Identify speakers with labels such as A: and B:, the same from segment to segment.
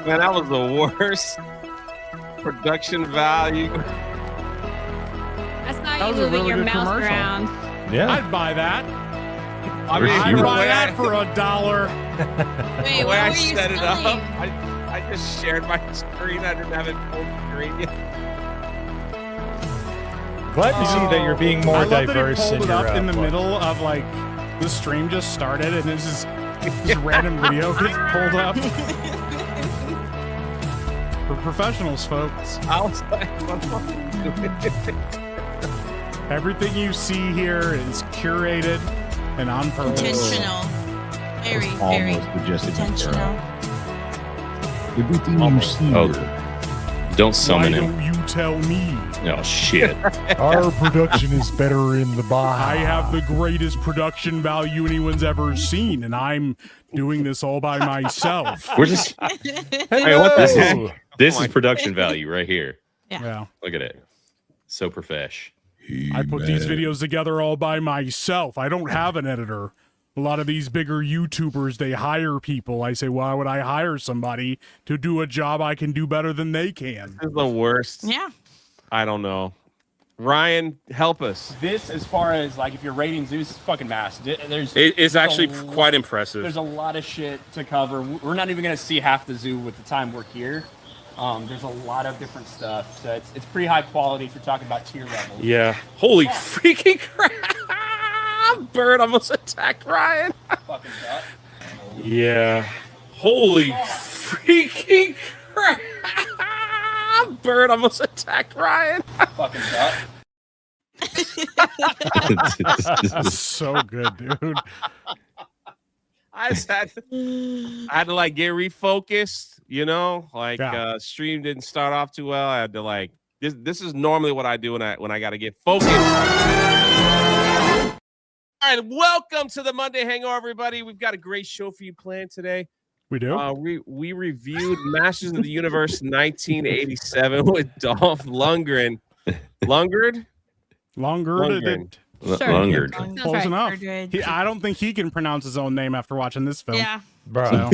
A: Man, that was the worst production value.
B: That's not you moving your mouse around.
C: Yeah,
D: I'd buy that.
A: I mean,
D: I'd buy that for $1.
B: Wait,
A: the way
B: what
A: I
B: were you
A: set it up,
B: selling?
A: I just shared my screen. I didn't have it full screen yet.
C: glad to see that you're being more
D: I love
C: diverse.
D: that he pulled it up in the
C: plug.
D: middle of like the stream just started and it's just random video gets pulled up. For professionals, folks.
A: I was like, what the fuck are you doing?
D: Everything you see here is curated and on purpose.
B: Intentional. Very, very intentional.
E: Everything you see.
F: Don't summon
D: Why
F: him.
D: don't you tell me?
F: Oh shit!
C: Our production is better in the box.
D: I have the greatest production value anyone's ever seen, and I'm doing this all by myself.
F: We're just. Hey, what this is production value right here.
D: Yeah.
F: Look at it. So profesh.
D: I put these videos together all by myself. I don't have an editor. A lot of these bigger YouTubers, they hire people. I say, why would I hire somebody to do a job I can do better than they can?
A: This is the worst.
B: Yeah.
A: I don't know. Ryan, help us.
G: This, as far as like if you're rating zoos, is fucking massive.
H: It's actually quite impressive.
G: There's a lot of shit to cover. We're not even gonna see half the zoo with the time we're here. There's a lot of different stuff, so it's pretty high quality if you're talking about tier level.
H: Yeah. Holy freaking crap! Bird almost attacked Ryan.
G: Fucking duck.
H: Yeah. Holy freaking crap! Bird almost attacked Ryan.
G: Fucking duck.
D: So good, dude.
A: I just had to like get refocused, you know, like stream didn't start off too well. I had to like this is normally what I do when I got to get focused. All right, welcome to the Monday Hangover, everybody. We've got a great show for you planned today.
D: We do.
A: We reviewed Masters of the Universe 1987 with Dolph Lundgren. Lundgren.
B: Sure.
F: Lungard.
B: Sounds
D: Close
B: right.
D: enough.
B: Sure,
D: I don't think he can pronounce his own name after watching this film.
B: Yeah.
C: Bro.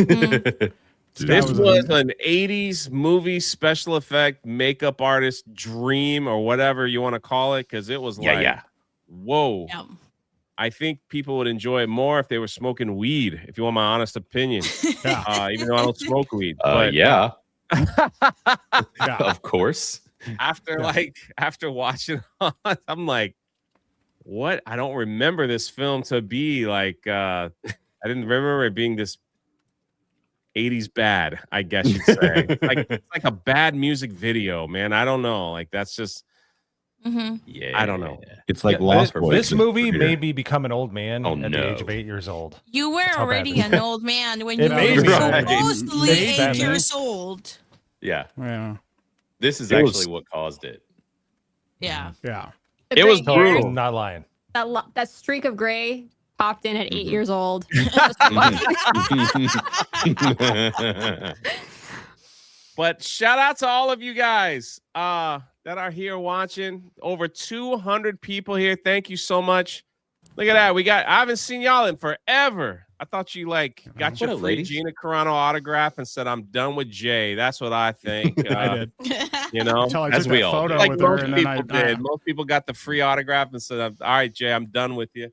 D: So,
A: This was an 80s movie special effect makeup artist dream or whatever you want to call it, because it was whoa.
B: Yep.
A: I think people would enjoy it more if they were smoking weed, if you want my honest opinion. Even though I don't smoke weed. But,
F: Yeah. Of course.
A: After watching I'm like, what? I don't remember this film to be like I didn't remember it being this 80s bad, I guess you'd say. It's like a bad music video, man. I don't know. Like that's just
F: Yeah.
A: I don't know.
E: It's like Lost Boys.
C: This movie made me become an old man
F: Oh,
C: at
F: no.
C: the age of 8 years old.
B: You were already an old man when
C: It
B: you
C: made
B: were
C: me
B: supposedly
C: It made
B: 8
C: me.
B: years old.
F: Yeah.
D: Yeah.
F: This is
E: It was-
F: actually what caused it.
B: Yeah.
D: Yeah.
A: It was
C: Totally
A: brutal.
C: not lying.
I: That streak of gray popped in at 8 years old.
A: But shout out to all of you guys that are here watching. Over 200 people here. Thank you so much. Look at that. I haven't seen y'all in forever. I thought you got your
F: What up,
A: free
F: ladies?
A: Gina Carano autograph and said, I'm done with Jay. That's what I think.
D: I did.
A: You know,
D: Until I
F: As
D: took
F: we
D: that
F: all
D: photo
F: did.
A: like
D: with her,
A: most
D: and then
A: people
D: I
A: did. Most people got the free autograph and said, all right, Jay, I'm done with you.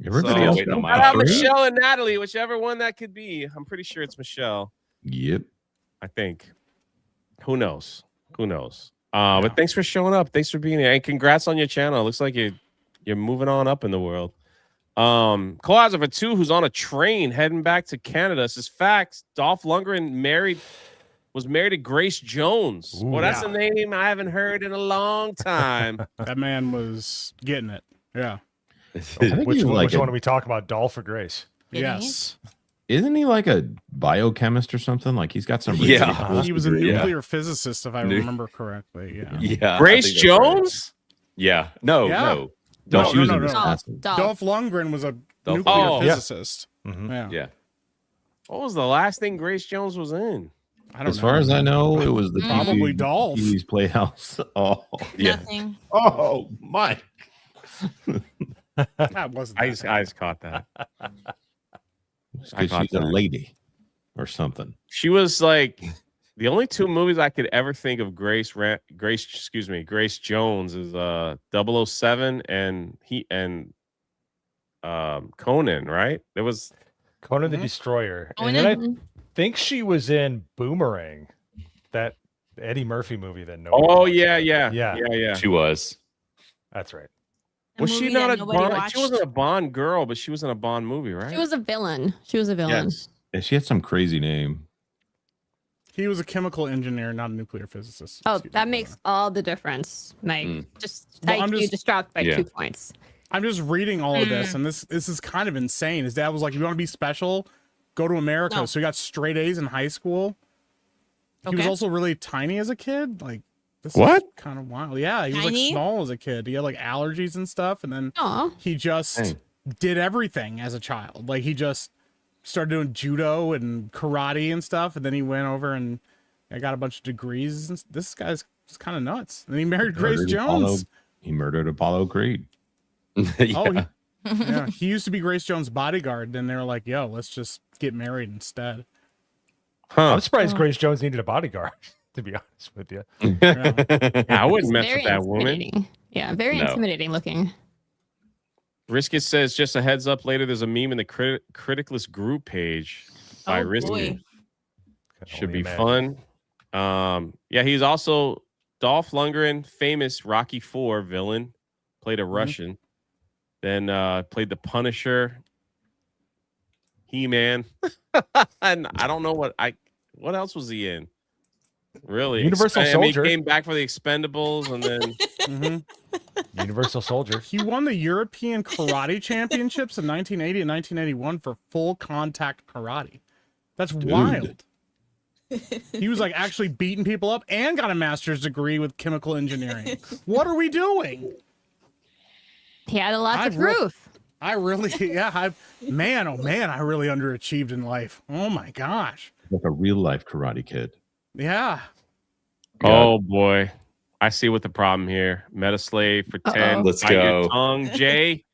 E: Everybody
A: So,
E: else.
F: wait, no,
E: got
F: my-
A: Shout out
E: free?
A: Michelle and Natalie, whichever one that could be. I'm pretty sure it's Michelle.
E: Yep.
A: I think. Who knows? But thanks for showing up. Thanks for being here. And congrats on your channel. It looks like you're moving on up in the world. Closet for 2, who's on a train heading back to Canada, says facts. Dolph Lundgren was married to Grace Jones.
D: Ooh,
A: Well, that's
D: yeah.
A: a name I haven't heard in a long time.
D: That man was getting it. Yeah.
E: I think
C: Which
E: he's
C: one,
E: like
C: which one do we talk about, Dolph or Grace?
D: Yes.
E: Isn't he like a biochemist or something? Like he's got some.
F: Yeah.
E: ridiculous
D: He was a
E: degree.
D: nuclear physicist, if I remember correctly. Yeah.
F: Yeah. I
A: Grace
F: think that's right.
A: Jones?
F: Yeah. No,
D: Yeah.
F: no.
E: No,
D: No,
E: she was
D: no,
E: an
D: no.
E: assassin.
D: Dolph Lundgren was a
F: Dolph
D: nuclear
A: Lundgren.
C: Yeah.
D: physicist.
C: Mhm.
D: Yeah.
F: Yeah.
A: What was the last thing Grace Jones was in?
D: I don't
E: As
D: know.
E: far as I know, it was the
D: Probably Dolph.
E: Pee-wee's Playhouse. Oh,
F: Yeah.
B: Nothing.
E: oh, Mike.
D: That wasn't.
A: I
D: That
A: just caught that.
E: Because
A: got
E: she's a
A: that.
E: lady or something.
A: She was like the only two movies I could ever think of Grace Jones is 007 and Conan, right? There was
C: Conan the
D: Mhm.
C: Destroyer.
B: Oh,
C: And
B: and
C: then I
B: then-
C: think she was in Boomerang, that Eddie Murphy movie that nobody
A: oh
C: talks
A: yeah,
C: about.
A: yeah.
F: She was.
C: That's right.
B: A
A: Was she
B: movie
A: not
B: that
A: a
B: nobody
A: Bond?
B: watched.
A: She wasn't a Bond girl, but she was in a Bond movie, right?
I: She was a villain. She was a villain.
A: Yes.
E: And she had some crazy name.
D: He was a chemical engineer, not a nuclear physicist.
I: Oh,
D: Excuse
I: that
D: me.
I: makes all the difference, Mike.
F: Mm.
I: Just
D: Well,
I: like
D: I'm
I: you
D: just-
I: distract by
F: Yeah.
I: 2 points.
D: I'm just reading all of this, and this is kind of insane. His dad was like, "You want to be special? Go to America."
B: No.
D: So he got straight A's in high school. He was
B: Okay.
D: also really tiny as a kid. Like this
A: What?
D: is kind of wild. Yeah, he was like
B: Tiny?
D: small as a kid. He had like allergies and stuff, and then
I: Aw.
D: he just
F: Dang.
D: did everything as a child. Like he just started doing judo and karate and stuff, and then he went over and got a bunch of degrees. And this guy's just kind of nuts. And he married Grace
E: Murdered
D: Jones.
E: He murdered Apollo Creed.
F: Yeah.
D: Oh, yeah, he used to be Grace Jones' bodyguard. Then they were like, "Yo, let's just get married instead."
A: Huh.
C: I'm surprised Grace Jones needed a bodyguard, to be honest with you.
A: I wouldn't mess
I: Very
A: with that woman.
I: intimidating. Yeah, very
F: No.
I: intimidating looking.
A: Riskus says, just a heads up later, there's a meme in the Criticless group page by
B: Oh,
A: Riskus.
B: boy.
C: Can
A: Should
C: only
A: be
C: imagine.
A: fun. Yeah, he's also Dolph Lundgren, famous Rocky IV villain, played a Russian, then played the Punisher, He-Man, and I don't know what else was he in? Really,
C: Universal
A: I mean,
C: Soldier.
A: he came back for the Expendables, and then
D: Mhm.
C: Universal Soldier.
D: He won the European Karate Championships in 1980 and 1981 for full contact karate. That's wild. He was like actually beating people up and got a master's degree with chemical engineering. What are we doing?
I: He had a lot
D: I
I: to
D: re-
I: prove.
D: I really, oh man, I really underachieved in life. Oh my gosh.
E: Like a real life Karate Kid.
D: Yeah.
A: oh boy, I see what the problem here. Metaslave for 10.
I: Uh-oh.
F: Let's
A: Bite your
F: go.
A: tongue, Jay.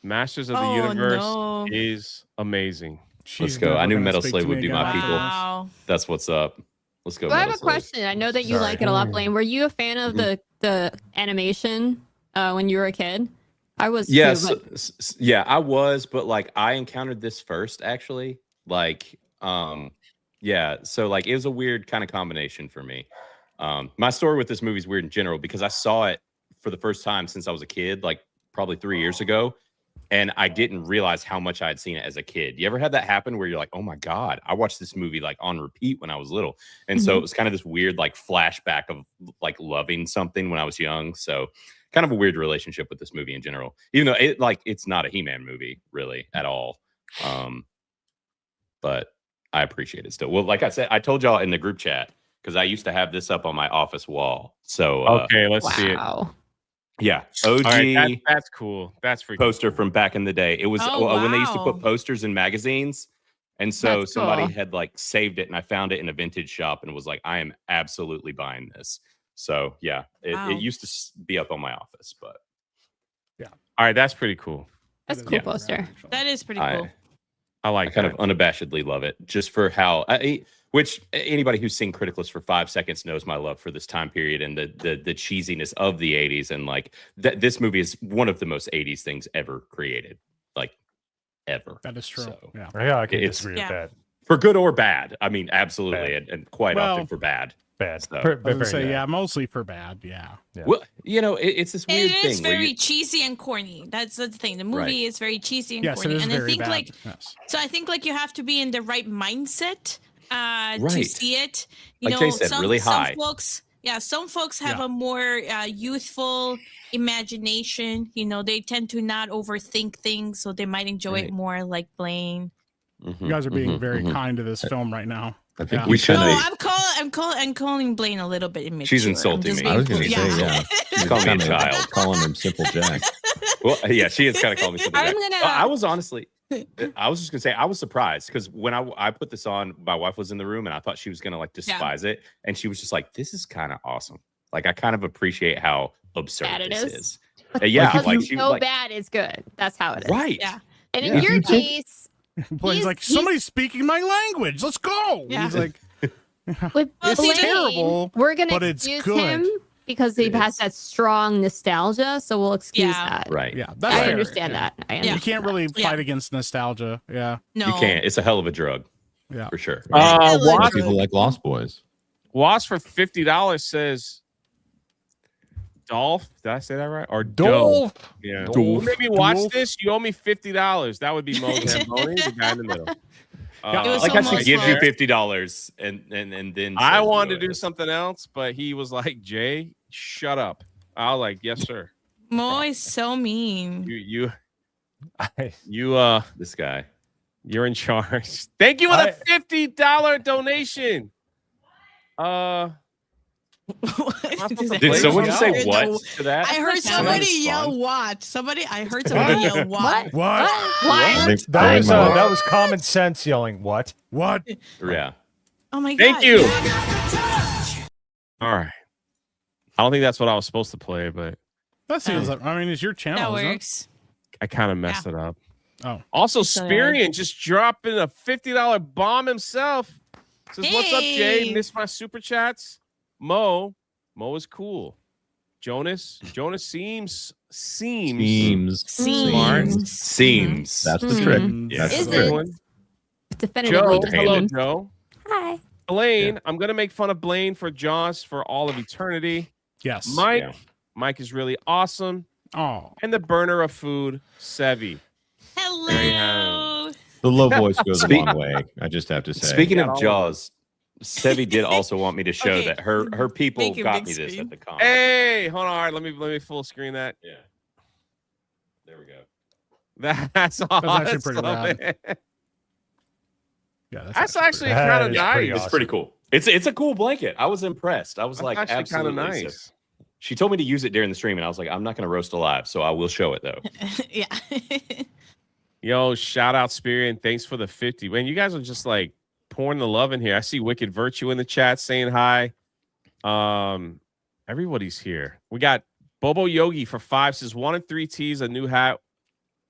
A: Masters of the
B: Oh,
A: Universe
B: no.
A: is amazing.
D: She's
F: go. I
D: never
F: knew
D: gonna
F: Metal
D: speak
F: Slave
D: to
F: would
D: me
F: be
D: again.
F: my people.
B: Wow.
F: That's what's up. Let's go.
I: Well, I have
F: Metal
I: a
F: Slave.
I: question. I know that you
C: Sorry.
I: like it a lot, Blaine. Were you a fan of the animation when you were a kid? I was.
F: Yes,
I: Too, but
F: yeah, I was, but like I encountered this first actually. Like, yeah, so like it was a weird kind of combination for me. My story with this movie is weird in general because I saw it for the first time since I was a kid, like probably 3 years ago, and I didn't realize how much I had seen it as a kid. You ever had that happen where you're like, oh my God, I watched this movie like on repeat when I was little. And so it was kind of this weird like flashback of like loving something when I was young. So kind of a weird relationship with this movie in general, even though it's not a He-Man movie really at all. But I appreciate it still. Well, like I said, I told y'all in the group chat, because I used to have this up on my office wall. So
A: Okay, let's see it.
I: wow.
F: yeah, OG
A: All right, that's cool. That's freaking
F: poster from back in the day. It was
B: Oh,
F: when they used to put
B: wow.
F: posters in magazines. And so
I: That's
F: somebody
I: cool.
F: had like saved it and I found it in a vintage shop and was like, I am absolutely buying this. So yeah,
B: Wow.
F: it used to be up on my office, but
A: All right, that's pretty cool.
I: That's a
D: That
I: cool
D: is
I: poster.
D: actually.
B: That is pretty cool.
A: I
F: I
A: like
F: kind
A: that.
F: of unabashedly love it just for how which anybody who's seen Criticalist for 5 seconds knows my love for this time period and the cheesiness of the 80s. And like this movie is one of the most 80s things ever created, like ever.
D: That is true.
F: So,
D: Yeah.
C: Yeah, I can
F: It's-
C: disagree
B: Yeah.
C: with that.
F: for good or bad. I mean, absolutely.
C: Bad.
F: And quite
D: Well,
F: often for bad.
C: Bad.
F: So-
C: Very
D: I was gonna
C: bad.
D: say, yeah, mostly for bad. Yeah.
C: Yeah.
F: Well, you know, it's this weird
B: It is
F: thing where
B: very
F: you,
B: cheesy and corny. That's the thing. The movie
F: Right.
B: is very cheesy and
D: Yes, it
B: corny.
D: is
B: And
D: very
B: I think
D: bad.
B: like
D: Yes.
B: so I think like you have to be in the right mindset to
F: Right.
B: see it. You
F: Like
B: know,
F: Jay said, really high.
B: some folks have
D: Yeah.
B: a more youthful imagination. You know, they tend to not overthink things, so they might enjoy it
F: Right.
B: more like Blaine.
D: You guys are being very kind to this film right now.
E: I think
F: We should
B: No,
F: be.
B: I'm calling Blaine a little bit immature.
F: She's
B: I'm
F: insulting
B: just
F: me.
E: I was
B: being
E: going to
B: cool.
E: say, yeah.
F: She's calling me a
E: Kinda
F: child.
E: calling him Simple Jack.
F: Well, yeah, she is kind of calling me something.
I: I'm
F: Like,
I: gonna-
F: I was honestly, I was just gonna say I was surprised because when I put this on, my wife was in the room and I thought she was gonna like despise it, and she was just like, "This is kind of awesome." Like I kind of appreciate how absurd
I: Bad it
F: this
I: is.
F: is. Yeah,
I: Because
F: like
I: it's
F: she
I: so
F: like
I: bad it's good. That's how it is.
F: right.
B: Yeah.
I: And
F: Yeah.
I: in
F: If
I: your
E: you take-
I: case,
D: Blaine's like, somebody's speaking my language. Let's go.
B: Yeah.
D: He's like,
I: with
B: It's
I: Blaine,
D: terrible,
I: we're gonna
D: but it's
I: excuse
D: good.
I: him because he
F: It
I: has
F: is.
I: that strong nostalgia. So we'll excuse
B: Yeah.
I: that.
F: Right.
D: yeah, that's
I: I
D: fair.
I: understand
D: Yeah.
I: that. I
B: Yeah.
D: You
I: understand
D: can't really
B: Yeah.
D: fight against nostalgia. Yeah.
B: No.
F: You can't. It's a hell of a drug.
D: Yeah.
F: For sure.
E: Some
A: Wasp,
E: people like Lost Boys.
A: Wasp for $50 says Dolph. Did I say that right? Or
C: Dolph.
A: Yeah.
C: Dolph.
A: Maybe watch
D: Dolph.
A: this. You owe me $50. That would be Mo Zamboni, the guy in the middle.
D: Yeah,
B: It was
F: Like how she
B: almost
F: gives you
B: like-
F: $50 and then
A: I
F: says,
A: wanted
F: "Go
A: to do
F: ahead."
A: something else, but he was like, Jay, shut up. I was like, yes, sir.
B: Mo is so mean.
F: This guy.
A: You're in charge. Thank you for the $50 donation.
F: Did someone just say
B: I
F: what to that?
B: I heard
I: That
B: somebody
F: was
B: yell
F: fun.
B: "what." I heard somebody yell "what."
D: What?
E: I think
C: That was
E: my wife-
C: that was common sense yelling. What?
D: What?
F: Yeah.
B: Oh my god!
A: Thank you. All right. I don't think that's what I was supposed to play, but
D: That seems like, I mean, it's your channel.
B: That
D: isn't it?
B: works.
A: I kind of messed it up.
D: Oh.
A: Also,
B: So
A: Spirian just dropping a $50 bomb himself. Says, what's up, Jay?
B: Hey.
A: Missed my super chats. Mo is cool. Jonas seems
E: Seems.
B: Seems.
F: Seems.
E: That's the trick.
F: Yes.
E: That's
I: Is
E: the trick.
I: it?
A: Joe.
I: Definitively.
A: Hello,
I: Seems.
A: Joe.
I: Hi.
A: Blaine, I'm gonna make fun of Blaine for Jaws for all of eternity.
D: Yes.
A: Mike,
F: Yeah.
A: Mike is really awesome.
D: Oh.
A: And the burner of food, Sevi.
B: Hello.
E: The low voice goes a
F: Speak-
E: long way. I just have to say.
F: Speaking
A: Got all
F: of
A: of
F: Jaws, Sevi did also want me to show
B: Okay.
F: that her people
B: Make it
F: got
B: big
F: me this
B: screen.
F: at the con.
A: Hey, hold on. All right, let me full screen that.
F: Yeah. There we go.
A: That's awesome.
D: actually pretty rad.
A: man.
D: Yeah.
A: That's actually
C: That
A: kind of
C: is pretty
A: nice.
F: It's pretty cool. It's a cool blanket. I was impressed. I was
A: That's
F: like,
A: actually kind of
F: absolutely.
A: nice.
F: So- she told me to use it during the stream, and I was like, I'm not going to roast alive, so I will show it though.
B: Yeah.
A: Yo, shout out Spirit and thanks for the 50. Man, you guys are just like pouring the love in here. I see Wicked Virtue in the chat saying hi. Everybody's here. We got Bobo Yogi for 5 says 1 and 3 T's, a new hat.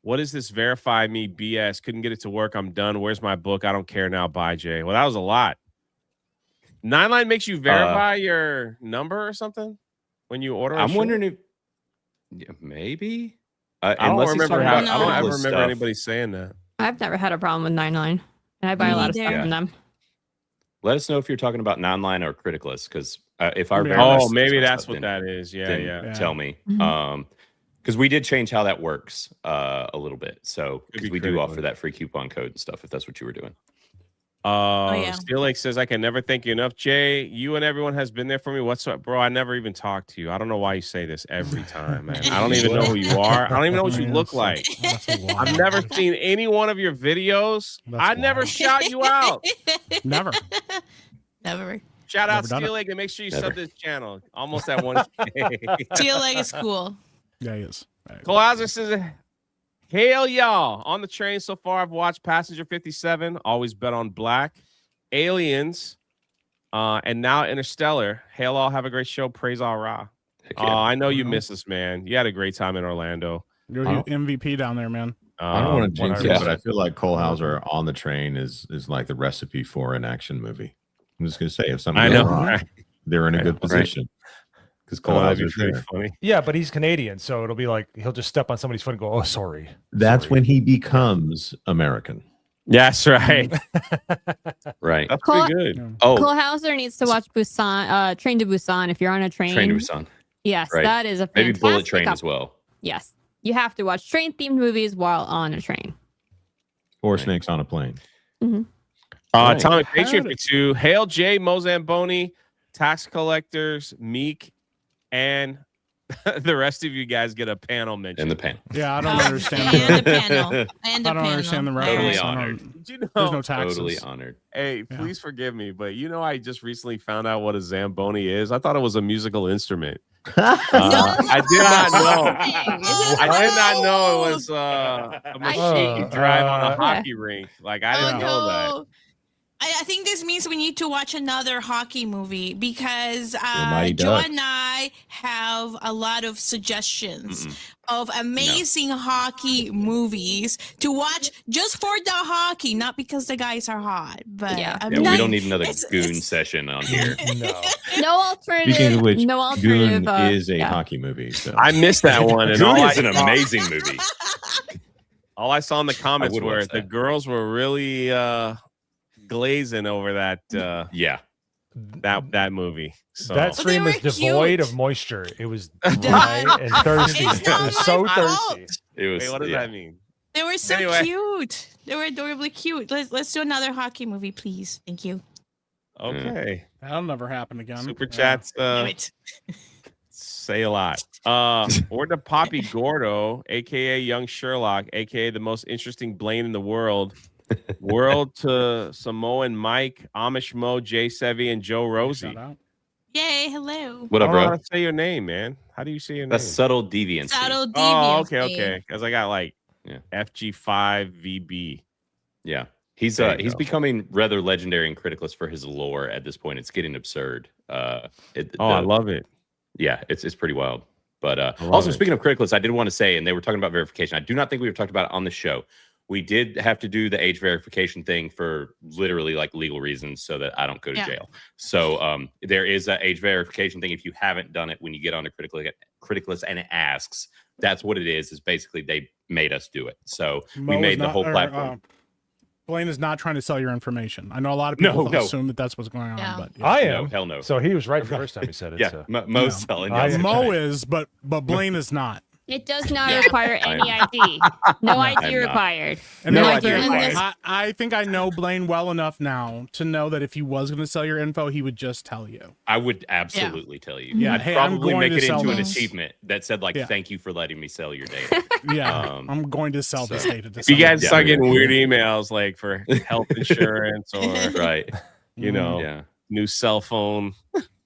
A: What is this verify me BS? Couldn't get it to work. I'm done. Where's my book? I don't care now. Bye, Jay. Well, that was a lot. 9line makes you verify your number or something when you order.
F: I'm wondering if maybe.
A: I don't
F: unless he's
A: remember.
F: talking
A: I
F: about
A: don't ever
F: Craigslist
A: remember
F: stuff.
A: anybody saying that.
I: I've never had a problem with 9line. And I buy
B: Me
I: a lot of stuff
B: neither.
I: from them.
F: Let us know if you're talking about 9line or Criticalist, because if our
D: Yeah.
A: Oh, maybe that's what that is. Yeah,
F: then
A: yeah.
D: Yeah.
F: tell me.
I: Mhm.
F: Because we did change how that works a little bit. So
A: Could
F: because
A: be
F: we do
A: critical.
F: offer that free coupon code and stuff. If that's what you were doing.
B: yeah.
A: Steel Lake says I can never thank you enough. Jay, you and everyone has been there for me. What's up, bro? I never even talked to you. I don't know why you say this every time, man. I don't even know who you are. I don't even know what you
D: Man,
A: look
D: that's-
A: like.
D: that's a lot.
A: I've never seen any one of your videos.
D: That's
A: I never
D: wild.
A: shout you out.
D: Never.
B: Never.
A: Shout out
D: Never done
A: Steel
D: it.
A: Lake and make sure you
F: Never.
A: sub this channel. Almost at 1K.
B: Feel like it's cool.
D: Yeah, he is. Right.
A: Cole Hauser says, hail y'all. On the train so far, I've watched Passenger 57. Always bet on black. Aliens. And now Interstellar. Hail all. Have a great show. Praise all Ra.
F: Heck
A: Oh,
F: yeah.
A: I know you miss us, man. You had a great time in Orlando.
D: You're
E: I
D: the
E: don't-
D: MVP down there, man.
E: I don't want to jinx it,
F: 100%.
E: but I feel like Cole Hauser on the train is like the recipe for an action movie. I'm just gonna say if something
A: I
E: goes
A: know.
E: wrong,
A: Right?
E: they're in a good
F: Right.
E: position because Cole
A: Oh, that'd be
E: Hauser's
A: pretty
E: there.
A: funny.
C: Yeah, but he's Canadian, so it'll be like he'll just step on somebody's foot and go, "Oh, sorry."
E: That's
C: Sorry.
E: when he becomes American.
A: That's right.
F: Right.
A: That's
I: Cole-
A: pretty good.
F: Oh,
I: Cole Hauser needs to watch Busan, Train to Busan if you're on a train.
F: Train to Busan.
I: Yes,
F: Right.
I: that is a
F: Maybe
I: fantastic
F: Bullet Train as well.
I: Yes. You have to watch train themed movies while on a train.
E: Or
F: Right.
E: Snakes on a Plane.
F: Right.
A: Atomic Patriot
D: Howdy.
A: for 2. Hail Jay, Mo Zamboni, tax collectors, Meek, and the rest of you guys get a panel mention.
F: In the panel.
D: Yeah, I don't understand.
B: And the panel. And the
D: I don't
B: panel.
D: understand the
F: Totally
D: reference. I
F: honored.
D: don't-
A: Did you know?
D: There's no taxes.
F: Totally honored.
A: Hey, please forgive me, but I just recently found out what a Zamboni is. I thought it was a musical instrument. I did not know. I did not know it was a machine you drive on a hockey rink. Like I didn't know that.
B: I think this means we need to watch another hockey movie because
E: Mighty
B: Joe
E: Ducks.
B: and I have a lot of suggestions of amazing hockey movies to watch just for the hockey, not because the guys are hot. But
I: Yeah.
B: I
F: Yeah,
B: mean,
F: we don't need another
B: it's-
F: goon session on here.
C: No.
I: No alternative.
E: Speaking of which,
I: no alternative.
E: Goon is a hockey movie. So
A: I missed that one, and
F: Goon
A: all
F: is an amazing movie.
A: all I saw in the comments
F: would
A: were
F: watch
A: the
F: that.
A: girls were really glazing over that
F: Yeah.
A: that movie. So
C: That
B: But they
C: stream was
B: were
C: devoid
B: cute.
C: of moisture. It was dry and thirsty.
B: It's
C: It
B: not
C: was
B: my
C: so
B: fault.
C: thirsty.
F: It was.
A: wait, what does
F: yeah.
A: that mean?
B: They were so
A: Anyway.
B: cute. They were adorably cute. Let's do another hockey movie, please. Thank you.
A: Okay,
D: That'll never happen again.
A: super
D: Yeah.
A: chats
B: Damn it.
A: say a lot. Or to Poppy Gordo, aka Young Sherlock, aka the most interesting Blaine in the world. World to Samoan Mike, Amish Mo, Jay Sevi, and Joe Rosie.
D: Shout out.
B: Yay, hello.
F: What
A: I
F: up,
A: don't know how
F: bro?
A: to say your name, man. How do you say your name?
F: That's subtle deviancy.
B: Subtle
A: Oh,
B: deviancy.
A: okay. Because I got like
F: Yeah.
A: FG5VB.
F: Yeah. He's
A: There you
F: he's
A: go.
F: becoming rather legendary and criticalist for his lore at this point. It's getting absurd.
A: I love it.
F: Yeah, it's pretty wild. But
A: love
F: also
A: it.
F: speaking of criticalists, I did want to say, and they were talking about verification. I do not think we've talked about it on the show. We did have to do the age verification thing for literally like legal reasons so that I don't go to
B: Yeah.
F: jail. So there is an age verification thing. If you haven't done it when you get on a criticalist and it asks, that's what it is basically they made us do it. So
D: Mo
F: we
D: is
F: made the
D: not-
F: whole
D: or,
F: platform.
D: Blaine is not trying to sell your information. I know a lot of people
F: No.
D: assume that that's what's going on,
I: Yeah.
D: but
C: I
F: No,
C: am.
F: hell no.
C: So he was right the first time he said it.
F: Yeah,
C: So.
F: Mo's selling.
C: I
F: yes.
C: am.
D: Mo is, but Blaine is not.
I: It does not
F: Yeah.
I: require any ID. No ID
F: I'm not.
I: required.
D: And
F: No
I: No
F: idea
I: ID
F: why.
I: unless
D: I think I know Blaine well enough now to know that if he was going to sell your info, he would just tell you.
F: I would absolutely tell you.
D: Yeah,
F: I'd
D: hey, I'm
F: probably
D: going
F: make
D: to
F: it
D: sell
F: into an
D: this.
F: achievement that said like,
D: Yeah.
F: "Thank you for letting me sell your data."
D: Yeah,
F: Um,
D: I'm going to sell this
F: so-
D: data to
A: If you
D: someone.
A: guys
F: Yeah.
A: start getting weird emails like for health insurance or
F: right?
A: you know
F: Yeah.
A: new cell phone,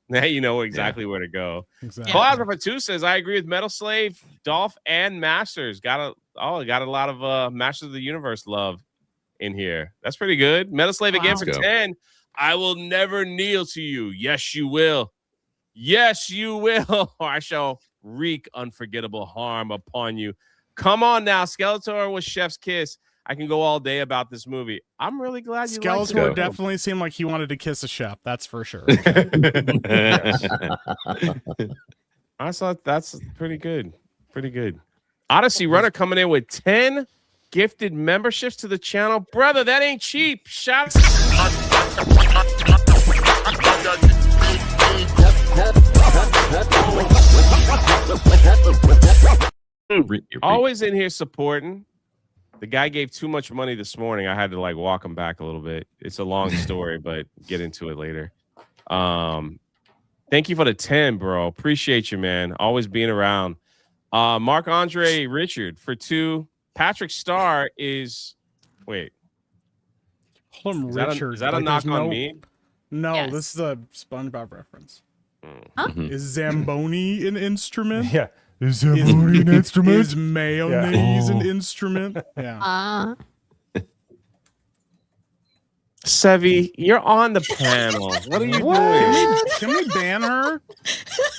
A: now you know exactly where to go.
D: Exactly.
A: Philosopher 2 says, I agree with Metal Slave, Dolph, and Masters. Got a lot of Masters of the Universe love in here. That's pretty good. Metal Slave again
B: Wow.
A: for
F: Let's go.
A: 10. I will never kneel to you. Yes, you will. Yes, you will. Or I shall wreak unforgettable harm upon you. Come on now. Skeletor was Chef's Kiss. I can go all day about this movie. I'm really glad you liked
D: Skeletor
A: it.
D: definitely seemed like he wanted to kiss a chef. That's for sure.
A: I thought that's pretty good. Pretty good. Odyssey Runner coming in with 10 gifted memberships to the channel. Brother, that ain't cheap. Shout always in here supporting. The guy gave too much money this morning. I had to like walk him back a little bit. It's a long story, but get into it later. Thank you for the 10, bro. Appreciate you, man. Always being around. Mark Andre Richard for 2. Patrick Starr is wait.
D: Call him
A: Is that
D: Richard.
A: a, is that a
D: Like,
A: knock
D: there's
A: on
D: no-
A: me?
D: No,
I: Yes.
D: this is a SpongeBob reference.
I: Huh?
F: Mhm.
D: Is Zamboni an instrument?
C: Yeah. Is Zamboni an instrument?
D: Is mayonnaise
C: Yeah.
D: an instrument? Yeah.
A: Sevi, you're on the panel. What are you
D: Can we ban her?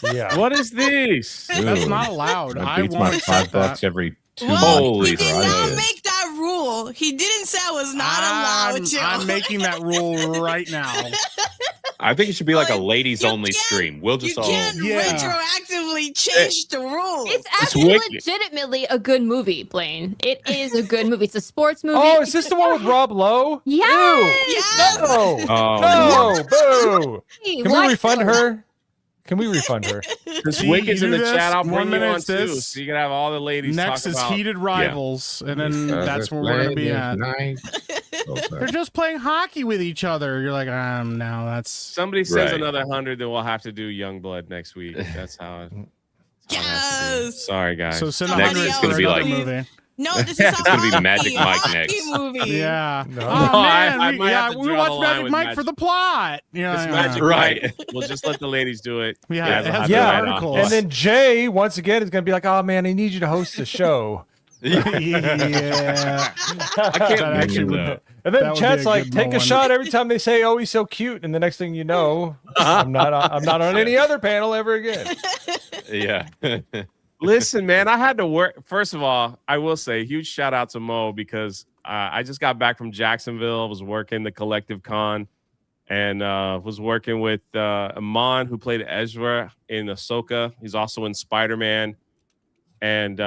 C: Yeah.
A: doing? What is this?
D: That's
E: Ooh,
D: not allowed.
E: that
D: I
E: beats
D: won't
E: my
D: accept
E: $5
D: that.
E: every 2
B: Well,
F: Holy
B: he did
E: months.
B: not
F: Christ.
B: make that rule. He didn't say I was not allowed to.
D: I'm making that rule right now.
F: I think it should be like a
B: But
F: ladies
B: you
F: only
B: can't-
F: stream. We'll
B: You
F: just all
B: can't
D: Yeah.
B: retroactively change the rules.
I: It's actually
A: wicked.
I: legitimately a good movie, Blaine. It is a good movie. It's a sports movie.
C: Oh, is this the one with Rob Lowe?
I: Yes!
B: Yes!
C: No.
A: Oh,
C: No. Boo.
I: Hey,
C: Can
I: why-
C: we refund her? Can we refund her?
A: this
D: See,
A: Wicked's
D: you
A: in the
D: do this,
A: chat. I'll
D: 1
A: bring you
D: minute
A: on
D: it's
A: too.
D: this.
A: So you can have all the ladies
D: Next
A: talk
D: is
A: about
D: heated rivals, and then that's where we're gonna be at. They're just playing hockey with each other. You're like, no, that's
A: Somebody says
F: Right.
A: another 100, then we'll have to do Youngblood next week. That's how.
B: Yes. Yes.
A: Sorry, guys.
D: So send
B: Somebody
D: 100
B: else.
D: for
F: It's gonna be
D: another
F: like-
D: movie.
B: No, this is
F: It's gonna be
B: a
F: Magic Mike
B: hockey
F: next.
B: movie.
D: Yeah.
A: No,
D: Oh man,
A: I might have to
D: we
A: draw
D: watch
A: the line
D: Magic
A: with
D: Mike
A: Magic.
D: for the plot. Yeah,
A: It's
D: yeah.
A: Magic
F: Right.
A: Mike. We'll just let the ladies do it.
D: Yeah, it
A: they'll
D: has
A: have
D: good
A: to
C: Yeah,
A: write off.
D: articles.
C: and then Jay once again is going to be like, "Oh man, I need you to host the show."
D: yeah.
A: I can't
D: That
A: make
D: actually
A: it
D: would-
A: though.
C: And
D: That
C: then
D: would be
C: Chat's
D: a
C: like,
D: good
C: "Take a
D: one.
C: shot every time they say, oh, he's so cute," and the next thing you know, I'm not on any other panel ever again.
F: Yeah.
A: Listen, man, I had to work. First of all, I will say huge shout out to Mo because I just got back from Jacksonville. Was working the Collective Con and was working with Amon, who played Ezra in Ahsoka. He's also in Spider-Man, and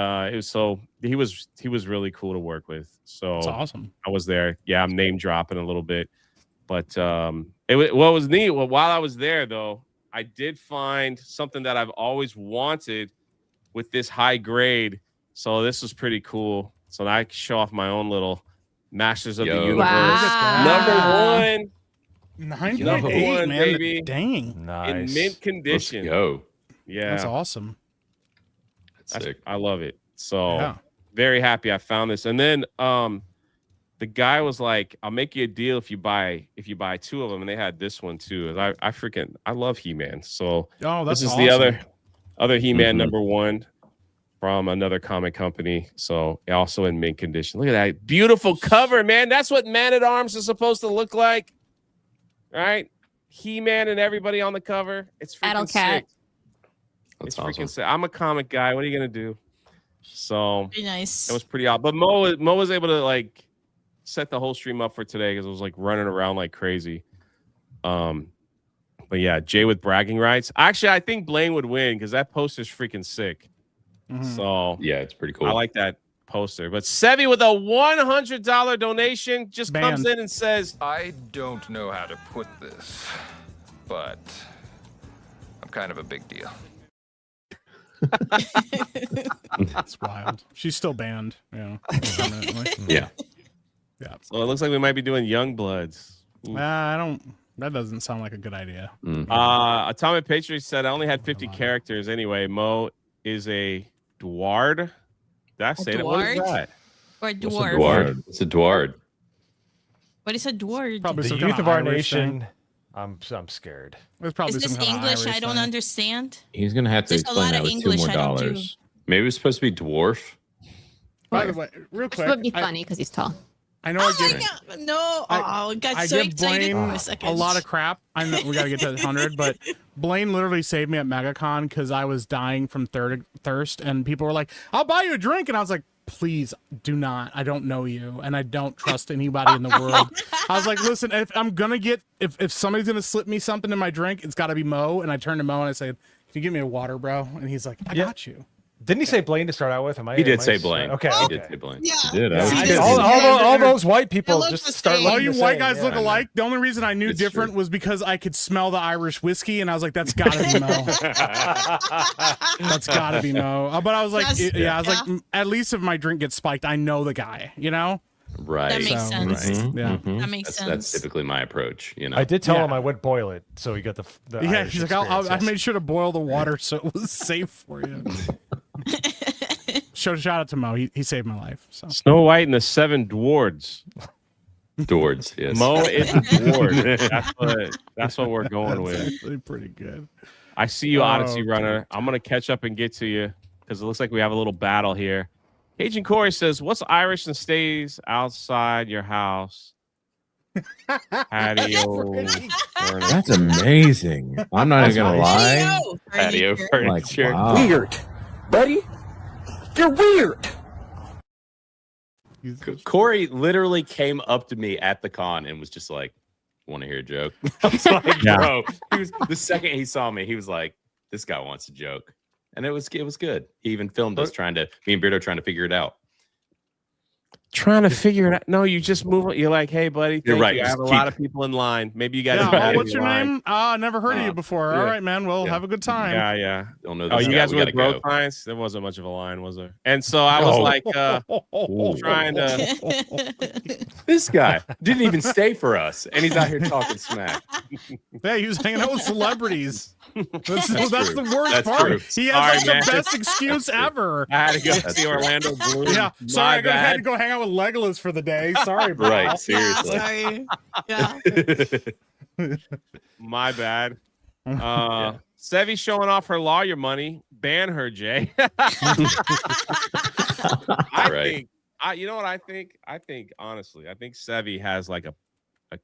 A: he was really cool to work with. So
D: That's awesome.
A: I was there. Yeah, I'm name dropping a little bit, but what was neat. Well, while I was there, though, I did find something that I've always wanted with this high grade. So this was pretty cool. So I can show off my own little Masters of the
F: Yo.
A: Universe.
I: Wow.
A: Number
D: 9.8,
A: one,
D: man.
A: baby.
D: Dang.
A: in
C: Nice.
A: mint
F: Let's
A: condition.
F: go.
A: Yeah,
D: That's awesome.
F: That's sick.
A: I love it. So
D: Yeah.
A: very happy I found this. And then the guy was like, "I'll make you a deal if you buy two of them." And they had this one too. I love He-Man. So
D: Oh, that's
A: this is
D: awesome.
A: the other He-Man
F: Mhm.
A: number one from another comic company. So also in mint condition. Look at that beautiful cover, man. That's what Man at Arms is supposed to look like, right? He-Man and everybody on the cover. It's freaking
I: Battle Cat.
A: sick.
F: That's
A: It's
F: awesome.
A: freaking sick. I'm a comic guy. What are you gonna do? So
B: Very nice.
A: it was pretty odd. But Mo was able to like set the whole stream up for today because it was like running around like crazy. But yeah, Jay with bragging rights. Actually, I think Blaine would win because that poster's freaking sick.
D: Mhm.
A: So
F: Yeah, it's pretty cool.
A: I like that poster. But Sevi with a $100 donation just comes
D: Banned.
A: in and says,
J: I don't know how to put this, but I'm kind of a big deal.
D: That's wild. She's still banned. Yeah. Permanently.
F: Yeah.
A: so it looks like we might be doing Young Bloods.
D: I don't. That doesn't sound like a good idea.
F: Mhm.
A: Atomic Patriot said I only had 50 characters anyway. Mo is a Dward. Did I say that? What is
B: Dward?
A: that?
B: Or
F: What's a
B: dwarf.
F: dward? It's a dward.
B: What is a dwarf?
D: Probably
C: The
D: some
C: youth
D: kind
C: of our
D: Irish thing.
C: nation. I'm scared.
D: There's probably
B: Is this
D: some kind of
B: English?
D: Irish
B: I don't
D: thing.
B: understand.
E: He's gonna have to
B: There's a
E: explain
B: lot
E: that
B: of
E: with
B: English
E: $2
B: I don't do.
E: more.
F: Maybe it was supposed to be dwarf.
D: By the way, real
I: This would be
D: quick,
I: funny because he's tall.
D: I know
B: Oh
D: I
B: my
D: get
B: god! No!
D: I-
B: Oh, got
D: I
B: so
D: give
B: excited
D: Blaine
B: for a second.
D: a lot of crap. I know we got to get to 100, but Blaine literally saved me at MegaCon because I was dying from thirst, and people were like, "I'll buy you a drink," and I was like, "Please do not. I don't know you, and I don't trust anybody in the world." I was like, "Listen, if I'm gonna get if somebody's gonna slip me something in my drink, it's got to be Mo." And I turned to Mo and I said, "Can you give me a water, bro?" And he's like, "I
C: Yeah.
D: got you."
C: Didn't he say Blaine to start out with?
F: He did say Blaine.
C: Okay.
F: He
C: okay.
F: did say Blaine.
B: Yeah.
E: He did. I
F: Yeah.
E: was
D: I
E: thinking-
D: did.
C: All those white people
B: looks
C: just
B: the
C: start.
B: same.
D: All
C: looking
D: you
C: the
D: white
C: same,
D: guys
C: yeah.
D: look alike. The only reason I knew
F: It's
D: different
F: true.
D: was because I could smell the Irish whiskey, and I was like, "That's gotta be Mo. That's gotta be Mo." But I was like,
B: That's-
D: "Yeah." I was like,
B: yeah.
D: "At least if my drink gets spiked, I know the guy." You know?
F: Right.
B: That makes
D: So,
B: sense.
F: Right.
D: Yeah.
F: Mhm.
B: That makes
F: That's
B: sense.
F: typically my approach. You know.
C: I did tell
D: Yeah.
C: him I would boil it, so he got the
D: Yeah.
C: Irish
D: He's like, I
C: experience, yes.
D: made sure to boil the water so it was safe for you. Shout out to Mo. He saved my life. So
A: Snow White and the Seven Dwarves.
F: Dwards. Yes.
A: Mo is a dwarf. That's what we're going
D: that's
A: with.
D: actually pretty good.
A: I see you,
D: Oh,
A: Odyssey
D: okay.
A: Runner. I'm gonna catch up and get to you because it looks like we have a little battle here. Agent Corey says, "What's Irish and stays outside your house?" Patio. furniture.
E: That's amazing. I'm not even gonna lie.
F: Patio
E: Like,
F: furniture.
E: wow.
K: Weird, buddy. You're weird.
F: Corey literally came up to me at the con and was just like, "Want to hear a joke?" I was like,
A: Yeah.
F: "Bro." He was the second he saw me, he was like, "This guy wants a joke," and it was good. He even filmed us me and Beardo trying to figure it out.
A: trying to figure it out. No, you just move it. You're like, hey, buddy,
F: You're
A: thank
F: right,
A: you. I
F: just
A: have a
F: keep-
A: lot of people in line. Maybe you guys.
D: Yeah,
A: are
D: what's your
A: line.
D: name? Never heard of you before.
A: yeah.
D: All right, man. Well,
F: Yeah.
D: have a good time.
A: Yeah, yeah.
F: Don't know
A: Oh,
F: this
A: you
F: guy.
A: guys
F: We
A: were
F: gotta
A: with both
F: go.
A: lines. There wasn't much of a line, was there? And so I was like, trying to.
F: This guy didn't even stay for us, and he's out here talking smack.
D: Yeah, he was hanging out with celebrities. That's
F: true.
D: the worst
F: That's
D: part.
F: true.
D: He
A: Sorry,
D: has
A: man.
D: like the best excuse ever.
A: I had to go see Orlando Bloom.
D: Yeah,
A: My
D: sorry, I had to
A: bad.
D: go hang out with Legolas for the day. Sorry, bro.
F: Right, seriously.
B: Sorry. Yeah.
A: My bad. Sevi's showing off her lawyer money. Ban her, Jay. I
F: Right.
A: think. You know what I think? I think honestly, I think Sevi has like a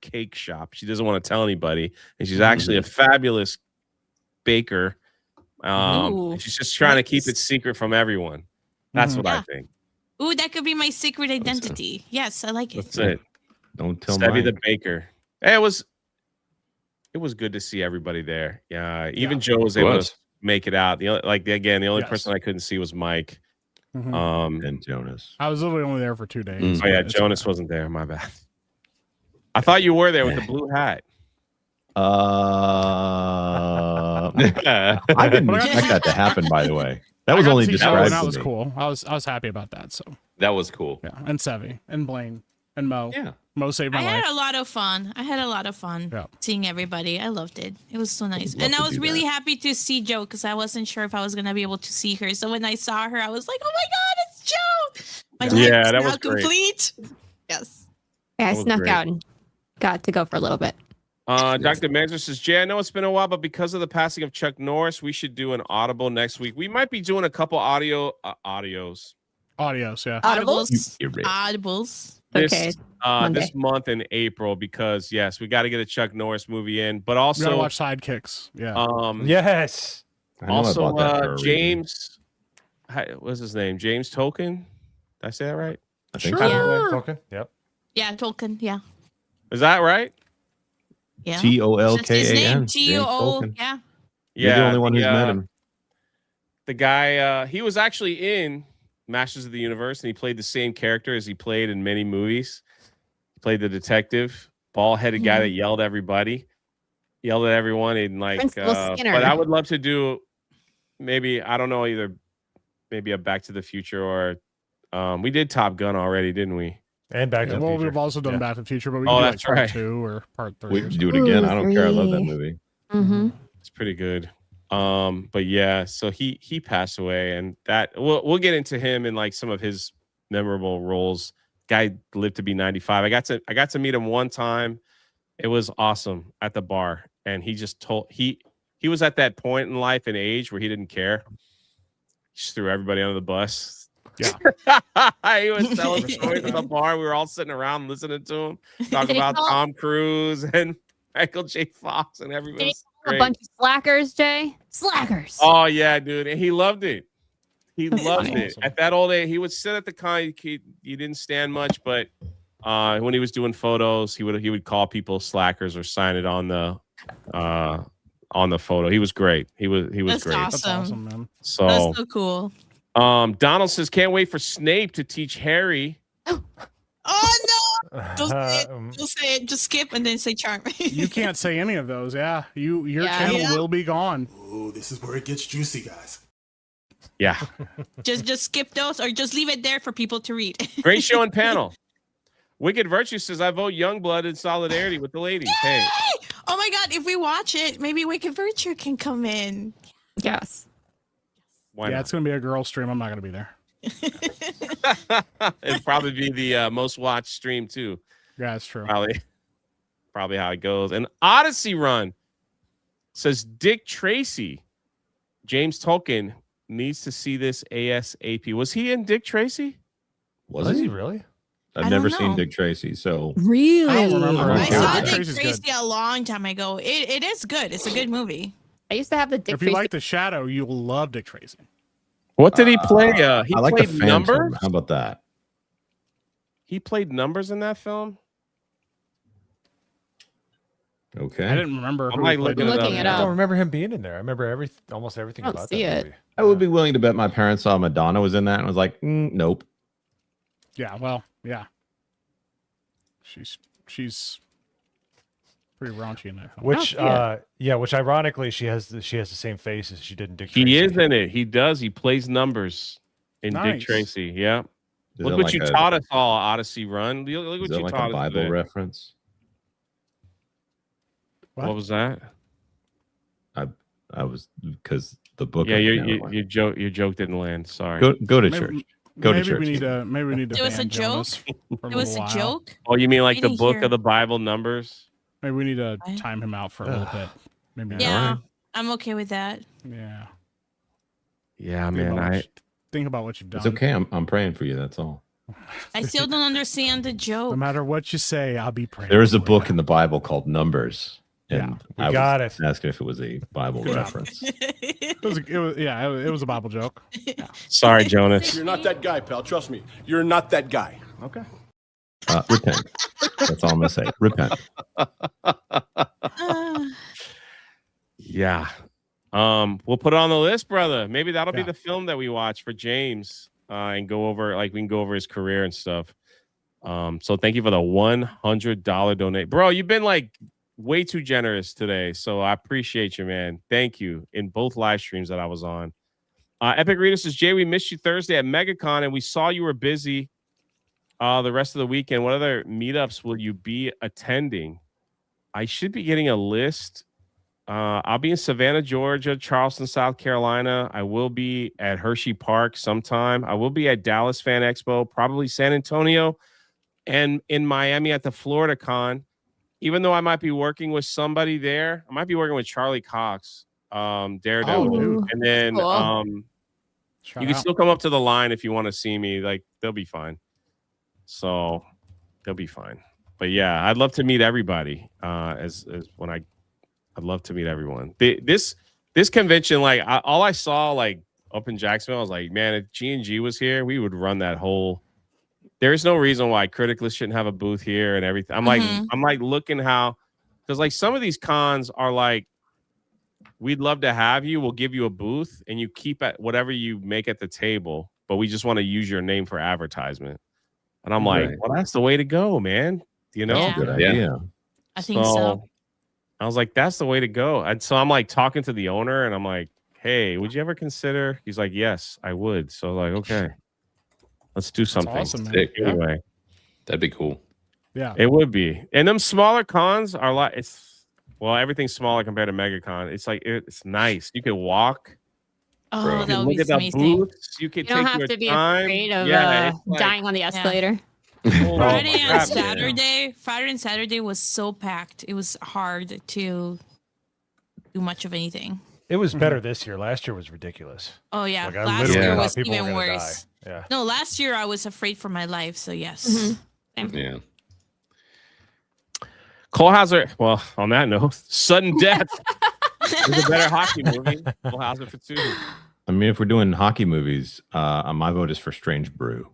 A: cake shop. She doesn't want to tell anybody, and she's actually a fabulous baker.
B: Ooh,
A: She's just trying to keep
B: nice.
A: it secret from everyone. That's what I
B: Yeah.
A: think.
B: Ooh, that could be my secret identity. Yes, I like it.
A: That's it.
E: Don't tell
A: Sevi
E: me.
A: the baker. Hey, it was good to see everybody there. Yeah, even Joe was able to make it out. The only
D: Yes.
A: person I couldn't see was Mike.
D: Mhm.
E: And Jonas.
D: I was literally only there for 2 days.
A: Oh yeah,
D: but it's
A: Jonas
D: okay.
A: wasn't there. My bad. I thought you were there with the blue hat.
E: I didn't expect that to happen, by the way. That was
D: I got
E: only
D: to see Joe,
E: described
D: and that
E: to
D: was
E: me.
D: cool. I was happy about that. So
F: That was cool.
D: yeah, and Sevi and Blaine and Mo.
F: Yeah.
D: Mo saved my
B: I
D: life.
B: had a lot of fun.
D: Yeah.
B: Seeing everybody. I loved it. It was so nice.
E: love
B: And I
E: to
B: was
E: do
B: really
E: that.
B: happy to see Joe because I wasn't sure if I was going to be able to see her. So when I saw her, I was like, oh my God, it's Joe. My life
A: Yeah,
B: is
A: that
B: now
A: was great.
B: complete. Yes.
I: Yeah, I
A: That was
I: snuck
A: great.
I: out and got to go for a little bit.
A: Dr. Manzer says, Jay, I know it's been a while, but because of the passing of Chuck Norris, we should do an audible next week. We might be doing a couple audios.
D: Audios, yeah.
B: Audibles.
E: You're rich.
B: Audibles.
I: Okay. Monday.
A: This month in April, because yes, we got to get a Chuck Norris movie in, but
D: You gotta
A: also
D: watch Sidekicks. Yeah.
C: Yes.
E: I know I
A: also
E: bought that for a reason.
A: James, what's his name? James Tolkien. Did I say that right?
E: I think
D: Sure.
E: so.
C: Okay. Yep.
B: Yeah, Tolkien. Yeah.
A: Is that right?
B: Yeah.
E: Tolkan.
B: Just his name.
E: James
B: T-O-O.
E: Tolkien.
B: Yeah.
E: You're the only one who's met him.
A: The guy, he was actually in Masters of the Universe, and he played the same character as he played in many movies. He played the detective, bald-headed guy that yelled at everybody, yelled at everyone, and like.
I: Principal Skinner.
A: But I would love to do, maybe I don't know, either maybe a Back to the Future or we did Top Gun already, didn't we?
C: And Back to the
D: Well,
C: Future.
D: we've also done
C: Yeah.
D: Back to the Future, but we
A: Oh,
D: can do
A: that's
D: like part
A: right.
D: 2 or part 3.
E: We
D: or
E: can
D: something.
E: do it again. I don't care. I love that
I: Ooh,
E: movie.
I: Mm-hmm.
A: It's pretty good. But yeah, so he passed away, and that we'll get into him and like some of his memorable roles. Guy lived to be 95. I got to meet him one time. It was awesome at the bar, and he just told he was at that point in life and age where he didn't care. He just threw everybody under the bus.
D: Yeah.
A: He was telling stories at the bar. We were all sitting around listening to him talk
I: Did he
A: about
I: call-
A: Tom Cruise and Michael J. Fox and everybody.
I: Did he call a bunch of slackers, Jay? Slackers.
A: Oh yeah, dude, and he loved it. He loved it.
D: awesome.
A: At that old age, he would sit at the con. He didn't stand much, but when he was doing photos, he would call people slackers or sign it on the photo. He was great. He was
B: That's
A: great.
D: That's
B: awesome.
D: awesome, man.
A: So,
B: That's so cool.
A: Donald says, can't wait for Snape to teach Harry.
B: Oh no! Don't say it. Don't say it. Just skip and then say charm.
D: You can't say any of those. Yeah. Your
B: Yeah.
D: channel
B: Yeah.
D: will be gone.
L: Ooh, this is where it gets juicy, guys.
A: Yeah,
B: just skip those or just leave it there for people to read.
A: great show and panel. Wicked Virtue says, I vote Youngblood in solidarity with the ladies. Hey,
B: Oh my God! If we watch it, maybe Wicked Virtue can come in.
I: Yes.
A: why
D: Yeah,
A: not?
D: it's gonna be a girl stream. I'm not gonna be there.
A: It'd probably be the most watched stream too.
D: Yeah, it's true.
A: Probably how it goes. And Odyssey Run says Dick Tracy, James Tolkien needs to see this ASAP. Was he in Dick Tracy?
E: Was
C: Was
E: he?
C: he really?
E: I've
B: I
E: never
B: don't
E: seen
B: know.
E: Dick Tracy, so
I: Really?
D: I don't remember.
B: I
E: Okay,
B: saw
E: Dick
B: Dick
D: Tracy's
B: Tracy
D: good.
B: a long time ago. It is good. It's a good movie.
I: I used to have the Dick
D: If you
I: Tracy.
D: like The Shadow, you'll love Dick Tracy.
A: What did he play? He
E: I like the
A: played
E: Phantom.
A: numbers.
E: How about that?
A: He played numbers in that film.
E: Okay.
D: I didn't remember.
A: I'm
D: who
A: like
D: he played
A: looking
D: in
A: it
I: Looking
A: up.
I: it
C: I
I: up.
C: don't remember him being in there. I remember almost everything
I: I don't
C: about
I: see
C: that
I: it.
C: movie.
E: I would be willing to bet my parents saw Madonna was in that and was like, nope.
D: Yeah, well, Yeah. She's pretty raunchy in that film.
C: Which which ironically she has the same face as she did in Dick Tracy.
A: He is in it. He does. He plays numbers in Dick
D: Nice.
A: Tracy. Yeah.
E: Is
A: Look
E: that
A: what
E: like
A: you
E: a-
A: taught us all, Odyssey Run. Look
E: Is
A: what
E: that
A: you
E: like
A: taught
E: a
A: us
E: Bible
A: today.
E: reference?
A: What was that?
E: I was because the book.
A: Yeah, your joke didn't land. Sorry.
E: Go to church. Go to church.
D: Maybe we need to.
B: It was a
D: ban
B: joke.
D: Jonas for
B: It was
D: little
B: a
D: while.
B: joke.
A: Oh, you mean like
B: I
A: the
B: didn't
A: book
B: hear.
A: of the Bible numbers?
D: Maybe we need to time him out for a little bit. Maybe.
B: Yeah, I'm okay with that.
D: Yeah.
A: Yeah,
D: Think
A: man.
D: about think about what you've done.
E: It's okay. I'm praying for you. That's all.
B: I still don't understand the
D: No
B: joke.
D: matter what you say, I'll be praying.
E: There is a
D: for
E: book
D: you.
E: in the Bible called Numbers, and
C: we
E: I
C: got
E: was asking if it was a Bible
D: Good job.
E: reference.
D: It was a Bible joke. Yeah.
A: Sorry, Jonas.
L: You're not that guy, pal. Trust me. You're not that guy.
D: Okay.
E: Repent. That's all I'm gonna say. Repent.
A: Yeah. We'll put it on the list, brother. Maybe that'll be
D: Yeah.
A: the film that we watch for James, and go over we can go over his career and stuff. So thank you for the $100 donate, bro. You've been like way too generous today, so I appreciate you, man. Thank you in both live streams that I was on. Epic Reader says, Jay, we missed you Thursday at MegaCon, and we saw you were busy the rest of the weekend. What other meetups will you be attending? I should be getting a list. I'll be in Savannah, Georgia, Charleston, South Carolina. I will be at Hershey Park sometime. I will be at Dallas Fan Expo, probably San Antonio, and in Miami at the Florida Con. Even though I might be working with somebody there, I might be working with Charlie Cox, Daredevil,
I: Oh,
A: and then
I: cool.
D: Shout
A: you can
D: out.
A: still come up to the line if you want to see me. Like, they'll be fine. So they'll be fine. But yeah, I'd love to meet everybody. As when I'd love to meet everyone. This convention, like all I saw like up in Jacksonville, I was like, man, if G&G was here, we would run that whole. There's no reason why Criticalist shouldn't have a booth here and everything. I'm like looking how, because like some of these cons are like, we'd love to have you. We'll give you a booth and you keep at whatever you make at the table, but we just want to use your name for advertisement. And I'm like, well, that's the way to go, man. You know?
E: That's a good idea.
B: I think so.
A: I was like, that's the way to go. And so I'm like talking to the owner and I'm like, hey, would you ever consider? He's like, yes, I would. So like, okay, let's do something.
D: awesome, man.
F: Sick.
A: Anyway,
F: That'd be cool.
D: Yeah.
A: it would be. And them smaller cons are like, everything's smaller compared to MegaCon. It's like, it's nice. You can walk.
B: Oh,
F: Bro.
A: You
B: that
A: can
B: would
A: look
B: be
A: at the
B: amazing.
A: booths. You can
I: You don't
A: take
I: have
A: your
I: to be
A: time.
I: afraid of
A: it's like,
I: dying on the escalator.
A: oh my
B: Friday and
A: crap,
B: Friday and Saturday was so packed. It was hard to do much of anything.
C: It was better this year. Last year was ridiculous.
B: Oh yeah,
C: Like, I
B: last
C: literally
B: year
C: thought
B: was
C: people were
B: even
C: gonna
B: worse.
C: die. Yeah.
B: No, last year I was afraid for my life. So yes.
F: Yeah.
A: Cole Hauser. Well, on that note, sudden death is a better hockey movie. Cole Hauser for 2.
E: I mean, if we're doing hockey movies, my vote is for Strange Brew.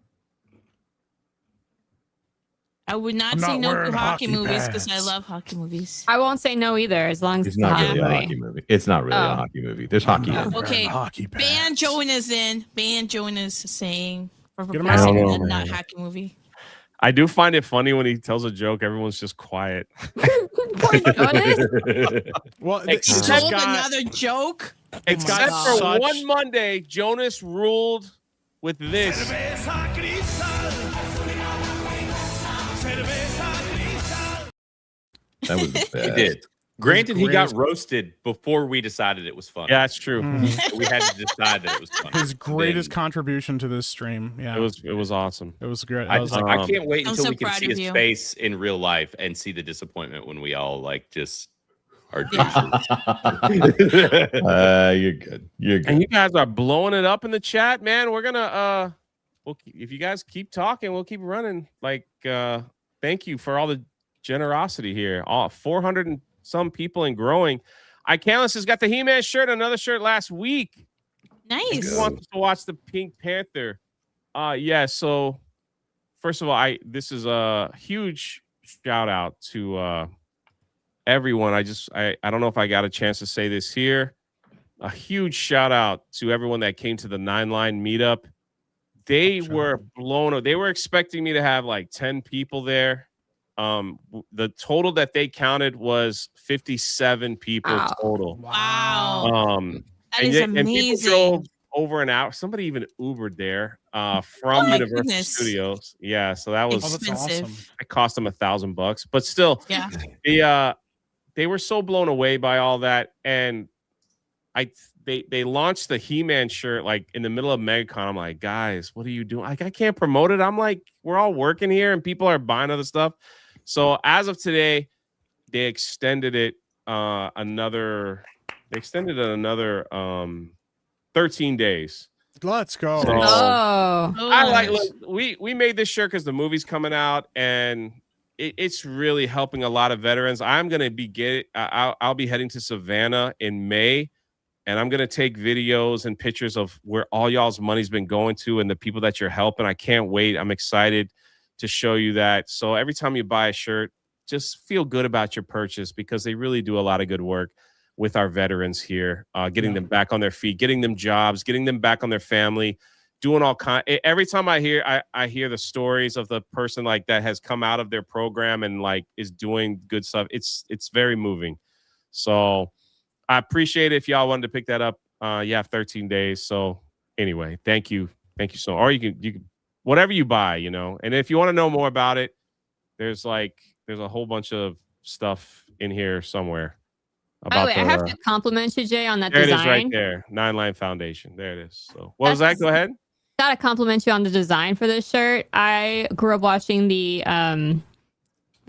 B: I would not
D: I'm
B: say
D: not
B: no
D: wearing
B: to hockey
D: hockey
B: movies because I
D: pants.
B: love hockey movies.
I: I won't say no either, as long as
E: It's
I: it's a
E: not
I: hockey
E: really a
I: movie.
E: hockey movie. It's not really a
I: Oh.
E: hockey movie. There's hockey in it.
B: Okay,
D: Hockey
B: ban
D: pants.
B: Jonas in. Ban Jonas saying for
D: Get him
B: proposing
A: out.
B: a not hockey movie.
A: I do find it funny when he tells a joke, everyone's just quiet.
I: Poor Jonas.
D: Well,
A: Except-
D: this
B: Told
D: guy,
B: another joke.
A: Except
B: God.
A: for
D: Such-
A: one Monday, Jonas ruled with this.
E: That was the
F: He
E: best.
F: did. Granted, he got
D: greatest-
F: roasted before we decided it was fun.
A: Yeah, that's true.
F: We had to decide that it was fun.
D: his greatest
F: Then
D: contribution to this stream. Yeah,
A: It was awesome.
D: It was great.
F: I,
D: That was
F: just,
D: like,
F: I can't wait
B: I'm
F: until
B: so
F: we can
B: proud
F: see
B: of
F: his
B: you.
F: face in real life and see the disappointment when we all like just are
B: Yeah.
F: douches.
E: You're good. You're good.
A: And you guys are blowing it up in the chat, man. We're gonna if you guys keep talking, we'll keep running. Like thank you for all the generosity here. All 400 and some people and growing. Icanlis has got the He-Man shirt, another shirt last week.
B: Nice.
A: Who wants to watch the Pink Panther? Yeah, so first of all, this is a huge shout out to everyone. I don't know if I got a chance to say this here. A huge shout out to everyone that came to the 9 Line meetup. they were blown. They were expecting me to have like 10 people there. The total that they counted was 57 people total.
B: Wow. That
A: and
B: is
A: and people
B: amazing.
A: drove over an hour. Somebody even Ubered there from
B: my
A: Universal
B: goodness.
A: Studios. Yeah, so that was
B: Expensive.
A: it cost them $1,000, but still,
B: Yeah.
A: they were so blown away by all that, and they launched the He-Man shirt like in the middle of MegaCon. I'm like, guys, what are you doing? Like, I can't promote it. I'm like, we're all working here, and people are buying other stuff. So as of today, they extended it another 13 days.
D: Let's go.
A: So
I: Oh.
A: I like. Look, we made this shirt because the movie's coming out, and it's really helping a lot of veterans. I'm gonna be I'll be heading to Savannah in May, and I'm gonna take videos and pictures of where all y'all's money's been going to and the people that you're helping. I can't wait. I'm excited to show you that. So every time you buy a shirt, just feel good about your purchase because they really do a lot of good work with our veterans here, getting them back on their feet, getting them jobs, getting them back on their family, doing all kind. Every time I hear the stories of the person like that has come out of their program and like is doing good stuff. It's very moving. So I appreciate it. If y'all wanted to pick that up, you have 13 days. So anyway, thank you so. Or you can whatever you buy, you know. And if you want to know more about it, there's a whole bunch of stuff in here somewhere.
I: By the way, I have to compliment you, Jay, on that
A: there
I: design.
A: It is right there. 9 Line Foundation. There it is. So what was that? Go ahead.
I: Gotta compliment you on the design for this shirt. I grew up watching the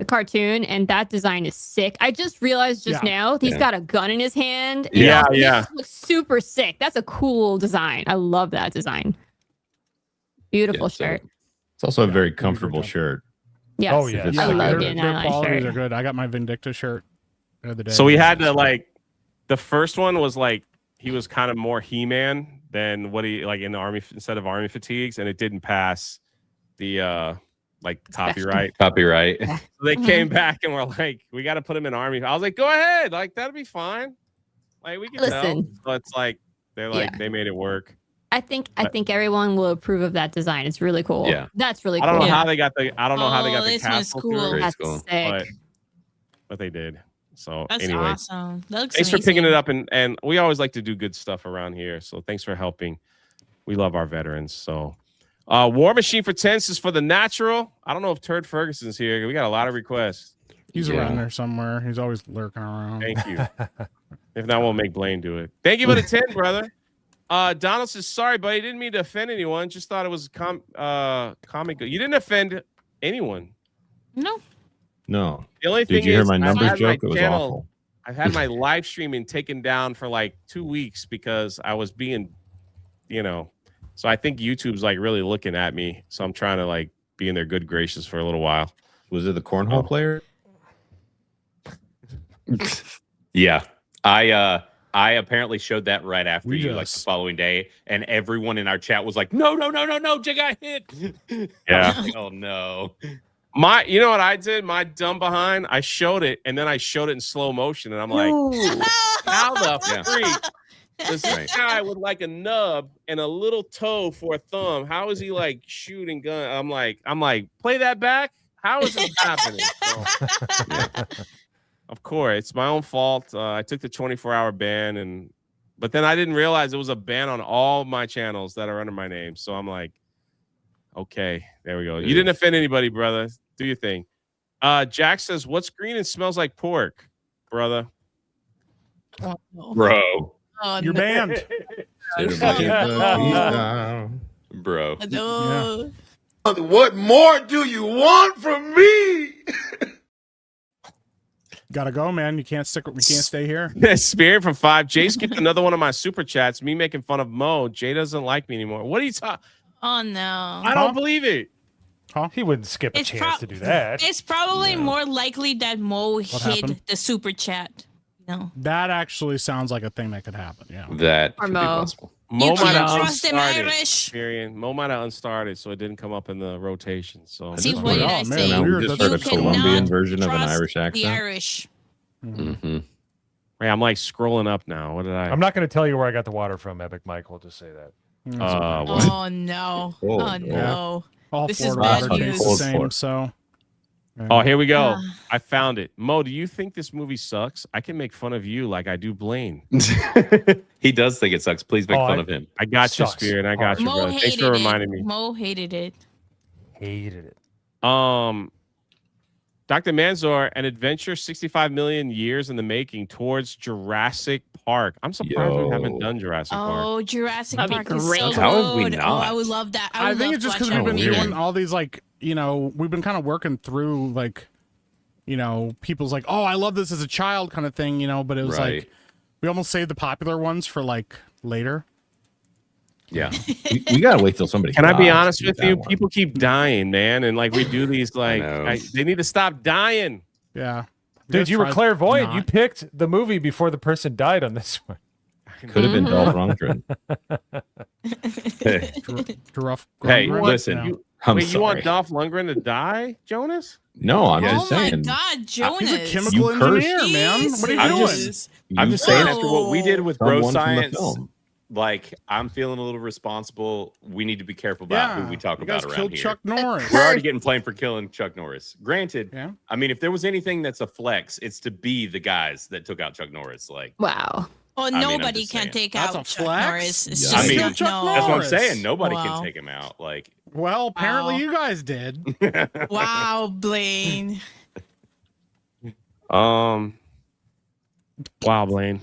I: cartoon, and that design is sick. I just realized now he's got a gun in his hand.
A: Yeah.
I: It looks super sick. That's a cool design. I love that design. Beautiful shirt.
E: It's also a very comfortable shirt.
I: Yes.
C: Oh yeah.
I: I love it.
D: Their qualities are good. I got my Vindicta shirt the other day.
A: So we had to like the first one was like he was kind of more He-Man than what he like in the army instead of army fatigues, and it didn't pass the like copyright.
F: So
A: they came back and were like, we got to put him in army. I was like, go ahead, like that'll be fine. Like we can tell. So it's like they're like they made it work.
I: I think everyone will approve of that design. It's really cool.
F: Yeah.
I: That's really cool.
A: I don't know how they got the
B: This one's
A: castle
B: cool.
A: through,
I: That's sick.
A: but they did. So
B: That's
A: anyway,
B: awesome. That looks
A: thanks for
B: amazing.
A: picking it up, and we always like to do good stuff around here. So thanks for helping. We love our veterans. So War Machine for 10 is for the natural. I don't know if Turd Ferguson's here. We got a lot of requests.
D: He's around there somewhere. He's always lurking around.
A: Thank you. If not, we'll make Blaine do it. Thank you for the 10, brother. Donald says, sorry, but he didn't mean to offend anyone. Just thought it was comic. You didn't offend anyone.
B: No.
E: No.
A: The only thing
E: Did you hear
A: is,
E: my
A: I've
E: numbers
A: had
E: joke?
A: my
E: It was
A: channel-
E: awful.
A: I've had my live streaming taken down for like 2 weeks because I was being, so I think YouTube's like really looking at me. So I'm trying to like be in their good graces for a little while.
E: Was it the cornhole player?
F: Yeah. I apparently showed that right after you, like the following day, and everyone in our chat was like, no, Jay got hit.
A: Yeah.
F: Like, oh no.
A: You know what I did? My dumb behind, I showed it, and then I showed it in slow motion, and I'm like, how the freak does this guy with like a nub and a little toe for a thumb? How is he like shooting gun? I'm like, play that back. How is this happening? So, of course, it's my own fault. I took the 24-hour ban, but then I didn't realize it was a ban on all my channels that are under my name. So I'm like, okay, there we go. You didn't offend anybody, brother. Do your thing. Jack says, what's green and smells like pork, brother?
B: Oh, no.
F: Bro.
B: Oh,
D: You're banned.
F: Bro.
B: No.
K: What more do you want from me?
D: Gotta go, man. You can't stay here.
A: Spirit from 5. Jay skipped another one of my super chats. Me making fun of Mo. Jay doesn't like me anymore. What are you talking?
B: Oh no.
A: I don't believe it.
C: He wouldn't skip a chance to do that.
B: It's probably more likely that Mo
D: happened?
B: hid the super chat. No.
D: That actually sounds like a thing that could happen. Yeah.
F: That
B: Or
F: could be
B: Mo.
F: possible.
A: Mo
B: You
A: might
B: can't
A: have
B: trust them
A: unstarted.
B: Irish.
A: Marion. Mo might have unstarted, so it didn't come up in the rotation. So
B: See, what did I say?
E: Now we
B: You
E: just heard a Colombian
B: cannot
E: version of an
B: trust
E: Irish
B: the
E: accent.
B: Irish.
F: Mm-hmm.
A: Hey, I'm like scrolling up now. What did I?
C: I'm not going to tell you where I got the water from, Epic Mike. We'll just say that.
A: What?
B: Oh no! Oh no!
D: All
B: This is
D: Florida
B: bad
D: water tastes
B: news.
D: the same. So.
A: Oh, here we go.
B: Ah.
A: I found it. Mo, do you think this movie sucks? I can make fun of you like I do Blaine.
F: He does think it sucks. Please make fun of him.
A: I got you,
C: Sucks.
A: Spirit. I got you,
B: Mo
A: brother. Thanks
B: hated
A: for reminding
B: it.
A: me.
B: Mo hated it.
C: Hated it.
A: Dr. Manzor, an adventure 65 million years in the making towards Jurassic Park. I'm surprised we haven't done Jurassic Park.
B: Oh, Jurassic
I: That'd be
B: Park is
I: great.
B: so
F: How have we
B: good. Oh,
F: not?
B: I would love that.
D: I
B: would
D: think
B: love
D: it's just
B: to watch
D: because we've
B: that
D: been
B: movie.
D: doing all these we've been kind of working through people's like, oh, I love this as a child kind of thing, but it was
F: Right.
D: like we almost saved the popular ones for later.
F: Yeah.
E: We gotta wait till somebody.
A: Can I be
E: dies
A: honest
E: to do
A: with
E: that
A: you?
E: one.
A: People keep dying, man. And we do these
F: know.
A: they need to stop dying.
D: Yeah.
C: Dude, you were
D: tried
C: clairvoyant.
D: not.
C: You picked the movie before the person died on this one.
E: Could have been Dolph Lundgren.
D: Gruff.
F: Hey,
D: gruff-
F: listen.
D: Yeah.
A: Wait, you want Dolph Lundgren to die, Jonas?
E: No, I'm
B: Oh
E: just
B: my
E: saying.
B: God, Jonas!
D: He's a chemical engineer, man. What are you
F: I'm
D: doing?
F: just- I'm just saying, after what we did with Bro
E: Someone from the
F: Science,
E: film.
F: I'm feeling a little responsible. We need to be careful about who we talk
D: you
F: about
D: guys
F: around
D: killed
F: here.
D: Chuck Norris.
F: We're already getting blamed for killing Chuck Norris. Granted,
D: Yeah.
F: I mean, if there was anything that's a flex, it's to be the guys that took out Chuck Norris.
I: Wow.
B: Well,
F: I mean, I'm
B: nobody
F: just
B: can
F: saying.
B: take
D: That's
B: out
D: a
B: Chuck
D: flex?
B: Norris. It's
E: Yeah.
B: just
F: I mean,
B: no.
D: Chuck
F: That's what I'm
D: Norris.
F: saying. Nobody
B: Wow.
F: can take him out. Like,
D: Well, apparently
B: Wow.
D: you guys did.
B: Wow, Blaine.
A: Wow, Blaine.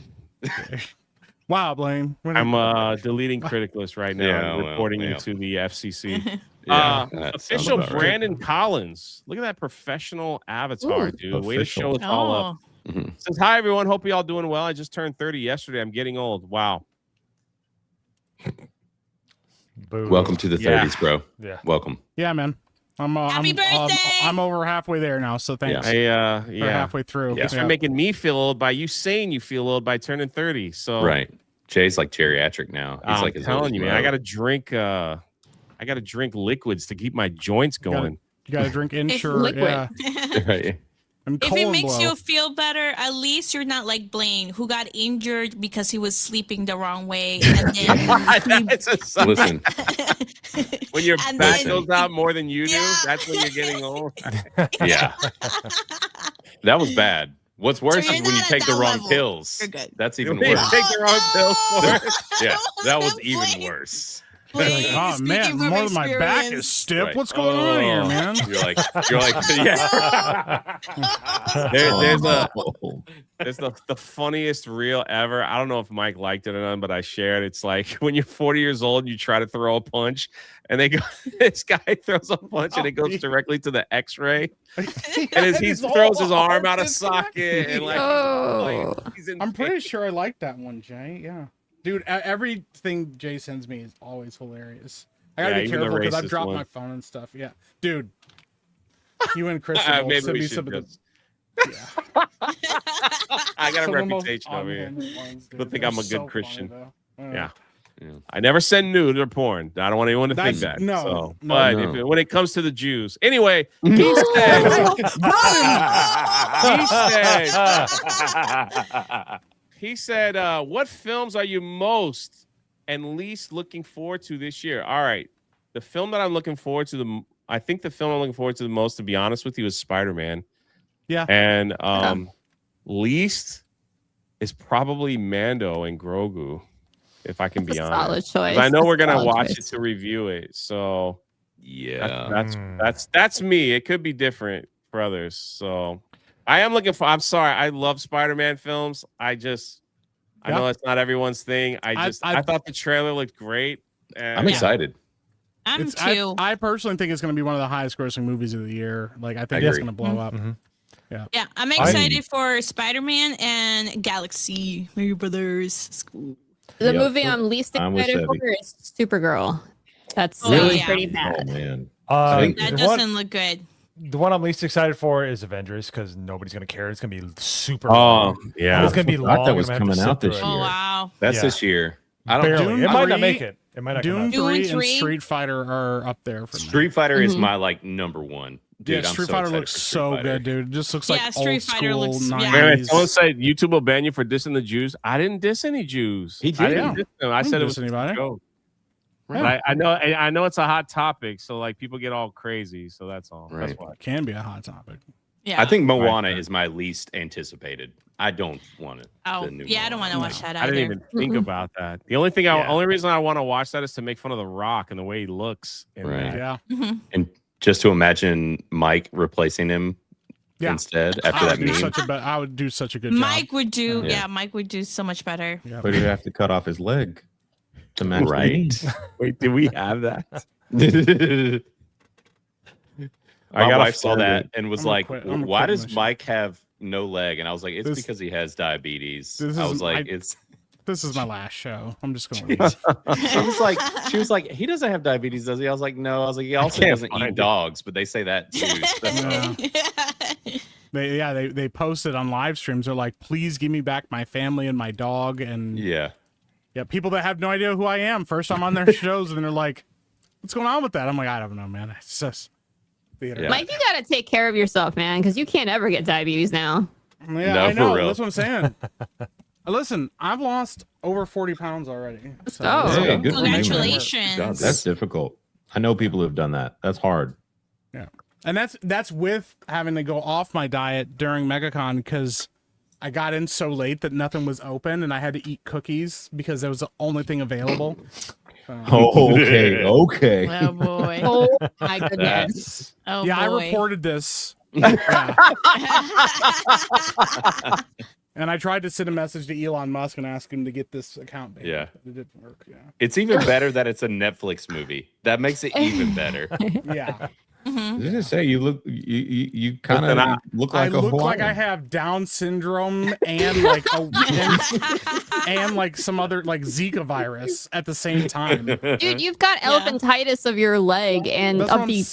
D: Wow, Blaine.
A: I'm deleting Critic List right now
F: Yeah,
A: and
F: well,
A: reporting you
F: yeah.
A: to the FCC.
F: yeah, that sounds
A: Official
F: about right.
A: Brandon Collins. Look at that professional avatar, dude. Way to show
E: official.
A: us all up.
F: Mhm.
A: Says, hi, everyone. Hope you all doing well. I just turned 30 yesterday. I'm getting old. Wow.
C: Boo.
F: Welcome to the
A: Yeah.
F: 30s, bro.
C: Yeah.
F: Welcome.
D: Yeah, man.
B: Happy birthday!
D: I'm over halfway there now, so thanks.
A: I,
D: Or
A: yeah.
D: halfway through.
F: Yeah.
A: Thanks for making me feel old by you saying you feel old by turning 30. So
F: Right. Jay's like geriatric now. He's
A: I'm
F: like as old
A: telling
F: as
A: you, man,
F: Mo.
A: I gotta drink liquids to keep my joints going.
D: You gotta drink Insure.
I: liquid.
D: Yeah.
F: Right.
D: And
B: If it
D: colon
B: makes
D: blow.
B: you feel better, at least you're not like Blaine, who got injured because he was sleeping the wrong way. And then
A: That's a sign.
F: Listen,
A: When your
B: and
A: back
B: then-
A: goes out more than you do,
B: Yeah.
A: that's when you're getting old.
F: yeah. That was bad. What's worse
B: you're
F: is when you
B: not at
F: take the
B: that
F: wrong
B: level.
F: pills.
B: You're good.
F: That's even
A: When you
F: worse.
A: take the wrong pills for it.
F: Yeah, that was
B: That
F: even
B: Blaine-
F: worse.
B: Blaine,
D: Oh
B: speaking
D: man,
B: from
D: more than my back is
B: experience.
D: stiff.
F: Right.
D: What's going on here,
A: Oh.
D: man?
F: You're like, yeah.
A: There's the funniest reel ever. I don't know if Mike liked it or not, but I shared. It's like when you're 40 years old and you try to throw a punch, and they go, this guy throws a punch and it goes directly to the X-ray, and he throws his arm out of socket, and he's in
D: I'm
A: pain.
D: pretty sure I like that one, Jay. Yeah, dude. Everything Jay sends me is always hilarious. I gotta
A: Yeah,
D: be
A: even the
D: careful because I've
A: racist
D: dropped
A: one.
D: my phone and stuff. Yeah, dude. You and Chris
A: Maybe
D: will send
A: we
D: me
A: should
D: some of the.
A: just-
D: Yeah.
A: I got a
D: Some of the most
A: reputation over here.
D: unhinged ones, dude.
A: Don't think
D: They're
A: I'm a
D: so
A: good Christian.
D: funny, though.
A: Yeah. I never send nude or porn. I don't want anyone to think
D: That's-
A: that.
D: no,
A: So,
D: no,
A: but
F: no.
A: when it comes to the Jews, anyway, he said, what films are you most and least looking forward to this year? All right, the film that I'm looking forward to I think the film I'm looking forward to the most, to be honest with you, is Spider-Man.
D: Yeah.
A: And least is probably Mando and Grogu, if I can be
I: That's a
A: honest.
I: solid
A: 'Cause
I: choice.
A: I know we're
I: That's a
A: gonna
I: solid
A: watch
I: choice.
A: it to review it. So
F: Yeah.
A: that's me. It could be different for others. So I am looking for. I'm sorry. I love Spider-Man films. I know it's not everyone's thing. I thought the trailer looked great. And
F: I'm excited.
B: I'm too.
D: I personally think it's going to be one of the highest grossing movies of the year. Like, I think
F: I
D: it's
F: agree.
D: going to blow up.
B: Yeah, I'm excited for Spider-Man and Galaxy. Maybe Brothers.
I: The
E: Yep.
I: movie I'm least
E: I'm with
I: excited for
E: Evie.
I: is Supergirl. That's
B: Really?
I: pretty
E: Oh
I: bad.
E: man.
F: think-
B: That
C: the
B: doesn't
C: one,
B: look good.
C: the one I'm least excited for is Avengers because nobody's gonna care. It's gonna be super.
A: Oh
C: long.
A: yeah.
C: It's gonna be
E: forgot
C: long.
E: that was
C: I'm gonna have to
E: coming out
C: sit
E: this
C: through it.
B: Oh
E: year.
B: wow.
F: That's
C: Yeah.
F: this year. I don't
C: Barely.
D: Dune
C: It might not
D: 3
C: make it. It might not come
D: Dune
C: out.
D: 3
B: Dune
D: and
B: 3?
D: Street Fighter are up there for me.
F: Street Fighter is
B: Mhm.
F: my like number one. Dude,
D: Yeah,
F: I'm
D: Street
F: so
D: Fighter
F: excited
D: looks
F: for Street
D: so
F: Fighter.
D: good, dude. It just looks
B: Yeah,
D: like
B: Street
D: old
B: Fighter
D: school
B: looks- yeah.
D: 90s.
A: Wait a minute, someone said YouTube will ban you for dissing the Jews. I didn't diss any Jews.
F: He
A: I
F: did.
A: didn't diss them. I
D: didn't
A: said it
D: diss
A: was
D: anybody.
A: a joke. But I know it's a hot topic, so like people get all crazy. So that's all.
F: Right.
A: That's why.
D: It can be a hot topic.
B: Yeah.
F: I think Moana is my least anticipated. I don't want it.
B: Oh, yeah, I don't want to watch that either.
A: I didn't even think about that. The only reason I want to watch that is to make fun of The Rock and the way he looks.
F: Right.
D: Yeah.
F: And just to imagine Mike replacing him instead after that meme.
D: I would do such a good job.
B: Mike would do, Mike would do so much better.
E: Yeah. But you have to cut off his leg to match.
F: Right.
A: Wait, do we have that?
F: My wife saw that and was like,
D: I'm
F: "Why
D: quitting
F: does
D: this
F: Mike have no leg?" And I was like, "It's because he has diabetes." I was like,
D: This is my last show. I'm just going to leave.
F: She was like, he doesn't have diabetes, does he? I was like, no. I was like, he also doesn't eat dogs, but they say that too.
D: They posted on live streams. They're like, please give me back my family and my dog. And yeah, people that have no idea who I am. First time on their shows, and they're like, what's going on with that? I'm like, I don't know, man. It's just theater.
I: Mike, you got to take care of yourself, man, because you can't ever get diabetes now.
D: Yeah,
F: no,
D: I know.
F: for real.
D: That's what I'm saying. Listen, I've lost over 40 pounds already. So
E: Hey, good for you, man.
B: Congratulations.
E: That's difficult. I know people who've done that. That's hard.
D: Yeah. And that's with having to go off my diet during MegaCon because I got in so late that nothing was open and I had to eat cookies because that was the only thing available.
E: Okay.
B: Oh boy.
I: Oh my goodness.
B: Oh
D: yeah,
B: boy.
D: I reported this. And I tried to send a message to Elon Musk and ask him to get this account banned.
F: Yeah.
D: It didn't work. Yeah.
F: It's even better that it's a Netflix movie. That makes it even better.
D: Yeah.
E: I was gonna say you look you kind of look like
D: I
E: a
D: look like
E: Hawaiian.
D: I have Down syndrome and like and like some other like Zika virus at the same time.
I: Dude, you've got elephantitis of your leg and
D: That's what
I: of
D: I'm
I: the.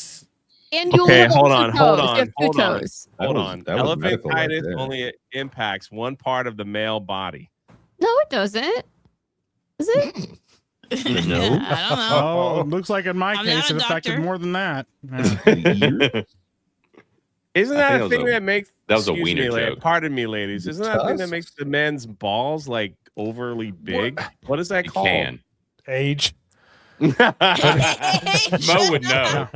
I: And you
A: Okay,
I: have
A: hold
I: two
A: on.
I: toes.
A: Hold
I: You
A: on.
I: have two
A: Hold on.
I: toes.
A: Hold on.
E: That was medical right
A: Elephantitis
E: there.
A: only impacts one part of the male body.
I: No, it doesn't. Is it?
F: No.
B: I don't know.
D: Oh, it looks like in my
B: I'm
D: case
B: not
D: it
B: a
D: affected
B: doctor.
D: more than that.
A: Isn't
F: I
A: that
F: think
A: a
F: that
A: thing
F: was a-
A: that makes
F: that was a
A: excuse
F: wiener
A: me,
F: joke.
A: Pardon me, ladies. Isn't that a thing that
E: Tusk?
A: makes the men's balls like overly big? What is that
F: You
A: called?
F: can.
C: Age.
F: Mo would know.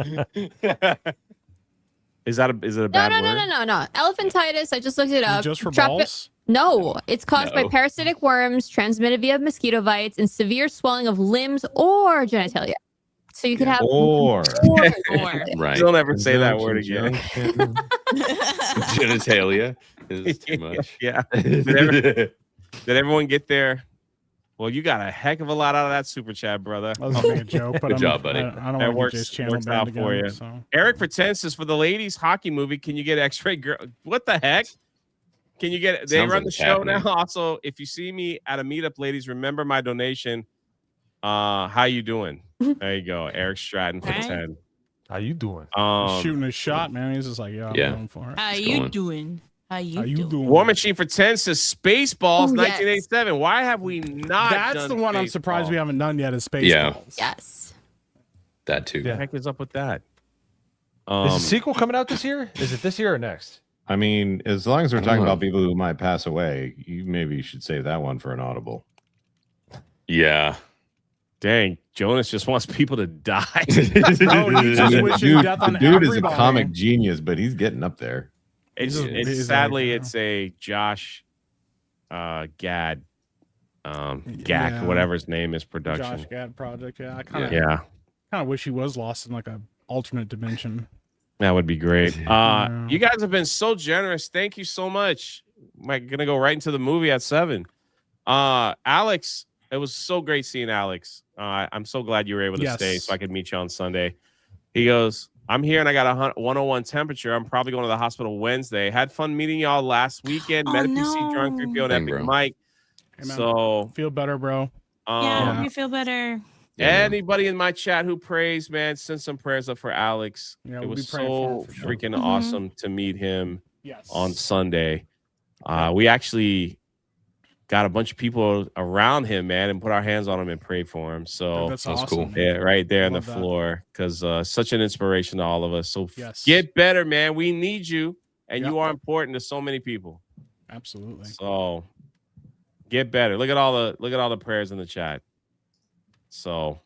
A: Is it a
I: No,
A: bad
I: no,
A: word?
I: no. Elephantitis. I just looked it up.
D: Just for
I: Tropi-
D: balls?
I: No, it's caused by
F: No.
I: parasitic worms transmitted via mosquito bites and severe swelling of limbs or genitalia. So you could have
E: Or
B: Or.
F: Right.
A: Don't ever say that word again.
F: Genitalia is too much.
A: Yeah. Did everyone get there? Well, you got a heck of a lot out of that super chat, brother.
D: I was making a joke, but
F: Good job, buddy.
D: I don't
A: That
D: want to get
A: works-
D: Jay's channel
A: works
D: banned
A: out
D: again.
A: for you.
D: So.
A: Eric pretends is for the ladies hockey movie. Can you get X-ray girl? What the heck? Can you get? They
F: Sounds
A: run
F: like
A: the
F: it's
A: show
F: happening.
A: now. Also, if you see me at a meetup, ladies, remember my donation. How you doing? There you go, Eric Stratton for
B: Right.
A: 10.
C: How you doing?
D: He's shooting a shot, man. He's just like, yeah, I'm
F: Yeah.
D: going for it.
B: How
F: It's
B: you
F: going.
B: doing? How you doing?
A: War Machine for 10 says Spaceballs
I: Oh, yes.
A: 1987. Why have we not?
D: That's
A: done
D: the one I'm surprised we
A: Spaceballs?
D: haven't done yet is Spaceballs.
F: Yeah.
I: yes.
F: That too.
A: What the heck is up with that?
C: Is the sequel coming out this year? Is it this year or next?
E: I mean, as long as we're talking
F: know.
E: about people who might pass away, you maybe should save that one for an audible.
F: Yeah.
A: Dang, Jonas just wants people to die.
D: Oh, he's just wishing death on
E: the dude is a
D: everybody.
E: comic genius, but he's getting up there.
A: It's
D: He's
A: sadly
D: like,
A: it's a Josh Gad Gak,
D: Yeah.
A: whatever his name is, production.
D: Josh Gad project. Yeah, I kind
A: Yeah,
D: of wish he was lost in like a alternate dimension.
A: that would be great.
D: Yeah.
A: You guys have been so generous. Thank you so much. We're gonna go right into the movie at 7. Alex, it was so great seeing Alex. I'm so glad you were able to stay
D: Yes.
A: so I could meet you on Sunday. He goes, I'm here and I got a 101 temperature. I'm probably going to the hospital Wednesday. Had fun meeting y'all last weekend.
B: Oh,
A: Met a PC drunk 3PO and
F: Dang,
A: Epic
F: bro.
A: Mike.
D: Hey, man.
A: So
D: Feel better, bro.
B: Yeah,
A: um,
B: you feel better.
F: Yeah, man.
A: anybody in my chat who prays, man, send some prayers up for Alex.
D: Yeah,
A: It
D: we'll
A: was
D: be praying for him
A: so
D: for sure.
A: freaking
B: Mhm.
A: awesome to meet him
D: Yes.
A: on Sunday. We actually got a bunch of people around him, man, and put our hands on him and prayed for him. So
D: That's
F: That's
D: awesome.
F: cool.
D: man.
A: yeah, right there on the
D: Love that.
A: floor, because such an inspiration to all of us. So
D: Yes.
A: get better, man. We need you, and
D: Yep.
A: you are important to so many people.
D: Absolutely.
A: So get better. Look at all the prayers in the chat. So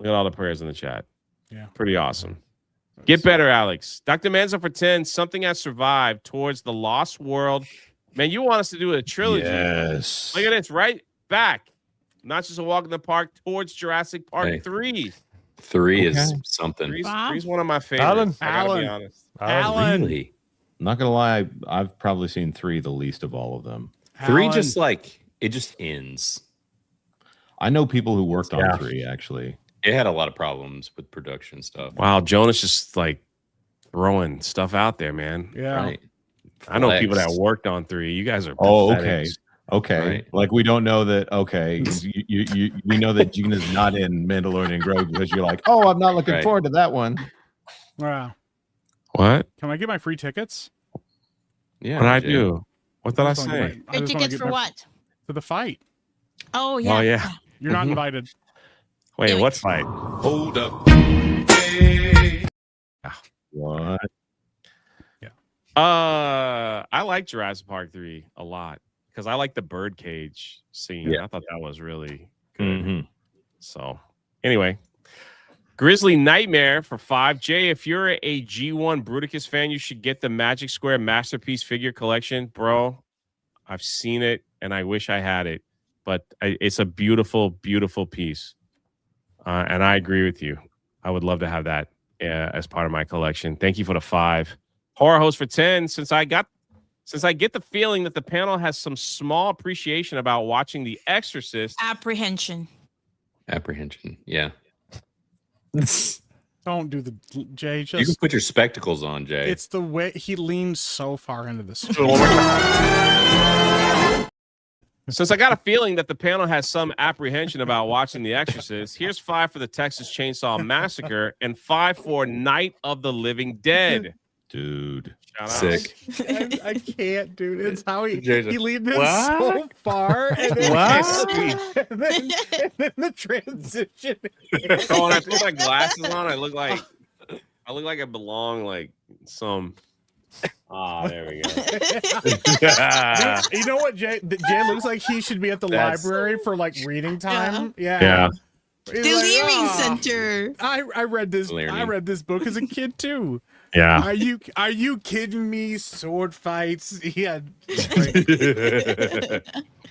A: Look at all the prayers in the chat.
D: Yeah.
A: Pretty awesome. Get better, Alex. Dr. Manzo for 10. Something has survived towards the lost world. Man, you want us to do a trilogy.
E: Yes.
A: Look at this. Right back. Not just a walk in the park towards Jurassic Park 3.
F: 3 is something.
A: Three's one of my favorites. I gotta be honest.
D: Alan.
F: Really?
E: I'm not gonna lie, I've probably seen 3 the least of all of them.
F: 3 just like it just ends.
E: I know people who worked on 3 actually.
F: It had a lot of problems with production stuff.
A: Wow, Jonas just like throwing stuff out there, man.
D: Yeah.
F: Right.
A: I know people that worked on 3. You guys are
E: okay.
A: pathetic.
E: Okay.
F: Right.
E: Like we don't know that. Okay. We know that Gina's not in Mandalorian Grogu because you're like, oh, I'm not looking forward to that one.
D: Wow.
A: What?
D: Can I get my free tickets?
F: Yeah.
A: What did I do? What did I
D: just wanna
A: say?
D: get my- I
B: Your
D: just wanna
B: tickets
D: get
B: for
D: my-
B: what?
D: For the fight.
B: Oh yeah.
A: Oh yeah.
D: You're not invited.
A: Wait, what fight?
K: Hold up.
E: What?
A: I like Jurassic Park 3 a lot because I like the birdcage scene.
F: Yeah.
A: I thought that was really good.
E: Mhm.
A: So anyway, Grizzly Nightmare for 5. Jay, if you're a G1 Bruticus fan, you should get the Magic Square Masterpiece figure collection, bro. I've seen it and I wish I had it, but it's a beautiful, beautiful piece. And I agree with you. I would love to have that as part of my collection. Thank you for the 5. Horror host for 10. Since I get the feeling that the panel has some small appreciation about watching The Exorcist.
B: Apprehension.
F: Yeah.
D: Don't do the Jay.
F: You can
D: Just
F: put your spectacles on, Jay.
D: it's the way he leans so far into this.
A: Since I got a feeling that the panel has some apprehension about watching The Exorcist, here's 5 for the Texas Chainsaw Massacre and 5 for Night of the Living Dead.
E: Dude.
A: Shout out.
F: Sick.
D: I can't, dude. It's how he
F: Jason.
D: leaned in
A: What?
D: so far, and then,
A: What?
D: and then the transition.
A: Oh, when I put my glasses on, I look like I belong like some. Ah, there we go.
D: You know what, Jay? Jay looks like he should be at the
F: That's-
D: library for like reading time. Yeah.
A: Yeah.
B: The
D: He's like,
B: Leering
D: "Ah,
B: Center.
D: I read this. I
F: Leering.
D: read this book as a kid too.
A: Yeah.
D: Are you kidding me? Sword fights. Yeah.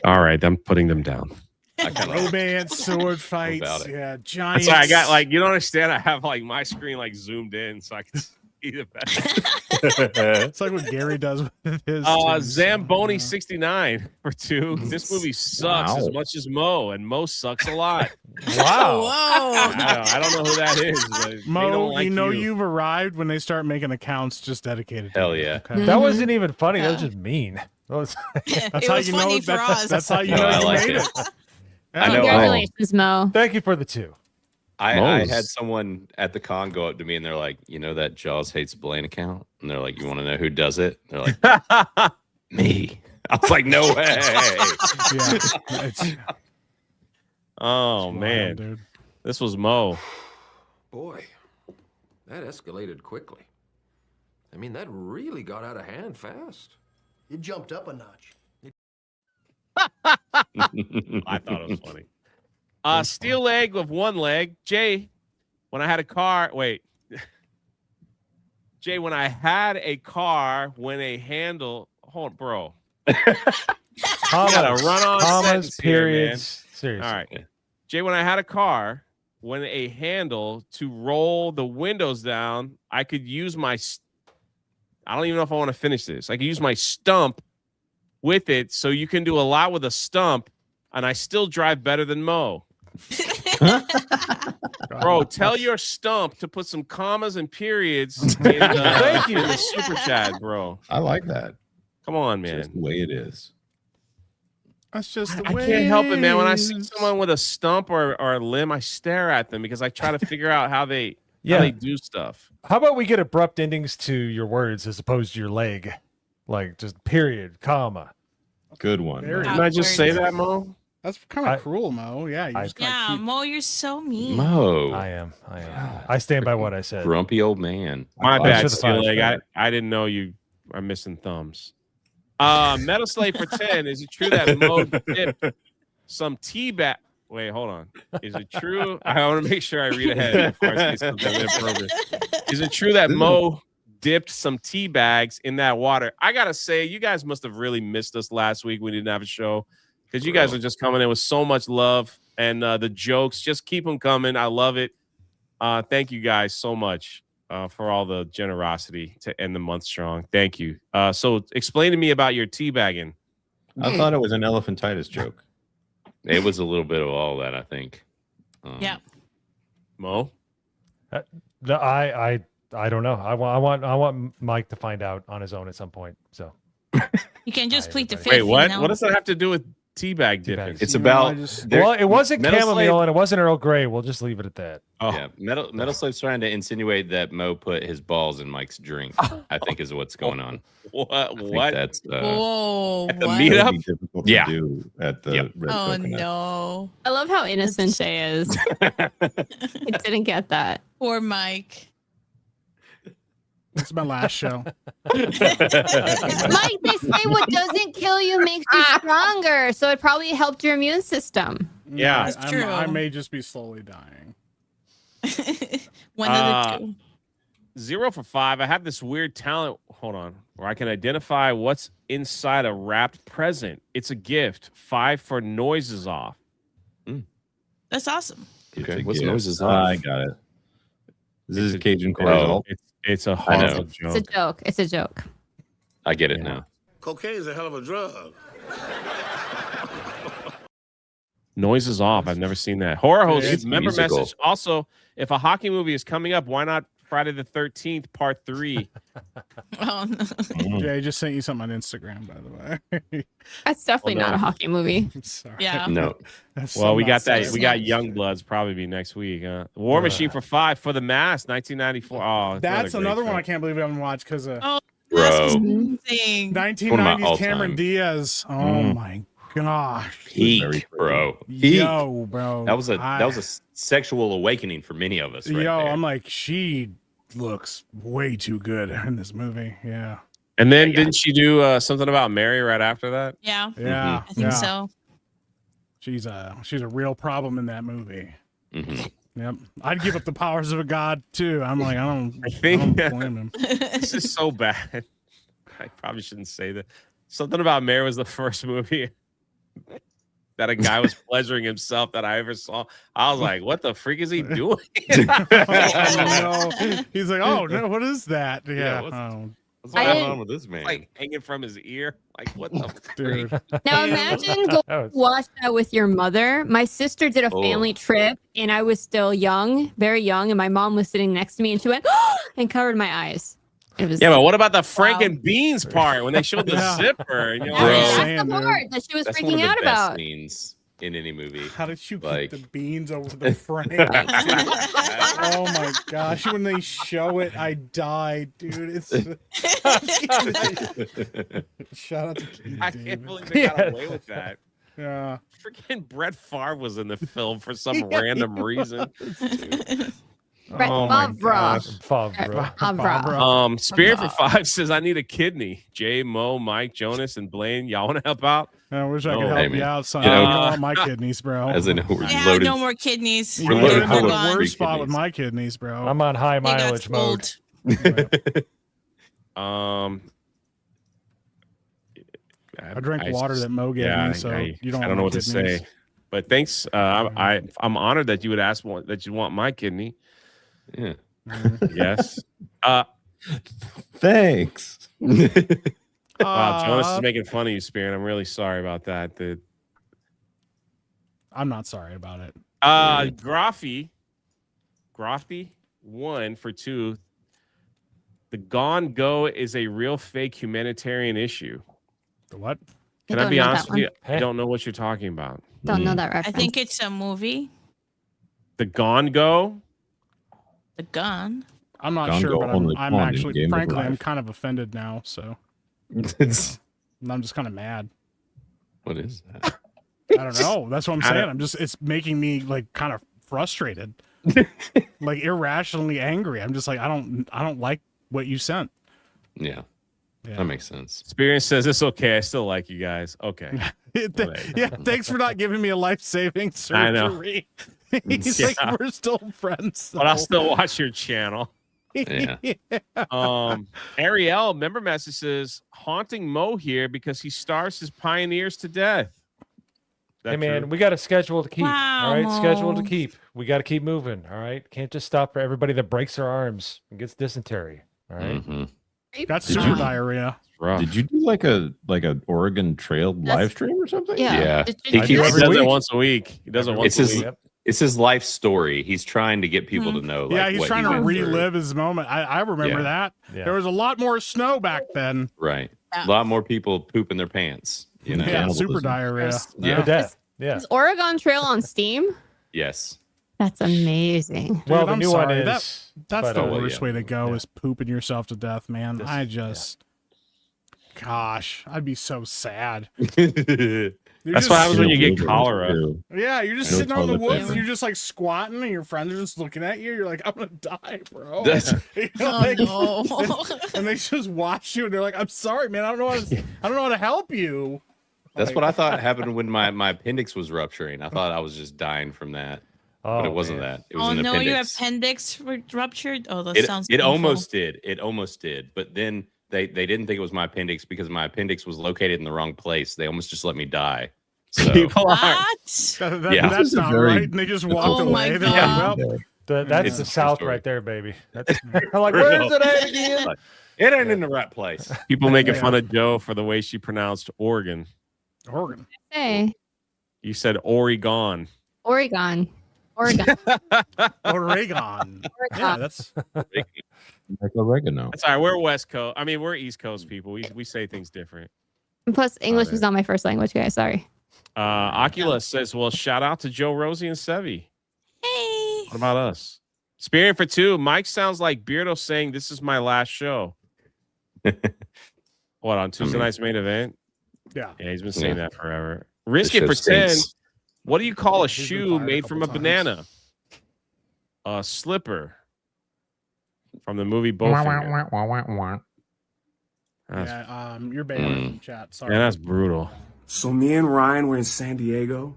A: All right, I'm putting them down.
F: I kinda,
D: Romance, sword
F: about
D: fights.
F: it.
D: Yeah. Giants.
A: That's why I got like, you don't understand. I have like my screen like zoomed in so I can see the better.
D: It's like what Gary does with his.
A: Zamboni 69 for 2. This movie sucks as much as Mo, and Mo sucks a lot.
C: Wow.
B: Whoa.
A: I don't know who that is. But they
D: Mo,
A: don't like
D: you know you've arrived when they start making accounts just dedicated.
F: Hell
D: to you,
F: yeah.
D: okay?
C: That wasn't even funny. That was just mean. That was
D: That's
B: It
D: how
B: was
D: you
B: funny
D: know.
B: for
D: That's,
B: us.
D: that's how you
F: No,
D: know
F: I
D: you
F: like
D: made
F: it.
D: it.
F: I know.
I: Congratulations, Mo.
C: Thank you for the 2.
F: I
A: Moles.
F: had someone at the con go up to me and they're like, you know that Jaws hates Blaine account? And they're like, you want to know who does it? And they're like, me. I was like, no way.
D: Yeah. It's,
A: Oh
D: wild,
A: man,
D: dude.
A: this was Mo.
M: Boy, that escalated quickly. I mean, that really got out of hand fast.
L: It jumped up a notch.
A: I thought it was funny. Steel leg with one leg. Jay, when I had a car, Jay, when I had a car, when a handle, hold on, bro.
C: Commas,
A: run on
C: commas,
A: sentence here,
C: periods. Seriously.
A: All right. Jay, when I had a car, when a handle to roll the windows down, I could use my, I don't even know if I want to finish this. I could use my stump with it. So you can do a lot with a stump, and I still drive better than Mo. Bro, tell your stump to put some commas and periods in
C: Thank you.
A: in the super chat, bro.
E: I like that.
A: Come on,
E: It's
A: man.
E: just the way it is.
D: That's just the
A: I
D: way.
A: can't help it, man. When I see
D: is.
A: someone with a stump or a limb, I stare at them because I try to figure out how they do stuff.
C: How about we get abrupt endings to your words as opposed to your leg? Like just period, comma.
E: Good one.
D: Very
A: Didn't I just say that, Mo?
D: That's kind of cruel, Mo. Yeah, you just
B: Yeah,
D: keep...
B: Mo, you're so mean.
F: Mo.
C: I am. I stand by what I said.
F: Grumpy old man.
A: My
C: Thanks
A: bad,
C: for the
A: Steel
C: five,
A: Leg.
C: man.
A: I didn't know you are missing thumbs. Metal Slave for 10. Is it true that Mo dipped some tea bag? Wait, hold on. Is it true? I want to make sure I read ahead before I say something inappropriate. Is it true that Mo dipped some tea bags in that water? I gotta say, you guys must have really missed us last week. We didn't have a show because you guys are just coming in with so much love and the jokes. Just keep them coming. I love it. Thank you guys so much for all the generosity to end the month strong. Thank you. So explain to me about your tea bagging.
E: I thought it was an elephantitis joke.
F: It was a little bit of all that, I think.
B: Yeah.
A: Mo?
C: I don't know. I want Mike to find out on his own at some point. So
B: You can just plead the fifth.
A: Wait, what?
B: You know?
A: What does that have to do with teabag dipping?
F: It's about.
C: well, it wasn't
F: Metal
C: chamomile
F: Slave-
C: and it wasn't Earl Grey. We'll just leave it at that.
A: Oh.
F: Yeah, Metal Slave's trying to insinuate that Mo put his balls in Mike's drink. I think is what's going on.
A: What?
F: That's
B: Whoa.
A: At the
B: what?
A: meetup?
E: That'd be difficult to
F: Yeah.
E: do at the Red
B: Oh
E: Coconut.
B: no.
I: I love how innocent Shay is. I didn't get that.
B: Poor Mike.
D: It's my last show.
I: Mike, they say what doesn't kill you makes you stronger, so it probably helped your immune system.
A: Yeah.
B: That's
D: I
B: true.
D: may just be slowly dying.
B: One of the two.
A: 0 for 5. I have this weird talent. Hold on. Where I can identify what's inside a wrapped present. It's a gift. 5 for noises off.
B: That's awesome.
F: Okay. What's
E: Yeah.
F: noises
E: I
F: off?
E: got it. This is Cajun
F: Oh.
E: cortisol.
A: It's a
F: I know.
A: horrible
I: It's
A: joke.
I: a joke. It's a joke.
F: I get it now.
K: Cocaine's a hell of a drug.
A: Noises off. I've never seen that. Horror host
F: It's
A: member
F: musical.
A: message. Also, if a hockey movie is coming up, why not Friday the 13th, part 3?
B: Oh no.
D: Yeah, I just sent you something on Instagram, by the way.
I: That's definitely
A: Well,
I: not a hockey movie.
D: I'm sorry.
B: Yeah.
F: No.
D: That's
A: Well, we
D: not
A: got that.
D: sorry.
A: We got Youngbloods probably be next week. War Machine for 5 for the Mask, 1994. Oh,
D: That's another one I
A: I
D: can't believe I haven't watched because
B: Oh,
F: Bro.
B: that's amazing.
D: 1990s Cameron
F: all-time.
D: Diaz. Oh my gosh.
F: Peak, bro. Peak.
D: Yo, bro.
F: That was a sexual awakening for many of us. Right
D: Yo,
F: there.
D: I'm like, she looks way too good in this movie. Yeah.
A: And then didn't she do something about Mary right after that?
B: Yeah.
D: Yeah.
B: I think so.
D: She's a real problem in that movie.
F: Mm-hmm.
D: Yep. I'd give up the powers of a god too. I'm like, I don't
A: think
D: blame him.
A: This is so bad. I probably shouldn't say that. Something about Mary was the first movie that a guy was pleasuring himself that I ever saw. I was like, what the freak is he doing?
D: Oh, no. He's like, oh no, what is that? Yeah.
F: What's
I: I
F: going
I: didn't-
F: on with this man?
A: Like hanging from his ear. Like, what the freak?
D: Dude.
I: Now imagine go watch that with your mother. My sister did a family trip, and I was still young, very young, and my mom was sitting next to me, and she went and covered my eyes. It was
A: Yeah, but what about the Frank and Beans part when they showed the
D: Yeah.
A: zipper? And you're
I: Yeah,
A: like,
I: that's
D: saying,
I: the
D: dude.
I: part that she was
F: That's one of
I: freaking
F: the
I: out
F: best
I: about.
F: scenes in any movie.
D: How did you
F: Like-
D: keep the beans over the frame? Oh my gosh! When they show it, I died, dude. It's shout out to Keith
A: I can't
D: David.
A: believe they got away with that.
D: Yeah.
A: Freaking Brett Favre was in the film for some random reason.
I: Brett
A: Oh my
I: Favre.
A: gosh.
I: Favre.
A: Spirit for 5 says I need a kidney. Jay, Mo, Mike, Jonas, and Blaine. Y'all want to help out?
D: I wish I could
A: No.
D: help
F: Hey,
D: you
F: man.
D: out, son.
F: You know-
D: You don't want my kidneys, bro.
F: As in, we're
B: Yeah,
F: loaded.
B: no more kidneys.
D: You're
F: loaded
D: in the
F: full of
B: gone.
F: free
D: worst spot with
F: kidneys.
D: my kidneys, bro.
C: I'm on high
B: They got
C: mileage mode.
B: spoiled.
D: I drank water that Mo gave me, so you don't
A: I
D: want
A: don't know
D: my
A: what to
D: kidneys.
A: say. But thanks. I'm honored that you would ask that you want my kidney.
F: Yeah.
A: Yes.
E: Thanks.
A: Wow, Jonas is making fun of you, Spirit. I'm really sorry about that.
D: I'm not sorry about it.
A: Grafty 1 for 2. The Gone Go is a real fake humanitarian issue.
D: The what?
A: Can I be honest with you? I don't know what you're talking about.
I: Don't know that
B: I
I: reference.
B: think it's a movie.
A: The Gone Go?
B: The gun.
D: I'm not
E: Gone
D: sure,
E: Go
D: but
E: only
D: I'm
E: pawned in
D: actually,
E: Game of
D: frankly, I'm
E: Life.
D: kind of offended now. So I'm just kind of mad.
F: What is that?
D: I don't know. That's what I'm saying. It's making me like kind of frustrated, like irrationally angry. I'm just like, I don't like what you sent.
F: Yeah. That makes sense.
A: Experience says it's okay. I still like you guys. Okay.
D: Yeah, thanks for not giving me a life-saving
A: I know.
D: surgery. He's
A: Yeah.
D: like, we're still friends.
A: But I'll
D: though."
A: still watch your channel.
F: Yeah.
A: Ariel, member message says, haunting Mo here because he stars his pioneers to death.
C: Hey man, we got a schedule to keep.
B: Wow,
C: all right, schedule to
B: Mo.
C: keep. We got to keep moving. All right, can't just stop for everybody that breaks their arms and gets dysentery. All right?
F: Mm-hmm.
D: That's super diarrhea.
E: Did you do like a Oregon Trail live stream or something?
F: Yeah.
A: He does it once a week. He does it once
F: It's
A: a
F: his,
A: week.
F: it's his life story. He's trying to get people to know. Like,
D: Yeah, he's
F: what
D: trying
F: he
D: to
F: went through.
D: relive his moment. I remember that.
C: Yeah.
D: There was a lot more snow back then.
F: Right. A lot more people pooping their pants. You know.
D: Yeah, super diarrhea.
F: Yeah.
C: Death. Yeah.
I: Is Oregon Trail on Steam?
F: Yes.
I: That's amazing.
C: Well, the
D: I'm
C: new one
D: sorry.
C: is.
D: That's
C: but,
D: the
C: uh,
D: worst way to go is pooping yourself to death, man.
C: This-
D: I just, gosh, I'd be so sad.
A: That's what happens when you get cholera.
D: Yeah, you're just
E: No
D: sitting out in the
E: toilet
D: woods
E: paper.
D: and you're just like squatting and your friends are just looking at you. You're like, I'm gonna die, bro.
F: That's-
D: You know,
B: Oh,
D: like- and they just watch you and they're like, I'm sorry, man. I don't know how to help you.
F: That's
D: Like-
F: what I thought happened when my appendix was rupturing. I thought I was just dying from that. But it wasn't that. It was
B: Oh
F: an
B: no, your
F: appendix.
B: appendix ruptured. Oh, that
F: It,
B: sounds.
F: it
B: painful.
F: almost did. It almost did. But then they didn't think it was my appendix because my appendix was located in the wrong place. They almost just let me die. So
A: People are.
B: What?
F: Yeah.
D: That's
E: This is a
D: not
E: very
D: right. And they just walked
B: Oh my
D: away. They're
B: God.
D: like, well,
C: That's
F: It's
C: the
F: a true
C: South
F: story.
C: right there, baby. That's I'm like, where's it at again?
F: it ain't in the right place.
A: People making fun of Joe for the way she pronounced Oregon.
D: Oregon.
I: Hey,
A: You said Oregon.
I: Oregon. Oregon.
D: Oregon. Yeah, that's
E: Like oregano.
A: That's all right. We're West Coast. I mean, we're East Coast people. We say things different.
I: And plus, English is not my first language, guys. Sorry.
A: Oculus says, well, shout out to Joe, Rosie, and Sevi.
B: Hey.
A: What about us? Spearing for two. Mike sounds like Beardo saying, this is my last show. What, on Tuesday night's main event?
D: yeah.
A: Yeah, he's been saying that forever. Risk it
F: show
A: for 10.
F: stinks.
A: What do you call a
D: He's been
A: shoe
D: fired a
A: made
D: couple
A: from a
D: times.
A: banana? A slipper. From the movie Bowfinger. That's,
D: Yeah, you're banned from chat. Sorry.
A: man, that's brutal.
N: So me and Ryan were in San Diego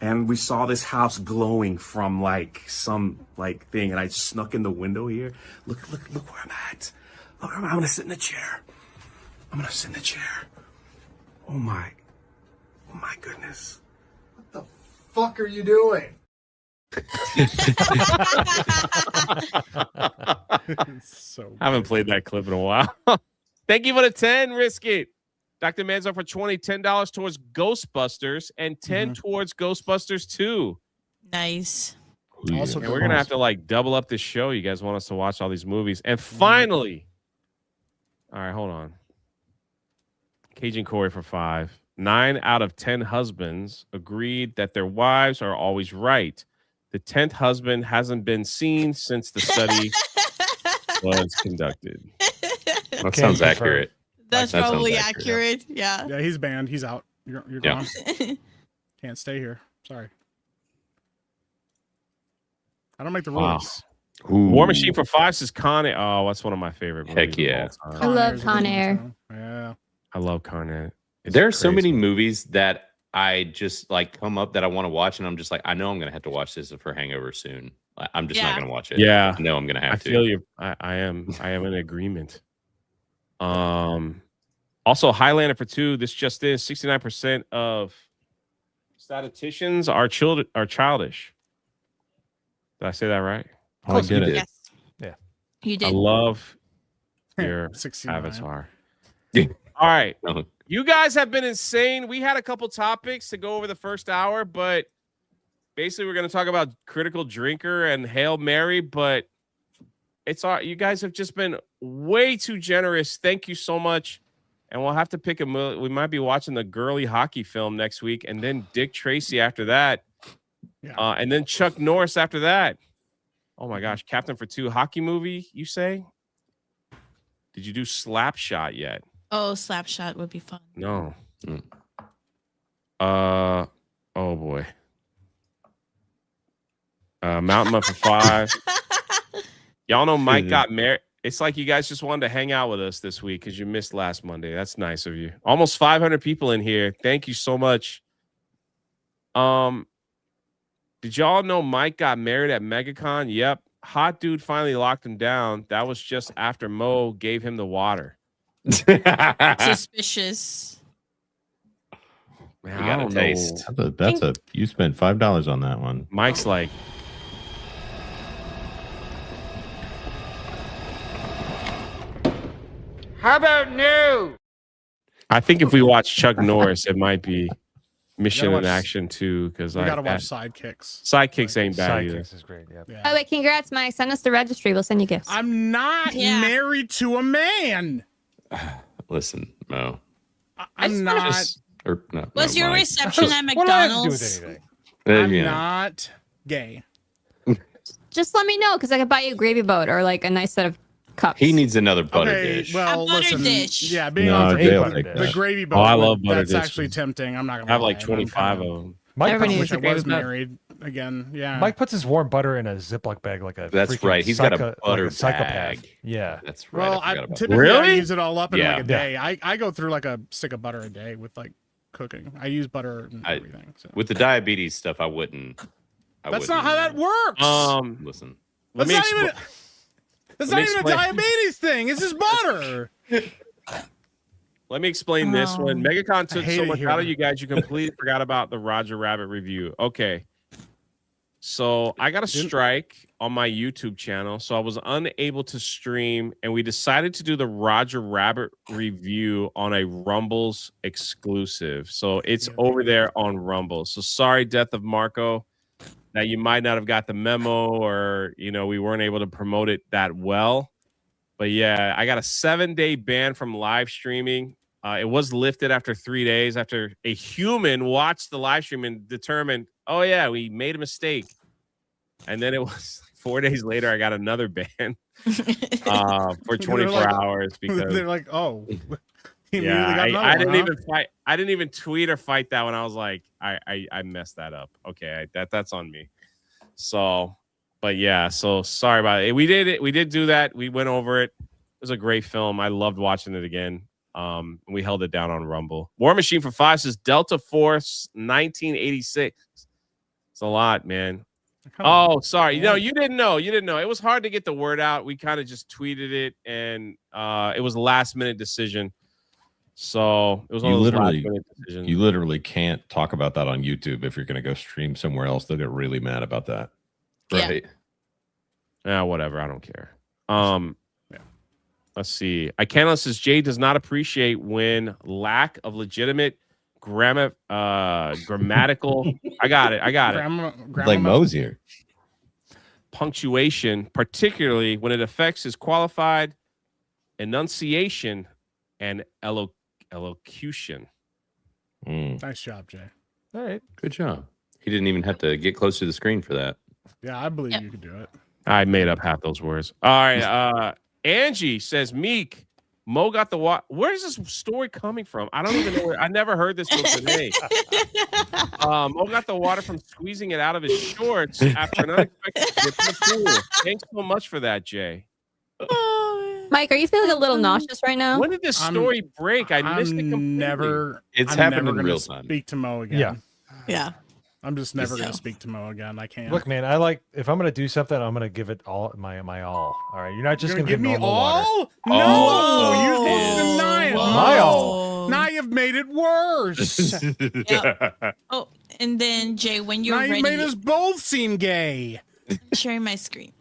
N: and we saw this house glowing from like some like thing and I snuck in the window here. Look where I'm at. Look, I'm gonna sit in the chair. I'm gonna sit in the chair. Oh my goodness.
L: What the fuck are you doing?
D: So
A: Haven't played that clip in a while. Thank you for the 10, Risk It. Dr. Manzo for $10 towards Ghostbusters and 10 towards Ghostbusters 2.
B: Nice.
D: also
A: And we're going to have to like double up this show. You guys want us to watch all these movies. And finally, all right, hold on. Cajun Corey for 5. 9 out of 10 husbands agreed that their wives are always right. The 10th husband hasn't been seen since the study was conducted.
F: That sounds
C: confirm.
F: accurate.
B: That's
F: That sounds
B: probably
F: accurate,
B: accurate. Yeah.
D: yeah, he's banned. He's out. You're
F: Yeah.
D: gone. Can't stay here. Sorry. I don't make the rules.
A: Wow. War Machine for 5 says Con Air. Oh, that's one of my favorite movies.
F: Heck yeah.
A: Of all
I: I
A: time.
I: love
D: Air's
I: Con
D: good,
I: Air.
D: so, Yeah.
A: I love Con Air. It's
F: There are so
A: crazy.
F: many movies that I just like come up that I want to watch, and I'm just like, I know I'm gonna have to watch this for Hangover soon. I'm just not
B: Yeah.
F: gonna watch it.
A: Yeah.
F: I know I'm gonna have
A: I
F: to.
A: feel you. I am in agreement. Also Highlander for 2. This just is 69% of statisticians are childish. Did I say that right?
E: Oh, I get it.
B: Yes.
C: Yeah.
B: You
A: I
B: did.
A: love your
D: 69.
A: avatar.
F: Yeah.
A: All right.
F: Uh-huh.
A: You guys have been insane. We had a couple topics to go over the first hour, but basically we're going to talk about Critical Drinker and Hail Mary, but it's all you guys have just been way too generous. Thank you so much. And we'll have to pick we might be watching the girly hockey film next week and then Dick Tracy after that.
D: Yeah.
A: And then Chuck Norris after that. Oh my gosh, Captain for 2 hockey movie, you say? Did you do Slapshot yet?
B: Oh, Slapshot would be fun.
A: No. Oh boy. Mountain Up for 5. Y'all know Mike got married. It's like you guys just wanted to hang out with us this week because you missed last Monday. That's nice of you. Almost 500 people in here. Thank you so much. Did y'all know Mike got married at MegaCon? Yep. Hot dude finally locked him down. That was just after Mo gave him the water.
B: Suspicious.
A: Man,
F: You got a taste.
E: You spent $5 on that one.
A: Mike's like,
K: How about no?
A: I think if we watch Chuck Norris, it might be Mission
D: watch-
A: in Action too. Because
D: We
A: I
D: gotta watch Sidekicks.
A: Sidekicks ain't bad either.
C: Sidekicks is great. Yeah.
I: Oh wait, congrats, Mike. Send us the registry. We'll send you gifts.
D: I'm not married to a man.
F: Listen, Mo.
D: I'm not.
B: Was your
F: Mike.
B: reception at
C: What do I have to do with
B: McDonald's?
C: anything?
D: I'm
F: Yeah.
D: not gay.
I: Just let me know because I could buy you a gravy boat or like a nice set of cups.
F: He needs another butter
D: Okay,
F: dish.
D: well,
B: A butter
D: listen.
B: dish.
D: Yeah, being
E: No,
D: on for
E: Jay will
D: the,
E: take
D: the
E: that.
D: gravy boat.
A: Oh, I love butter
D: That's
A: dishes.
D: actually tempting. I'm not gonna.
A: I have
D: lie.
A: like 25 of them.
C: Mike
I: Everybody
C: puts,
I: needs
D: Wish I
I: to agree
D: was
I: with that.
D: married again. Yeah.
C: Mike puts his warm butter in a Ziploc bag like a.
F: That's
C: freaking
F: right. He's got a
C: psycho-
F: butter
C: like a psychopath.
F: bag.
C: Yeah.
F: That's right.
D: Well,
F: I forgot about that.
D: typically I
A: Really?
D: use it all up in
F: Yeah.
D: like a day. I go through like a stick of butter a day with like cooking. I use butter and everything. So.
F: With the diabetes stuff, I wouldn't.
D: That's not how that works.
F: Listen.
A: Let
D: That's
A: me
D: not
A: expl-
D: even. That's
A: let me
D: not even a
A: explain.
D: diabetes thing. It's just butter.
A: Let me explain this one. MegaCon took
D: hate
A: so
D: it
A: much
D: here.
A: out of you guys, you completely forgot about the Roger Rabbit review. Okay. So I got a strike on my YouTube channel, so I was unable to stream, and we decided to do the Roger Rabbit review on a Rumbles exclusive. So it's over there on Rumble. So sorry, Death of Marco, that you might not have got the memo, or we weren't able to promote it that well. But yeah, I got a 7-day ban from live streaming. It was lifted after 3 days after a human watched the live stream and determined, oh yeah, we made a mistake. And then it was 4 days later, I got another ban for 24 hours because
D: they're like, oh, he
A: yeah,
D: immediately got another
A: I
D: one,
A: didn't
D: huh?
A: even fight. I didn't even tweet or fight that one. I was like, I messed that up. Okay, that's on me. So, but yeah, so sorry about it. We did it. We did do that. We went over it. It was a great film. I loved watching it again. We held it down on Rumble. War Machine for 5 says Delta Force 1986. It's a lot, man. Oh, sorry. You didn't know. You didn't know. It was hard to get the word out. We kind of just tweeted it, and it was a last-minute decision. So it was one of those last-minute decisions.
E: You literally can't talk about that on YouTube if you're going to go stream somewhere else. They'll get really mad about that.
F: Right.
A: Yeah, whatever. I don't care. Let's see. Icanla says Jay does not appreciate when lack of legitimate grammatical. I got it.
E: Like Mosier.
A: Punctuation, particularly when it affects his qualified enunciation and elocution.
D: Nice job, Jay.
C: All right.
F: Good job. He didn't even have to get close to the screen for that.
D: Yeah, I believe you could do it.
A: I made up half those words. All right. Angie says Meek. Mo got the water. Where is this story coming from? I don't even know where. I never heard this till today. Mo got the water from squeezing it out of his shorts after an unexpected dip in the pool. Thanks so much for that, Jay.
I: Mike, are you feeling a little nauseous right now?
A: When did this story break? I missed it completely.
F: It's
D: I'm
F: happened
D: never
F: in
D: gonna
F: real time.
D: Speak to Mo again.
C: Yeah.
B: Yeah.
D: I'm just never going to speak to Mo again. I can't.
C: Look, man, if I'm gonna do something, I'm gonna give it all my all. All right, you're not just
D: You're
C: gonna
D: gonna give me
C: normal water.
D: all? No,
C: Oh,
D: you're supposed to deny it.
C: My all.
D: Now you've made it worse.
B: Oh, and then Jay, when you're
D: now you
B: ready,
D: made us both seem gay.
B: sharing my screen.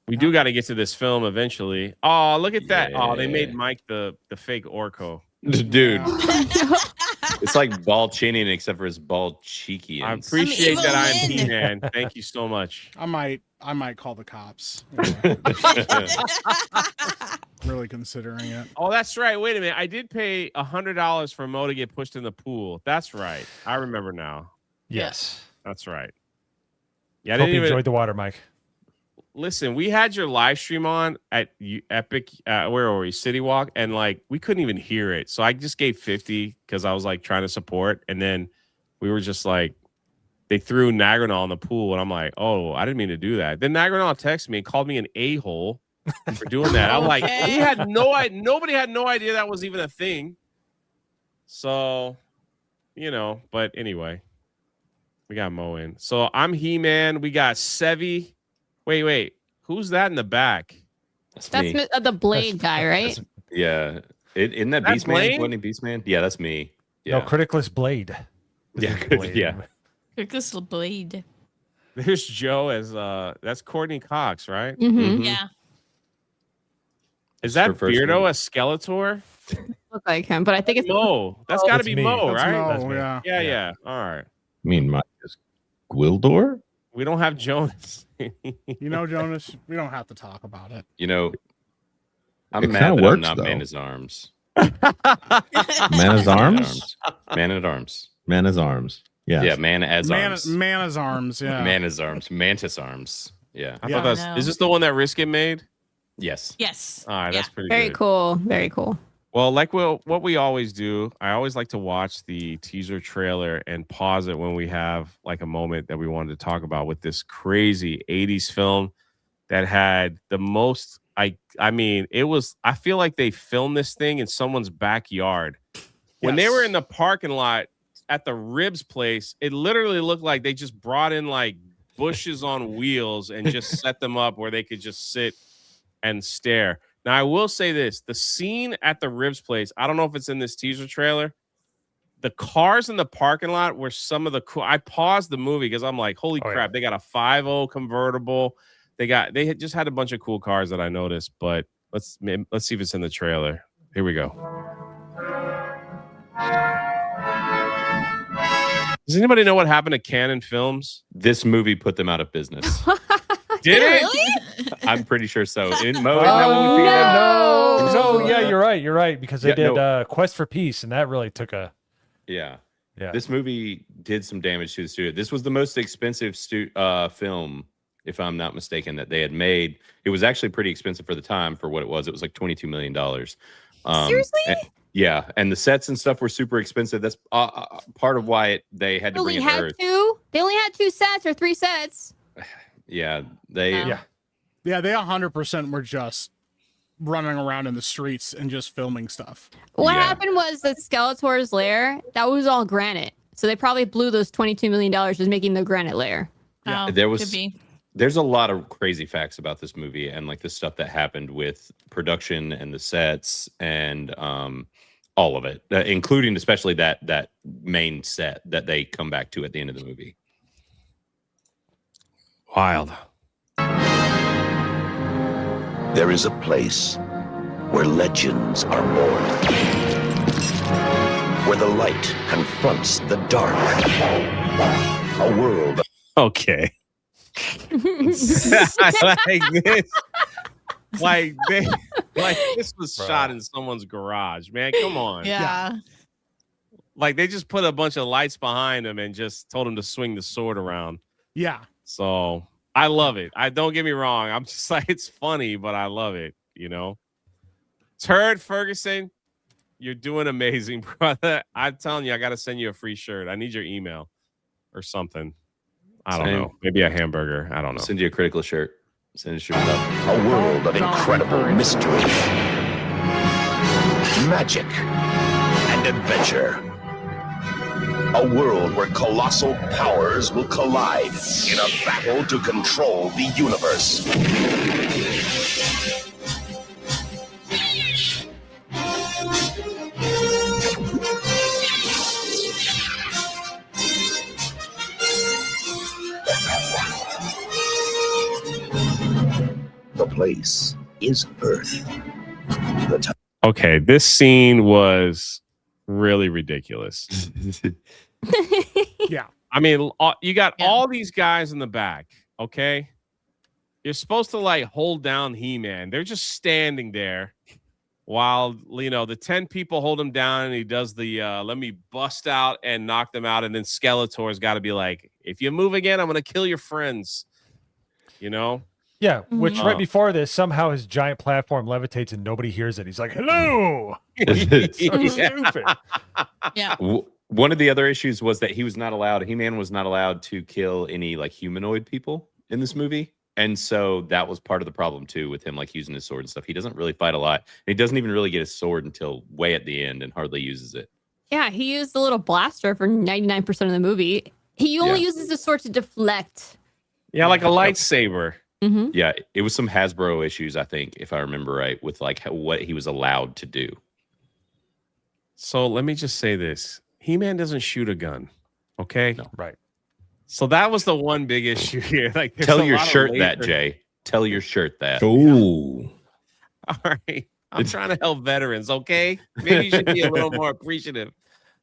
A: We do got to get to this film eventually. Oh, look at that. Oh, they made Mike the fake Orko.
F: Dude. It's like ball chinning except for his ball cheeky.
A: I appreciate that I'm He-Man. Thank you so much.
D: I might call the cops. Really considering it.
A: Oh, that's right. Wait a minute. I did pay $100 for Mo to get pushed in the pool. That's right. I remember now.
C: Yes.
A: That's right. Yeah, I
C: Hope
A: didn't
C: you
A: even
C: enjoyed the water, Mike.
A: listen. We had your live stream on at Epic. Where were we? City Walk, and like we couldn't even hear it. So I just gave 50 because I was like trying to support, and then we were just like, they threw Nagranol in the pool, and I'm like, oh, I didn't mean to do that. Then Nagranol texted me and called me an a-hole for doing that. I'm like, he had nobody had no idea that was even a thing. So, but anyway, we got Mo in. So I'm He-Man. We got Sevi. Wait. Who's that in the back?
I: That's the Blade guy, right?
F: Yeah. Isn't that Beastman? Wasn't he Beastman? Yeah, that's me. Yeah.
C: No, Criticless Blade.
F: Yeah.
B: Critical Blade.
A: There's Joe as that's Courtney Cox, right?
I: Mm-hmm.
B: Yeah.
A: Is that Beardo as Skeletor?
I: Look like him, but I think it's
A: Mo. That's got to be Mo,
D: That's
A: right?
D: Mo,
C: That's me.
D: yeah.
A: All right.
E: I mean, Mike is Gwildor?
A: We don't have Jonas.
D: Jonas, we don't have to talk about it.
F: I'm
E: It
F: mad
E: kinda
F: that
E: works,
F: I'm not
E: though.
F: Man at Arms.
E: Man at Arms?
F: Man at Arms.
E: Man at Arms. Yeah.
F: Yeah, Man as Arms.
D: Mana's Arms, yeah.
F: Man as Arms. Mantis Arms. Yeah.
A: I thought is this the one that Riskin made?
F: Yes.
B: Yes.
A: All right, that's pretty
I: very
A: good.
I: cool. Very cool.
A: Well, like what we always do, I always like to watch the teaser trailer and pause it when we have like a moment that we wanted to talk about with this crazy 80s film that had the most I mean, I feel like they filmed this thing in someone's backyard. When they were in the parking lot at the Ribs place, it literally looked like they just brought in like bushes on wheels and just set them up where they could just sit and stare. Now, I will say this. The scene at the Ribs place, I don't know if it's in this teaser trailer. The cars in the parking lot were some of the cool. I paused the movie because I'm like, holy crap, they got a 5.0 convertible. They had just had a bunch of cool cars that I noticed, but let's see if it's in the trailer. Here we go. Does anybody know what happened to Canon Films?
F: This movie put them out of business.
A: Did it?
B: Really?
F: I'm pretty sure so.
C: No, yeah, you're right, because they did Quest for Peace, and that really took a...
F: Yeah.
C: Yeah.
F: This movie did some damage to the studio. This was the most expensive film, if I'm not mistaken, that they had made. It was actually pretty expensive for the time for what it was. It was like $22 million.
I: Seriously?
F: Yeah, and the sets and stuff were super expensive. That's part of why they had to bring it to Earth.
I: They only had 2 sets or 3 sets.
F: Yeah, they
D: 100% were just running around in the streets and just filming stuff.
I: What happened was that Skeletor's lair, that was all granite. So they probably blew those $22 million just making the granite lair.
B: Yeah,
F: there's a lot of crazy facts about this movie and like the stuff that happened with production and the sets and all of it, including especially that main set that they come back to at the end of the movie.
A: Wild.
O: There is a place where legends are born, where the light confronts the dark. A world.
A: Okay. like this was shot in someone's garage, man. Come on.
B: Yeah.
A: Like they just put a bunch of lights behind him and just told him to swing the sword around.
D: Yeah.
A: So I love it. Don't get me wrong. I'm just like, it's funny, but I love it. Turd Ferguson, you're doing amazing, brother. I'm telling you, I got to send you a free shirt. I need your email or something. I don't know. Maybe a hamburger. I don't know.
F: Send you a critical shirt. Send a shirt up.
O: A world of incredible mystery, magic, and adventure. A world where colossal powers will collide in a battle to control the universe. The place is Earth.
A: Okay, this scene was really ridiculous.
D: Yeah.
A: I mean, you got all these guys in the back, okay? You're supposed to like hold down He-Man. They're just standing there while, the 10 people hold him down and he does the let me bust out and knock them out. And then Skeletor's got to be like, if you move again, I'm going to kill your friends,
C: Yeah, which right before this, somehow his giant platform levitates and nobody hears it. He's like, hello. So stupid.
B: Yeah.
F: One of the other issues was that He-Man was not allowed to kill any like humanoid people in this movie. And so that was part of the problem too with him like using his sword and stuff. He doesn't really fight a lot. He doesn't even really get his sword until way at the end and hardly uses it.
I: Yeah, he used the little blaster for 99% of the movie. He only uses the sword to deflect.
A: Yeah, like a lightsaber.
I: Mm-hmm.
F: Yeah, it was some Hasbro issues, I think, if I remember right, with like what he was allowed to do.
A: So let me just say this. He-Man doesn't shoot a gun. Okay?
F: No.
C: Right.
A: So that was the one big issue here. Like,
F: Tell your shirt that, Jay. Tell your shirt that.
E: Ooh.
A: All right. I'm trying to help veterans, okay? Maybe you should be a little more appreciative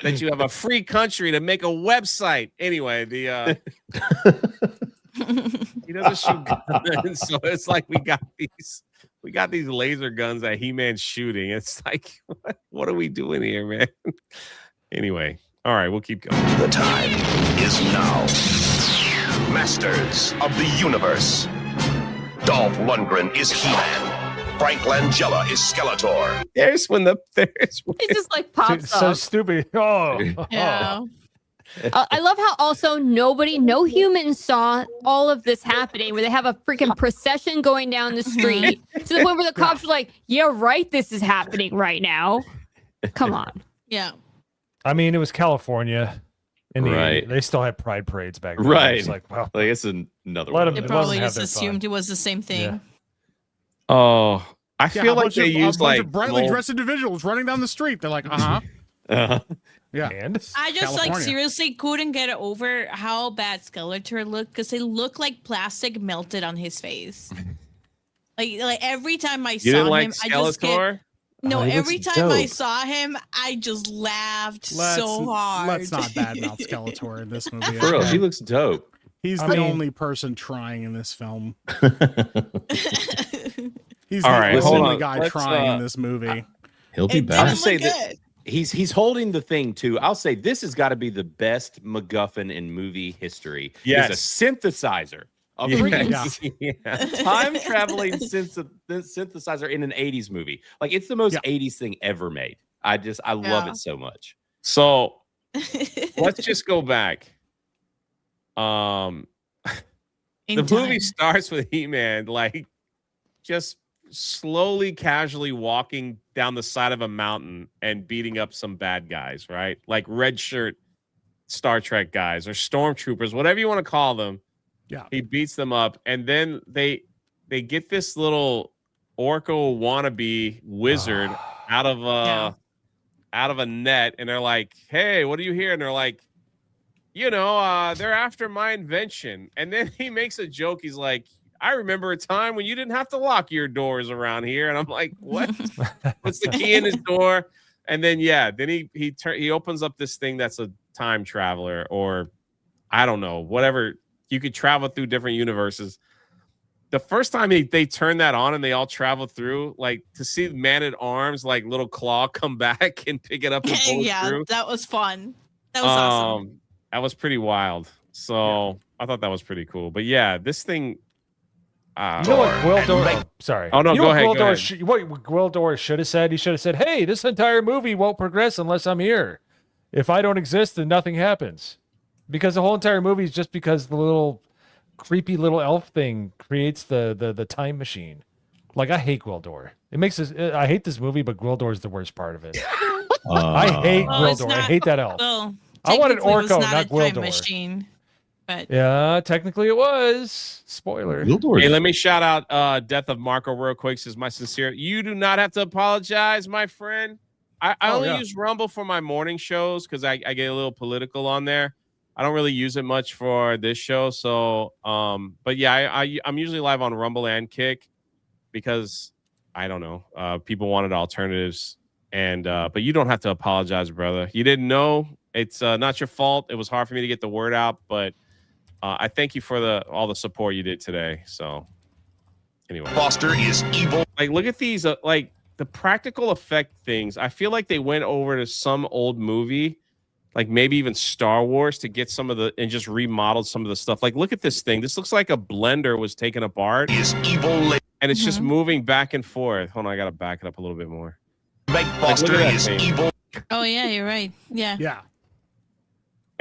A: that you have a free country to make a website. Anyway, the he doesn't shoot guns, so it's like we got these laser guns that He-Man's shooting. It's like, what are we doing here, man? Anyway, all right, we'll keep going.
O: The time is now. Masters of the Universe. Dolph Lundgren is He-Man. Frank Langella is Skeletor.
A: There's when
I: It just like pops
C: So
I: up.
C: stupid. Oh.
B: Yeah.
I: I love how also no humans saw all of this happening, where they have a freaking procession going down the street to the point where the cops are like, yeah, right, this is happening right now. Come on.
B: Yeah.
C: I mean, it was California. And
F: Right.
C: they still had pride parades back then.
F: Right.
C: It's like, well,
F: Like it's another
C: Let
F: one.
C: him-
B: They
C: It
B: probably
C: wasn't
B: just
C: have their fun.
B: assumed it was the same thing.
C: Yeah.
A: Oh, I
D: Yeah,
A: feel
D: a
A: like
D: bunch
A: they
D: of-
A: used
D: a bunch
A: like
D: of brightly
A: mold-
D: dressed individuals running down the street. They're like, uh-huh. Yeah.
C: And
B: I just like
D: California.
B: seriously couldn't get over how bad Skeletor looked because it looked like plastic melted on his face. like every time I
A: You
B: saw
A: didn't like
B: him, I just get
A: Skeletor?
B: no.
E: Oh, he
B: Every
E: looks
B: time I
E: dope.
B: saw him, I just laughed so hard.
D: Let's not badmouth Skeletor in this movie.
F: For real,
D: okay?
F: he looks dope.
D: He's
C: I
D: the
C: mean-
D: only person trying in this film. He's
A: All
D: the
A: right, hold
D: only
A: on.
D: guy
A: Let's,
D: trying in this movie.
E: He'll be
B: It
E: back.
B: didn't
F: say
B: look
F: that-
B: good.
F: He's holding the thing too. I'll say this has got to be the best MacGuffin in movie history.
A: Yes.
F: Is a synthesizer. A
A: Yes.
F: freaking
A: Yeah.
F: time traveling synthesizer in an 80s movie. Like it's the most 80s thing ever made. I love
B: Yeah.
F: it so much.
A: So let's just go back.
B: In
A: The
B: time.
A: movie starts with He-Man like just slowly, casually walking down the side of a mountain and beating up some bad guys, right? Like red shirt Star Trek guys or stormtroopers, whatever you want to call them.
D: Yeah.
A: He beats them up, and then they get this little Orko wannabe wizard out of a net, and they're like, "Hey, what are you here?" And they're like, they're after my invention. And then he makes a joke. He's like, I remember a time when you didn't have to lock your doors around here. And I'm like, what? What's the key in his door? And then, then he opens up this thing that's a time traveler, or I don't know, whatever. You could travel through different universes. The first time they turn that on and they all travel through, like to see Man at Arms, like little claw come back and pick it up and pull it
B: yeah,
A: through.
B: that was fun. That was awesome.
A: That was pretty wild. So I thought that was pretty cool. But yeah, this thing.
C: you know what Gwildor? Sorry.
A: Oh no,
C: you know
A: go
C: what
A: ahead.
C: Gwildor
A: Go ahead.
C: what Gwildor should have said? He should have said, "Hey, this entire movie won't progress unless I'm here. If I don't exist, then nothing happens." Because the whole entire movie is just because the little creepy little elf thing creates the time machine. Like I hate Gwildor. It makes this. I hate this movie, but Gwildor is the worst part of it. I hate Gwildor. I hate that elf.
B: Well,
C: I wanted
B: technically it was
C: Orko,
B: not
C: not
B: a time
C: Gwildor.
B: machine. But
C: Yeah, technically it was. Spoiler.
A: Hey, let me shout out Death of Marco real quick. Says my sincere. You do not have to apologize, my friend. I only use Rumble for my morning shows because I get a little political on there. I don't really use it much for this show. So, but yeah, I'm usually live on Rumble and Kick because I don't know. People wanted alternatives, and but you don't have to apologize, brother. You didn't know. It's not your fault. It was hard for me to get the word out, but I thank you for all the support you did today. So, anyway,
O: Foster is evil.
A: Like, look at these, like the practical effect things. I feel like they went over to some old movie, like maybe even Star Wars, to get some of the and just remodeled some of the stuff. Like, look at this thing. This looks like a blender was taken apart.
O: Is evil.
A: And it's just moving back and forth. Hold on, I gotta back it up a little bit more.
O: Meg
A: Like, look
O: Foster
A: at that
O: is
A: thing.
O: evil.
B: oh yeah, you're right. Yeah.
D: Yeah.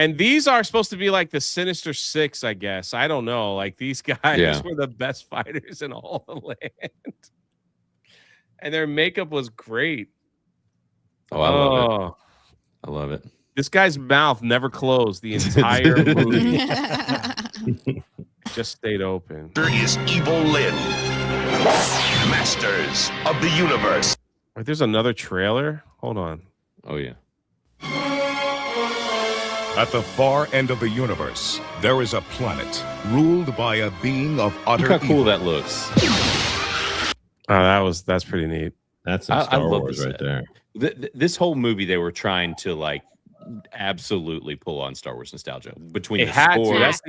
A: And these are supposed to be like the Sinister Six, I guess. I don't know. Like these guys were the best fighters in all the land. And their makeup was great.
F: Oh, I love it. I love it.
A: This guy's mouth never closed the entire movie. Just stayed open.
O: There is Evil Lyn, Masters of the Universe.
A: Wait, there's another trailer? Hold on.
F: Oh, yeah.
P: At the far end of the universe, there is a planet ruled by a being of utter
F: Look how cool
P: evil.
F: that looks.
A: Oh, that's pretty neat.
E: That's some Star Wars right there.
F: This whole movie, they were trying to like absolutely pull on Star Wars nostalgia between
A: It
F: the
A: had
F: score.
A: to. That's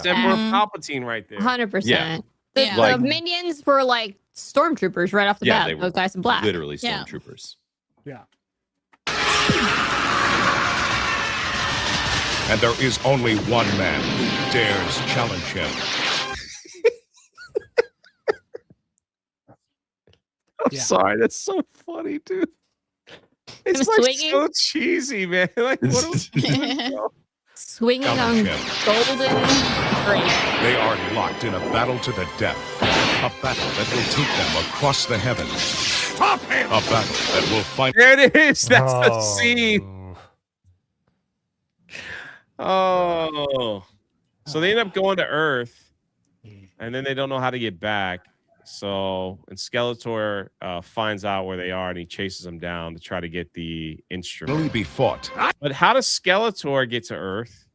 A: Emperor Palpatine right there.
I: 100%.
F: Yeah.
I: The
F: Like-
I: minions were like stormtroopers right off the
F: Yeah, they
I: bat.
F: were
I: Those guys in black.
F: literally
I: Yeah.
F: stormtroopers.
D: Yeah.
P: And there is only one man who dares challenge him.
A: I'm sorry, that's so funny, dude. It's
I: Him
A: like
I: swinging?
A: so cheesy, man. Like what are we
I: Swinging on
P: Challenge him.
I: golden drapes.
P: They are locked in a battle to the death. A battle that will take them across the heavens. Stop him! A battle that will find...
A: There it is. That's the
C: Oh.
A: scene. Oh. So they end up going to Earth, and then they don't know how to get back. So, and Skeletor finds out where they are, and he chases them down to try to get the instrument.
P: Will he be fought?
A: But how does Skeletor get to Earth?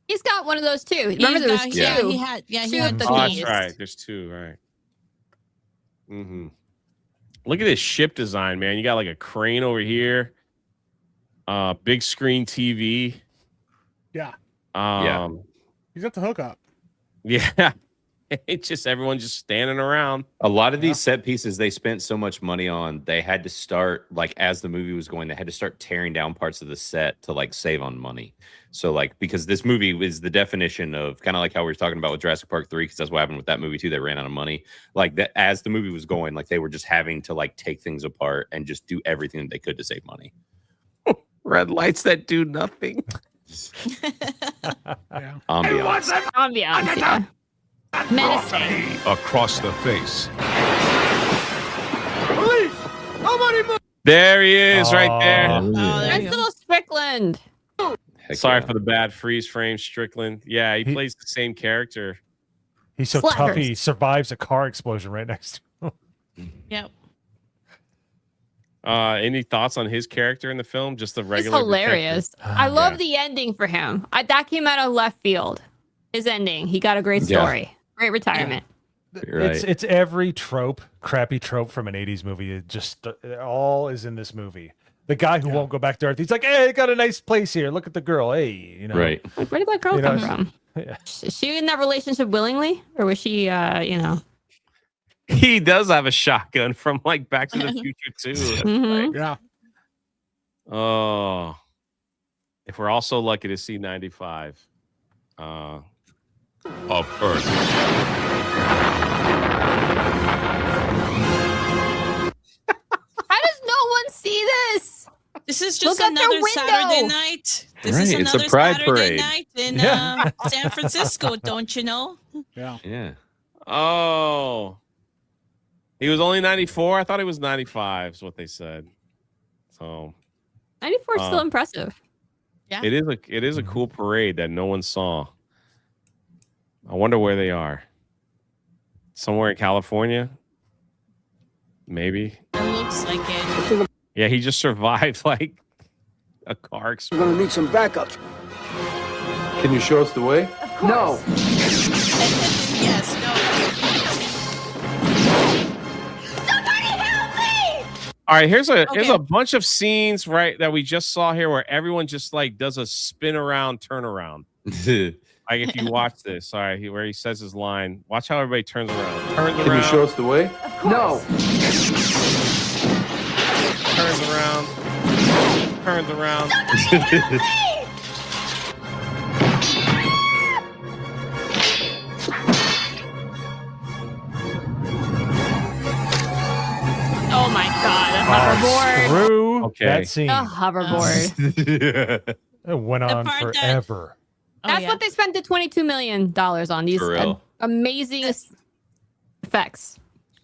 I: He's got one of those too. Remember there was two.
B: Yeah, he had. Yeah, he
I: Two
B: had
I: of
B: the
I: the
A: Oh, that's
I: keys.
A: right. There's two, right? Mm-hmm. Look at this ship design, man. You got like a crane over here, big screen TV.
D: Yeah.
A: He's
D: got the hookup.
A: Yeah. It's just everyone just standing around.
F: A lot of these set pieces they spent so much money on, they had to start, like, as the movie was going, they had to start tearing down parts of the set to like save on money. So like, because this movie is the definition of kind of like how we were talking about with Jurassic Park 3, because that's what happened with that movie too. They ran out of money. Like that, as the movie was going, like they were just having to like take things apart and just do everything that they could to save money.
A: Red lights that do nothing.
F: Ambiance.
I: Ambiance, yeah. Menacing.
P: Across the face.
A: There he is, right there.
I: That's little Strickland.
A: Sorry for the bad freeze frame, Strickland. Yeah, he plays the same character.
C: He's so tough he survives a car explosion right next to him.
B: Yep.
A: Any thoughts on his character in the film? Just the
I: It's
A: regular.
I: hilarious. I love the ending for him. that came out of left field. His ending. He got a great
C: Yeah.
I: story. Great retirement.
C: It's every crappy trope from an 80s movie. It all is in this movie. The guy who won't go back to Earth. He's like, hey, I got a nice place here. Look at the girl. Hey, you know.
F: Right.
I: Like, where did that girl
C: You know,
I: come from?
C: Yeah.
I: Is she in that relationship willingly? Or was she, you know?
A: He does have a shotgun from like Back to the Future too. That's
I: Mhm.
A: right.
D: Yeah.
A: Oh, if we're also lucky to see 95
P: of Earth.
I: How does no one see this?
B: This is just
I: Look out their
B: another Saturday
I: window.
B: night. This
F: Right,
B: is
F: it's a
B: another
F: pride
B: Saturday
F: parade.
B: night in
F: Yeah.
B: San Francisco, don't you know?
D: Yeah.
F: Yeah.
A: Oh, he was only 94. I thought he was 95. Is what they said. So
I: 94 is still impressive.
B: Yeah.
A: it is a cool parade that no one saw. I wonder where they are. Somewhere in California, maybe.
B: It looks like it.
A: Yeah, he just survived like a car explosion.
Q: We're gonna need some backup. Can you show us the way? No.
B: Yes, no.
A: All right, here's a bunch of scenes right that we just saw here where everyone just like does a spin around, turn around. Like if you watch this, sorry, where he says his line, watch how everybody turns around. Turns
Q: Can
A: around.
Q: you show us the way? No.
A: Turns around. Turns around.
I: Oh my god, a hoverboard.
C: Screw
A: Okay.
C: that scene.
I: A hoverboard.
C: It went
B: The
C: on
B: part that-
C: forever.
I: That's what they spent the $22 million on. These
F: For real.
I: amazing effects.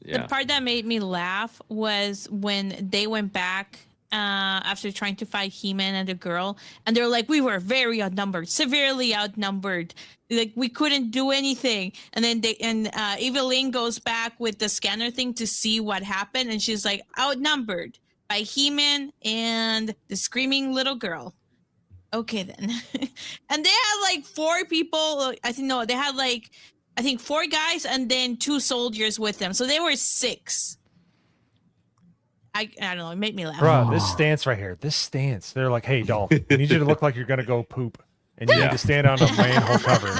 F: Yeah.
B: The part that made me laugh was when they went back after trying to fight He-Man and the girl, and they're like, "We were very outnumbered, severely outnumbered. Like we couldn't do anything." And then Evelyn goes back with the scanner thing to see what happened, and she's like, "Outnumbered by He-Man and the screaming little girl." Okay then. And they had like 4 people. They had like 4 guys and then 2 soldiers with them. So they were 6. I don't know. It made me laugh.
C: Bro, this stance right here. This stance. They're like, hey, Dolph, we need you to look like you're going to go poop. And you need to stand on a manhole cover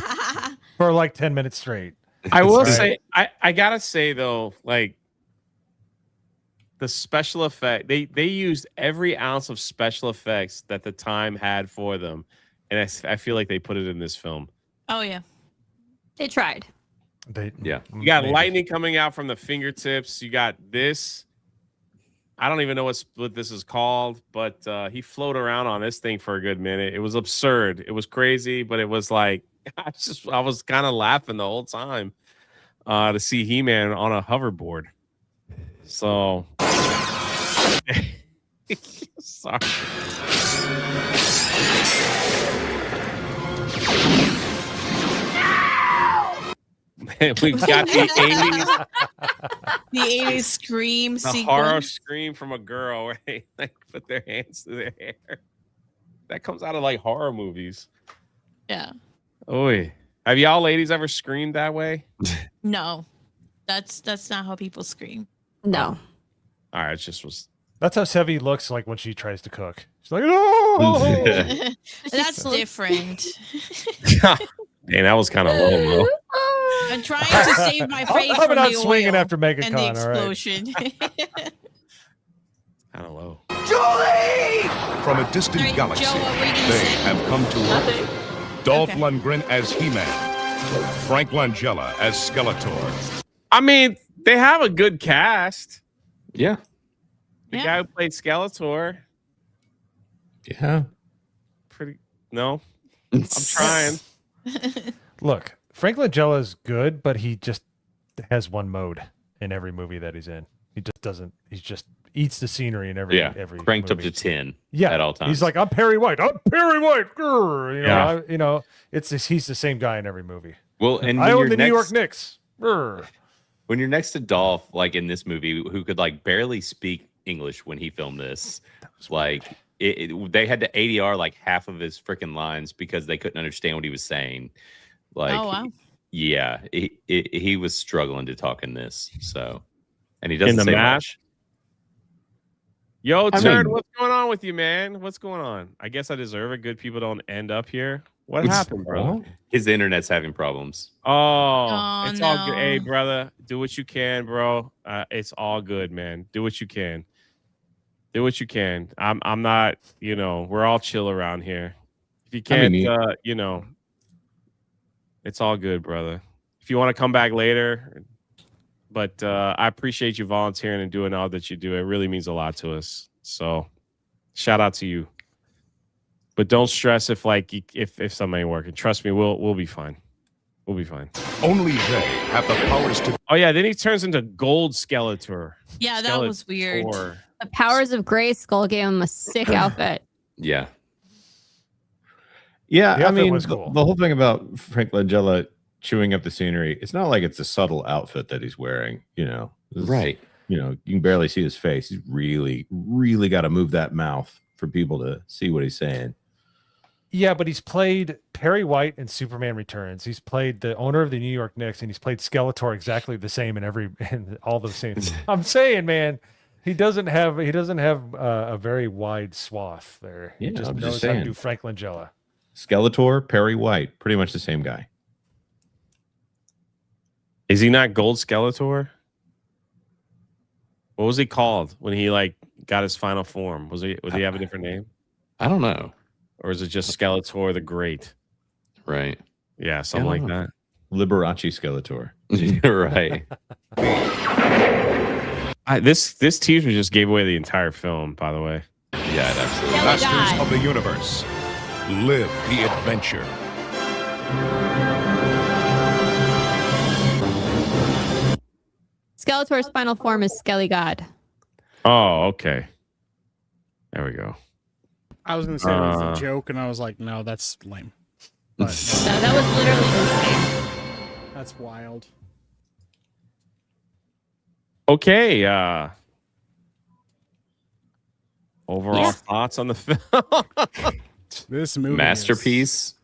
C: for like 10 minutes straight.
A: I will say, I got to say, though, like, the special effect, they used every ounce of special effects that the time had for them. And I feel like they put it in this film.
B: Oh, yeah.
I: They tried.
A: You got lightning coming out from the fingertips. You got this. I don't even know what this is called, but he floated around on this thing for a good minute. It was absurd. It was crazy, but it was like I was kind of laughing the whole time to see He-Man on a hoverboard. So sorry. We've got the 80s.
B: The 80s scream
A: The
B: sequence.
A: horror scream from a girl where they like put their hands to their hair. That comes out of like horror movies.
B: Yeah.
A: Oy. Have y'all ladies ever screamed that way?
B: No. That's not how people scream.
I: No.
A: All right, it just was.
C: That's how Sevy looks like when she tries to cook. She's like, oh!
B: That's different.
A: Dang, that was kind of low, though.
B: I'm trying to save my face
C: I'm
B: from
C: not
B: the
C: swinging
B: oil
C: after MegaCon,
B: and the
C: all right.
B: explosion.
A: Kind of low.
P: Julie! From a distant
B: Sorry,
P: galaxy,
B: Joe, what were you gonna
P: they
B: say?
P: have come to Earth. Dolph Lundgren as He-Man. Frank Langella as Skeletor.
A: I mean, they have a good cast.
F: Yeah.
A: The guy who played Skeletor.
E: Yeah.
A: Pretty. No. I'm trying.
C: Look, Frank Langella is good, but he just has one mode in every movie that he's in. He just doesn't. He just eats the scenery in every
F: cranked
C: movie.
F: up to 10
C: at
F: all times.
C: He's like, I'm Perry White. I'm Perry White. Grr. You know,
A: Yeah.
C: he's the same guy in every movie.
F: Well, and
C: I
F: when
C: own
F: you're
C: the New York
F: next-
C: Knicks. Grr.
F: When you're next to Dolph, like in this movie, who could like barely speak English when he filmed this, like they had to ADR like half of his freaking lines because they couldn't understand what he was saying. Like,
B: Oh, wow.
F: Yeah, he was struggling to talk in this. So, and he
A: In
F: doesn't
A: the
F: say
A: mash?
F: much.
A: Yo,
E: I
A: Turd,
E: mean-
A: what's going on with you, man? What's going on? I guess I deserve it. Good people don't end up here. What happened, bro?
F: His internet's having problems.
A: Oh, it's all good.
B: no.
A: Hey, brother, do what you can, bro. It's all good, man. Do what you can. Do what you can. I'm not, we're all chill around here. If you can't, it's all good, brother. If you want to come back later, but I appreciate you volunteering and doing all that you do. It really means a lot to us. So, shout out to you. But don't stress if something ain't working. Trust me, we'll be fine. We'll be fine.
P: Only they have the powers to.
A: Oh yeah, then he turns into Gold Skeletor.
B: Yeah, that was weird.
A: Skeletor.
I: The powers of Grayskull gave him a sick outfit.
F: Yeah.
E: Yeah,
C: The
E: I
C: outfit
E: mean,
C: was cool.
E: the whole thing about Frank Langella chewing up the scenery, it's not like it's a subtle outfit that he's wearing,
F: Right.
E: You can barely see his face. He's really, really got to move that mouth for people to see what he's saying.
C: Yeah, but he's played Perry White in Superman Returns. He's played the owner of the New York Knicks, and he's played Skeletor exactly the same in all the same. I'm saying, man, he doesn't have a very wide swath there. He
E: Yeah,
C: just
E: I'm
C: knows
E: just
C: how to
E: saying.
C: do Frank Langella.
E: Skeletor, Perry White, pretty much the same guy.
A: Is he not Gold Skeletor? What was he called when he got his final form? Was he have a different name?
F: I don't know.
A: Or is it just Skeletor the Great?
F: Right.
A: Yeah, something like that.
E: Liberace Skeletor.
F: Right.
A: This teaser just gave away the entire film, by the way.
F: Yeah, it absolutely.
I: Yeah,
P: Masters
I: God.
P: of the Universe. Live the adventure.
I: Skeletor's final form is Skelly God.
A: Oh, okay. There we go.
D: I was gonna say it was a joke, and I was like, no, that's lame. But
I: No, that was literally
D: that's wild.
A: Okay. Overall thoughts on the film?
D: This movie
F: Masterpiece.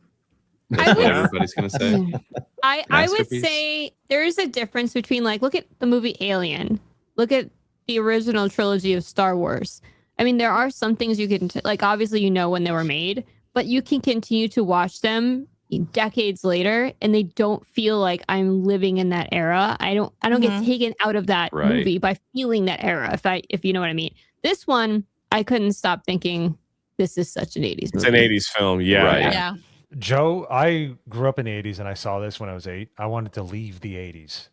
I: I
F: That's what
I: would-
F: everybody's gonna say.
I: I would
F: Masterpiece.
I: say there is a difference between like look at the movie Alien, look at the original trilogy of Star Wars. I mean, there are some things you can like obviously you know when they were made, but you can continue to watch them decades later and they don't feel like I'm living in that era. I don't get taken out of that
F: Right.
I: movie by feeling that era if you know what I mean. This one I couldn't stop thinking this is such an 80s movie.
A: It's an 80s film. Yeah.
F: Right.
B: Yeah.
C: Joe, I grew up in the 80s and I saw this when I was 8. I wanted to leave the 80s.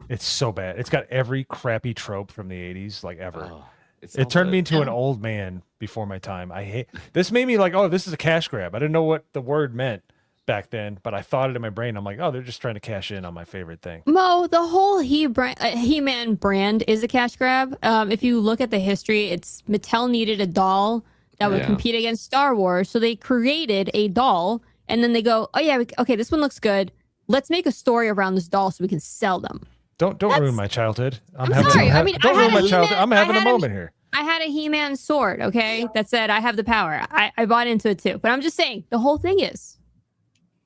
C: It's so bad. It's got every crappy trope from the 80s, like ever.
F: Oh,
C: It turned me into an old man before my time. I hate this. Made me like, oh, this is a cash grab. I didn't know what the word meant back then, but I thought it in my brain. I'm like, oh, they're just trying to cash in on my favorite thing.
I: Mo, the whole He-Man brand is a cash grab. If you look at the history, it's Mattel needed a doll that would compete against Star Wars, so they created a doll, and then they go, oh yeah, okay, this one looks good. Let's make a story around this doll so we can sell them.
C: Don't ruin my childhood.
I: I'm sorry. I mean,
C: don't
I: I
C: ruin
I: had
C: my
I: a
C: childhood.
I: He-Man-
C: I'm having
I: I
C: a
I: had a-
C: moment here.
I: I had a He-Man sword, okay, that said I have the power. I bought into it too, but I'm just saying the whole thing is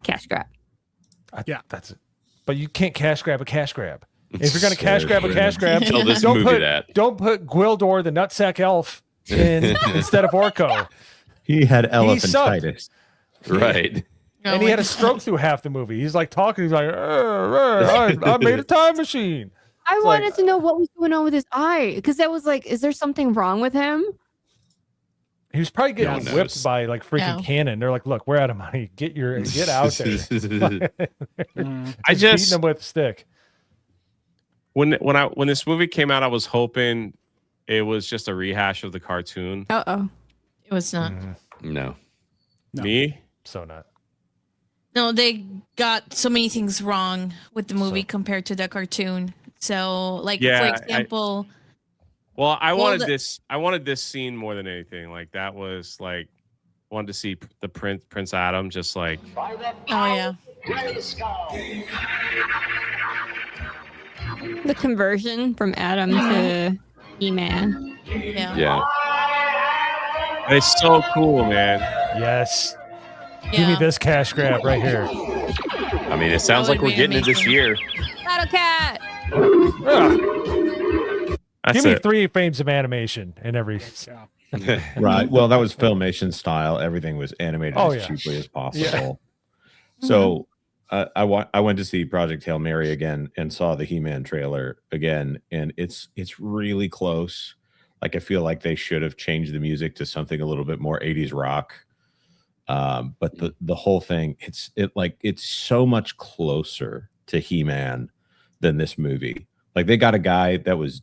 I: cash grab.
D: Yeah,
C: that's it. But you can't cash grab a cash grab. If you're gonna cash grab a cash grab,
F: Tell this
C: don't
F: movie
C: put
F: that.
C: don't put Gwildor the nutsack elf in instead of Orko.
E: He had
C: sucked.
E: elephantitis.
F: Right.
C: And he had a stroke through half the movie. He's like talking. He's like, I made a time machine.
I: I
C: It's
I: wanted
C: like-
I: to know what was going on with his eye because that was like, is there something wrong with him?
C: He was probably getting
F: God knows.
C: whipped by like freaking
B: No.
C: cannon. They're like, look, we're out of money. Get out there.
A: I just
C: beating him with a stick.
A: when this movie came out, I was hoping it was just a rehash of the cartoon.
I: Uh-oh.
B: It was not.
F: No.
A: Me?
C: So not.
B: No, they got so many things wrong with the movie compared to the cartoon. So, like
A: Yeah,
B: for example,
A: Well, I
B: Well,
A: wanted
B: the-
A: this. I wanted this scene more than anything. Like that was like wanted to see the Prince Adam just like.
B: oh yeah,
I: The conversion from Adam to He-Man.
B: yeah,
F: Yeah.
A: It's so cool, man.
C: Yes. Give me
B: yeah.
C: this cash grab right here.
F: I mean, it sounds
B: That
F: like
B: would
F: we're
B: be
F: getting it this
B: amazing.
F: year.
I: Battle Cat.
A: That's
C: Give me
A: it.
C: 3 frames of animation in every.
E: Right. Well, that was Filmation style. Everything was animated
C: Oh,
E: as
C: yeah.
E: cheaply as possible. So I went to see Project Hail Mary again and saw the He-Man trailer again, and it's really close. Like I feel like they should have changed the music to something a little bit more 80s rock. But the whole thing, it's so much closer to He-Man than this movie. Like they got a guy that was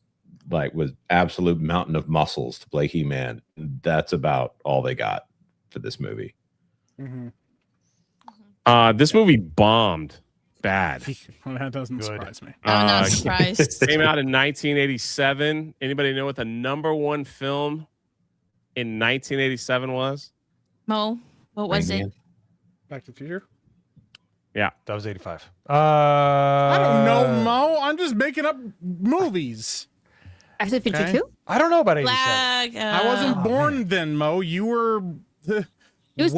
E: absolute mountain of muscles to play He-Man. That's about all they got for this movie.
A: This movie bombed bad.
D: Well, that doesn't surprise me.
B: I'm not surprised.
A: Came out in 1987. Anybody know what the #1 film in 1987 was?
B: Mo, what was it?
D: Back to the Future.
A: Yeah,
C: that was 85.
D: I don't know, Mo. I'm just making up movies.
I: Actually, 52.
D: Okay.
C: I don't know about 87.
B: Flag,
D: I wasn't born then, Mo. You were
B: was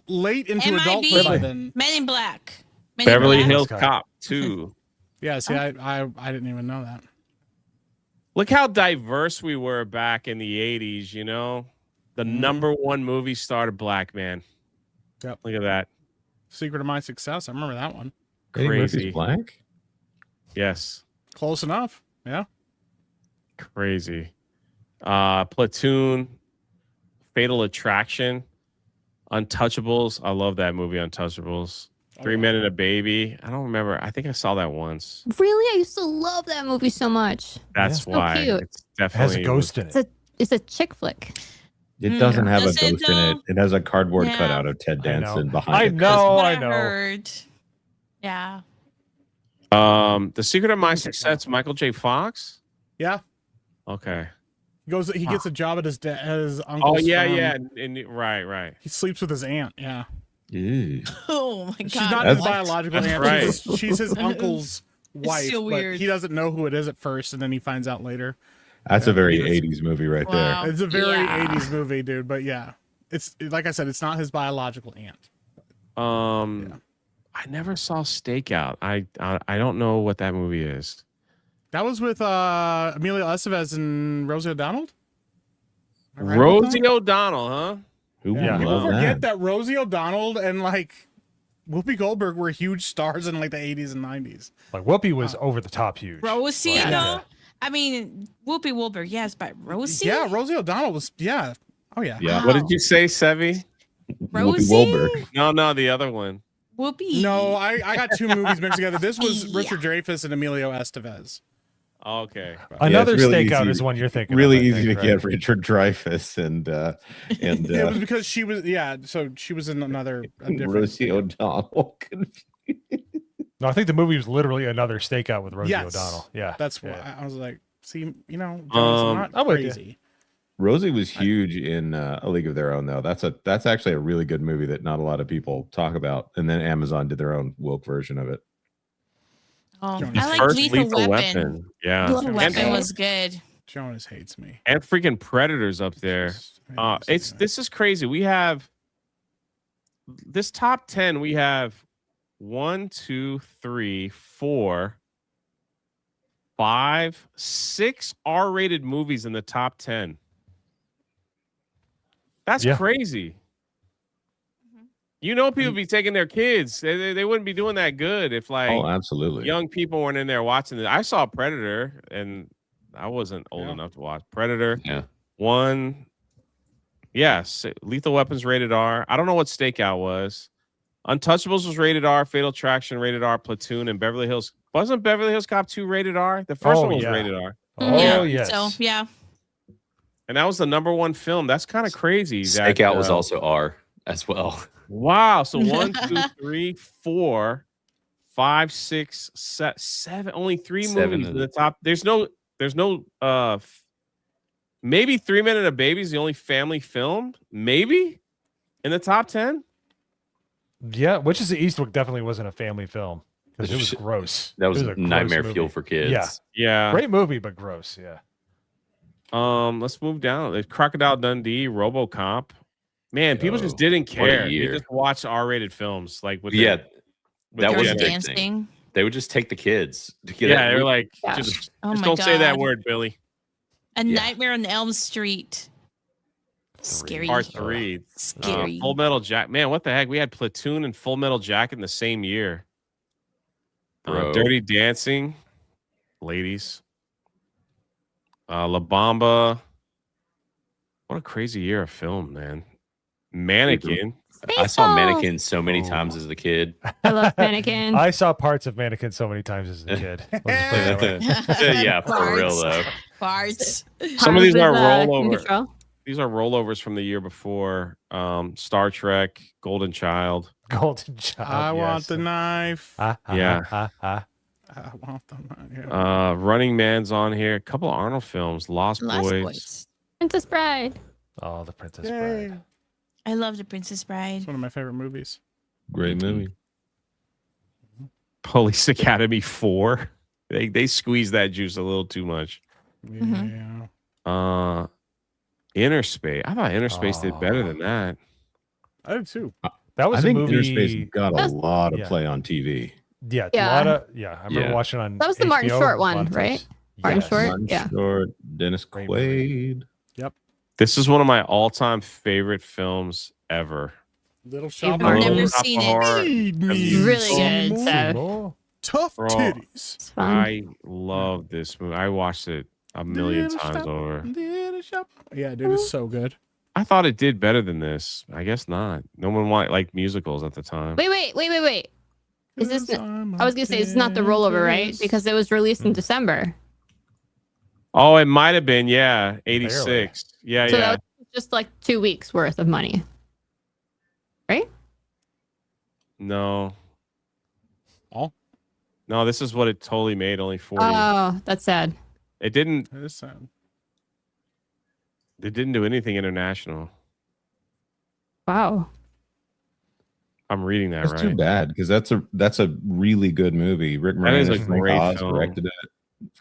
D: late into
B: MIB,
D: adulthood by then.
B: Men in Black. Men in
A: Beverly
B: Black.
A: Hills Cop 2.
D: Yeah, see, I didn't even know that.
A: Look how diverse we were back in the 80s, you know? The #1 movie star, black man.
D: Yep.
A: Look at that.
D: Secret of My Success. I remember that one.
E: Eddie Murphy's
A: Crazy.
E: black?
A: Yes.
D: Close enough. Yeah.
A: Crazy. Platoon, Fatal Attraction, Untouchables. I love that movie, Untouchables. Three Men and a Baby. I don't remember. I think I saw that once.
I: Really? I used to love that movie so much.
A: That's
I: So
A: why
I: cute.
A: it's definitely
C: Has a ghost in it.
I: It's a chick flick.
E: It doesn't have a
B: Does it,
E: ghost in it.
B: though?
E: It has a cardboard
B: Yeah.
E: cutout of Ted
C: I know.
E: Danson behind
C: I
E: it.
C: know.
B: What
C: I know.
B: heard. Yeah.
A: The Secret of My Success, Michael J. Fox.
D: Yeah.
A: Okay.
D: He gets a job at his
A: Oh
D: uncle's
A: yeah,
D: farm.
A: yeah, right.
D: He sleeps with his aunt. Yeah.
E: Ew.
B: Oh my god.
D: She's not his
B: what?
D: biological
A: That's
D: aunt.
A: right.
D: She's his uncle's wife,
B: so
D: but
B: weird.
D: he doesn't know who it is at first, and then he finds out later.
E: That's a very 80s movie right
B: Wow.
D: It's a very
B: Yeah.
D: 80s movie, dude. But yeah, it's like I said, it's not his biological aunt.
A: I never saw Stakeout. I don't know what that movie is.
D: That was with Emilio Estevez and Rosie O'Donnell. Am I right about
A: Rosie
D: that?
A: O'Donnell, huh?
E: Who
D: Yeah,
E: would
D: people
E: love
D: forget
E: that?
D: that Rosie O'Donnell and like Whoopi Goldberg were huge stars in like the 80s and 90s.
C: Like Whoopi was over the top huge.
B: Rosie,
C: Yeah.
B: though? I mean, Whoopi Goldberg, yes, but Rosie?
D: Yeah, Rosie O'Donnell was, yeah. Oh, yeah.
E: Yeah.
A: What did you say, Sevi?
B: Rosie?
E: Goldberg.
A: No, the other one.
B: Whoopi.
D: No, I got two movies mixed together. This was
B: Yeah.
D: Richard Dreyfuss and Emilio Estevez.
A: Okay.
C: Another
E: it's really
C: Stakeout
E: easy-
C: is one you're thinking.
E: Really
C: of, I
E: easy
C: think,
E: to
C: right?
E: get Richard Dreyfuss and
D: It was because she was, yeah, so she was in a different.
E: Rosie O'Donnell.
C: No, I think the movie was literally another Stakeout with Rosie
D: Yes.
C: O'Donnell. Yeah,
D: That's why
C: yeah.
D: I was like, see, you know, John's not
C: I'm with you.
D: crazy.
E: Rosie was huge in A League of Their Own, though. That's actually a really good movie that not a lot of people talk about. And then Amazon did their own woke version of it.
B: Oh,
D: Jonas
B: I like
A: First
B: Lethal Weapon.
A: Yeah.
B: Lethal
A: And,
B: Weapon was good.
D: Jonas hates me.
A: and freaking Predators up there. This is crazy. We have this top 10. We have 1, 2, 3, 4, 5, 6 R-rated movies in the top 10. That's
C: Yeah.
A: crazy. You know, people be taking their kids. They wouldn't be doing that good if like
E: Oh, absolutely.
A: young people weren't in there watching it. I saw Predator and I wasn't old enough to watch Predator.
F: Yeah.
A: 1. Yes, Lethal Weapons rated R. I don't know what Stakeout was. Untouchables was rated R. Fatal Attraction rated R. Platoon and Beverly Hills. Wasn't Beverly Hills Cop 2 rated R? The first
C: Oh,
A: one was
C: yeah.
A: rated R.
C: Oh
B: Yeah,
C: yes.
B: So, yeah.
A: And that was the #1 film. That's kind of crazy. That,
F: Stakeout was also R as well.
A: Wow. So 1, 2, 3, 4, 5, 6, 7. Only 3
F: 7
A: movies
F: of
A: in the top. There's no maybe 3 Men and a Baby is the only family film, maybe in the top 10.
C: Yeah, Witches of Eastwick definitely wasn't a family film because it was gross.
F: That was
C: It a gross
F: nightmare
C: movie.
F: fuel for kids.
C: Yeah,
A: Yeah.
C: great movie, but gross. Yeah.
A: Let's move down. There's Crocodile Dundee, RoboCop. Man, people just didn't
F: what a
A: care. They
F: year.
A: just watched R-rated films like with
F: Yeah,
A: with
F: that
A: the
F: was a
A: kids.
F: big thing.
B: Dancing.
F: They would just take the kids to get
A: Yeah,
F: it.
A: they're like,
B: Yeah.
A: just
B: Oh my
A: don't say that
B: God.
A: word, Billy.
B: A
F: Yeah.
B: Nightmare on Elm Street. Scary.
A: Part 3.
B: Scary.
A: Full Metal Jacket. Man, what the heck? We had Platoon and Full Metal Jacket in the same year.
F: Bro.
A: Dirty Dancing, ladies. La Bamba. What a crazy year of film, man. Mannequin.
F: I saw
I: Spaceballs.
F: Mannequin so many times as a kid.
I: I love Mannequin.
C: I saw parts of Mannequin so many times as a kid. Let's just put it that way.
F: Yeah, for real though.
B: Farts.
A: Some of these are
I: With,
A: rollover.
I: Control.
A: These are rollovers from the year before. Star Trek, Golden Child.
C: Golden Child.
D: I want
C: yes.
D: the knife.
A: Yeah.
D: I want the knife. Yeah.
A: Running Man's on here. A couple of Arnold films. Lost Boys.
I: Princess Bride.
C: Oh, the Princess
D: Yay.
C: Bride.
B: I love The Princess Bride.
D: It's one of my favorite movies.
E: Great movie.
A: Police Academy 4. They squeezed that juice a little too much.
D: Yeah.
A: Inner Space. I thought Inner Space did better than that.
D: I did too.
C: That was
E: I
C: a
E: think
C: movie.
E: Inner Space got a
I: That's-
E: lot of
C: Yeah.
E: play on TV.
C: Yeah,
I: Yeah.
C: a lot of. Yeah, I remember
F: Yeah.
C: watching on.
I: That was the Martin
C: HBO,
I: Short
C: a
I: one,
C: lot of
I: right?
C: times.
I: Martin
C: Yes.
I: Short?
E: Martin
I: Yeah.
E: Short, Dennis
C: Great movie.
E: Quaid.
D: Yep.
A: This is one of my all-time favorite films ever.
D: Little Shop.
B: I've
A: Little
B: never
A: Shop of
B: seen it.
A: Horror.
D: Feed
A: Have
D: me
A: you
I: Really
D: some
I: good,
D: more
I: so-
C: Oh,
D: Tough
A: Bro.
D: titties.
I: It's fun.
A: I love this movie. I watched it a million
D: Little
A: times
D: shop,
A: over.
D: little shop. Yeah, dude, it's so good.
A: I thought it did better than this. I guess not. No one liked musicals at the time.
I: Wait. Is this? I was gonna say it's not the rollover, right? Because it was released in December.
A: Oh, it might have been. Yeah, 86. Yeah,
I: So
A: yeah.
I: that was just like 2 weeks worth of money, right?
A: No.
D: Oh.
A: No, this is what it totally made. Only 40.
I: Oh, that's sad.
A: It didn't.
D: It is sad.
A: It didn't do anything international.
I: Wow.
A: I'm reading that
E: That's
A: right.
E: too bad because that's a really good movie. Rick
A: That is
E: Moranis
A: a
E: and Frank
A: great
E: Oz
A: film.
E: directed it.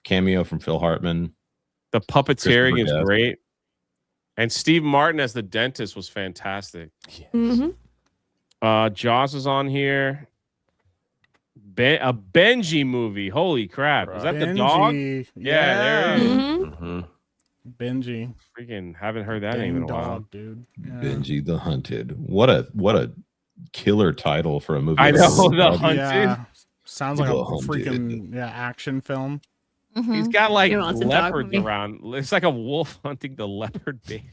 E: Cameo from Phil Hartman.
A: The puppeteering is
E: Christopher Guest.
A: great. And Steve Martin as the dentist was fantastic.
I: Mm-hmm.
A: Jaws is on here. A Benji movie. Holy crap. Is that the dog?
D: Benji.
A: Yeah, there it is.
I: Mm-hmm.
D: Benji.
A: Freaking haven't heard that name in
D: Dang
A: a while.
D: dog, dude. Yeah.
E: Benji the Hunted. What a killer title for a movie.
A: I know,
E: about
A: The
E: dog.
A: Hunted.
D: Yeah. Sounds like a
E: The Hunted.
D: freaking action film.
A: He's got like
I: He wants a dog
A: leopards
I: movie.
A: around. It's like a wolf hunting the leopard baby.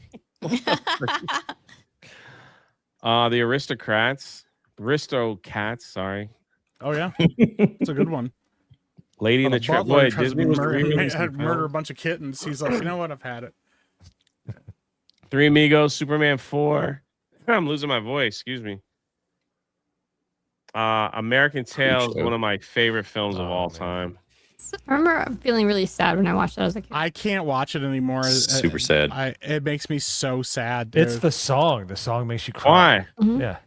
A: The Aristocrats. Aristocats, sorry.
D: Oh yeah, it's a good one.
A: Lady in the Tramp. Boy, Disney was
D: had murder a bunch of kittens. He's like, you know what? I've had it.
A: Three Amigos, Superman 4. I'm losing my voice. Excuse me. American Tails, one of my favorite films of all time.
I: I remember feeling really sad when I watched that as a kid.
D: I can't watch it anymore.
F: Super sad.
D: It makes me so sad. Dude.
C: It's the song. The song makes you cry.
A: Why?
I: Mhm.
C: Yeah.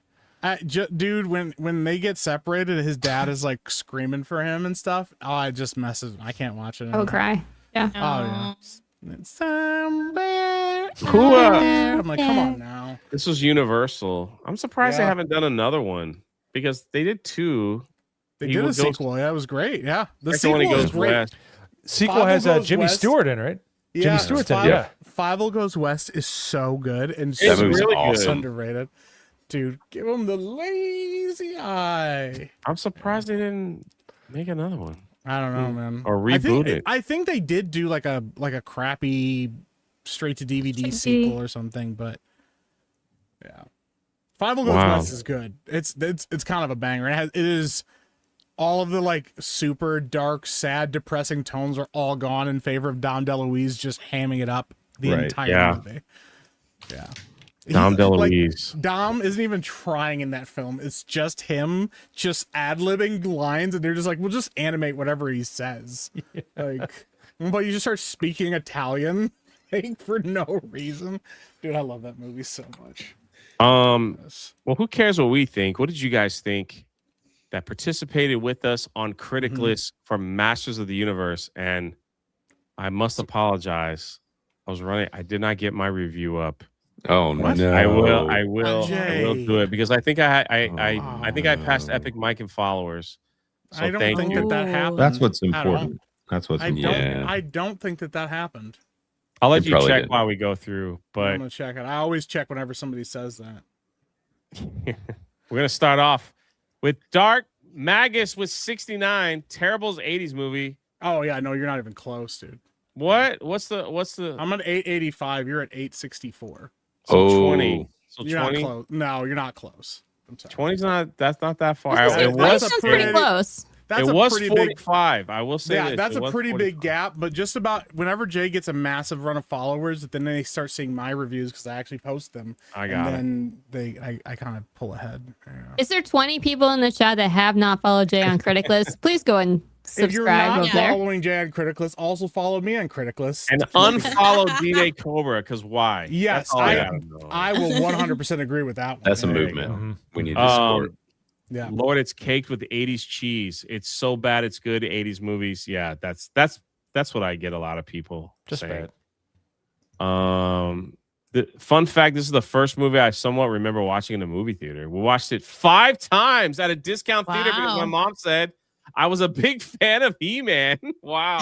D: Dude, when they get separated, his dad is like screaming for him and stuff. Oh, it just messes. I can't watch it.
I: I would cry. Yeah.
D: Oh yeah. It's somewhere.
A: Who,
D: I'm like, come on now.
A: This was Universal. I'm surprised they
D: Yeah.
A: haven't done another one because they did two.
D: They
A: He
D: did a
A: goes-
D: sequel. Yeah, it was great. Yeah, the
A: Second one, he
D: sequel
A: goes
D: is great.
A: west.
C: Sequel
D: Five
C: has
D: Goes
C: Jimmy
D: West.
C: Stewart in it, right?
D: Yeah,
C: Jimmy Stewart's in it. Yeah.
D: Five Goes West is so good and
A: It's
D: so
A: really good.
D: underrated. Dude, give him the lazy eye.
A: I'm surprised they didn't make another one.
D: I don't know, man.
A: Or
D: I think,
A: reboot it.
D: I think they did do like a crappy straight to DVD
I: Straight to
D: sequel or something, but yeah. Five Goes
A: Wow.
D: West is good. It's kind of a banger. It is all of the like super dark, sad, depressing tones are all gone in favor of Dom DeLuise just hamming it up the
E: Right.
D: entire
A: Yeah.
D: movie. Yeah.
A: Dom DeLuise.
D: Dom isn't even trying in that film. It's just him just ad-libbing lines, and they're just like, we'll just animate whatever he says. Like, but you just start speaking Italian like, for no reason. Dude, I love that movie so much.
A: Well, who cares what we think? What did you guys think that participated with us on Critic List for Masters of the Universe? And I must apologize. I did not get my review up.
F: Oh
A: But
F: no!
A: I will
D: Jay.
A: do it because I think I think I passed Epic Mike and followers. So
D: I don't
A: thank
D: think
A: you.
D: that happened.
E: That's what's
D: at all.
E: important. That's what's
D: I
E: important.
D: don't think that happened.
A: I'll let
F: It
A: you
F: probably
A: check
F: didn't.
A: while we go through,
D: I'm
A: but
D: gonna check it. I always check whenever somebody says that.
A: we're gonna start off with Dark Magus with 69. Terrible's 80s movie.
D: Oh yeah, no, you're not even close, dude.
A: What? What's the
D: I'm at 885. You're at 864.
A: so 20? So
D: You're
A: 20?
D: not close. No, you're not close. I'm sorry.
A: 20's not that far.
I: That's
A: It was
I: sounds pretty close.
D: That's
A: it
D: a
A: was
D: pretty big
A: 45. I will say
D: yeah,
A: this.
D: that's
A: It
D: a
A: was
D: pretty
A: 45.
D: big gap. But just about whenever Jay gets a massive run of followers, then they start seeing my reviews because I actually post them.
A: I got it.
D: and then I kind of pull ahead. Yeah.
I: Is there 20 people in the chat that have not followed Jay on Critic List? Please go and
D: If you're
I: subscribe
D: not
I: over there.
D: following Jay on Critic List, also follow me on Critic List.
A: And unfollow D-Day Cobra because why?
D: Yes,
A: That's all gotta know.
D: I will 100% agree with that one.
F: That's a
D: Yeah.
F: movement. We need to support.
D: Yeah.
A: Lord, it's caked with 80s cheese. It's so bad it's good. 80s movies. Yeah, that's what I get a lot of people
C: Just
A: saying.
C: bad.
A: The fun fact, this is the first movie I somewhat remember watching in a movie theater. We watched it 5 times at a discount theater because
B: Wow.
A: my mom said I was a big fan of He-Man. Wow.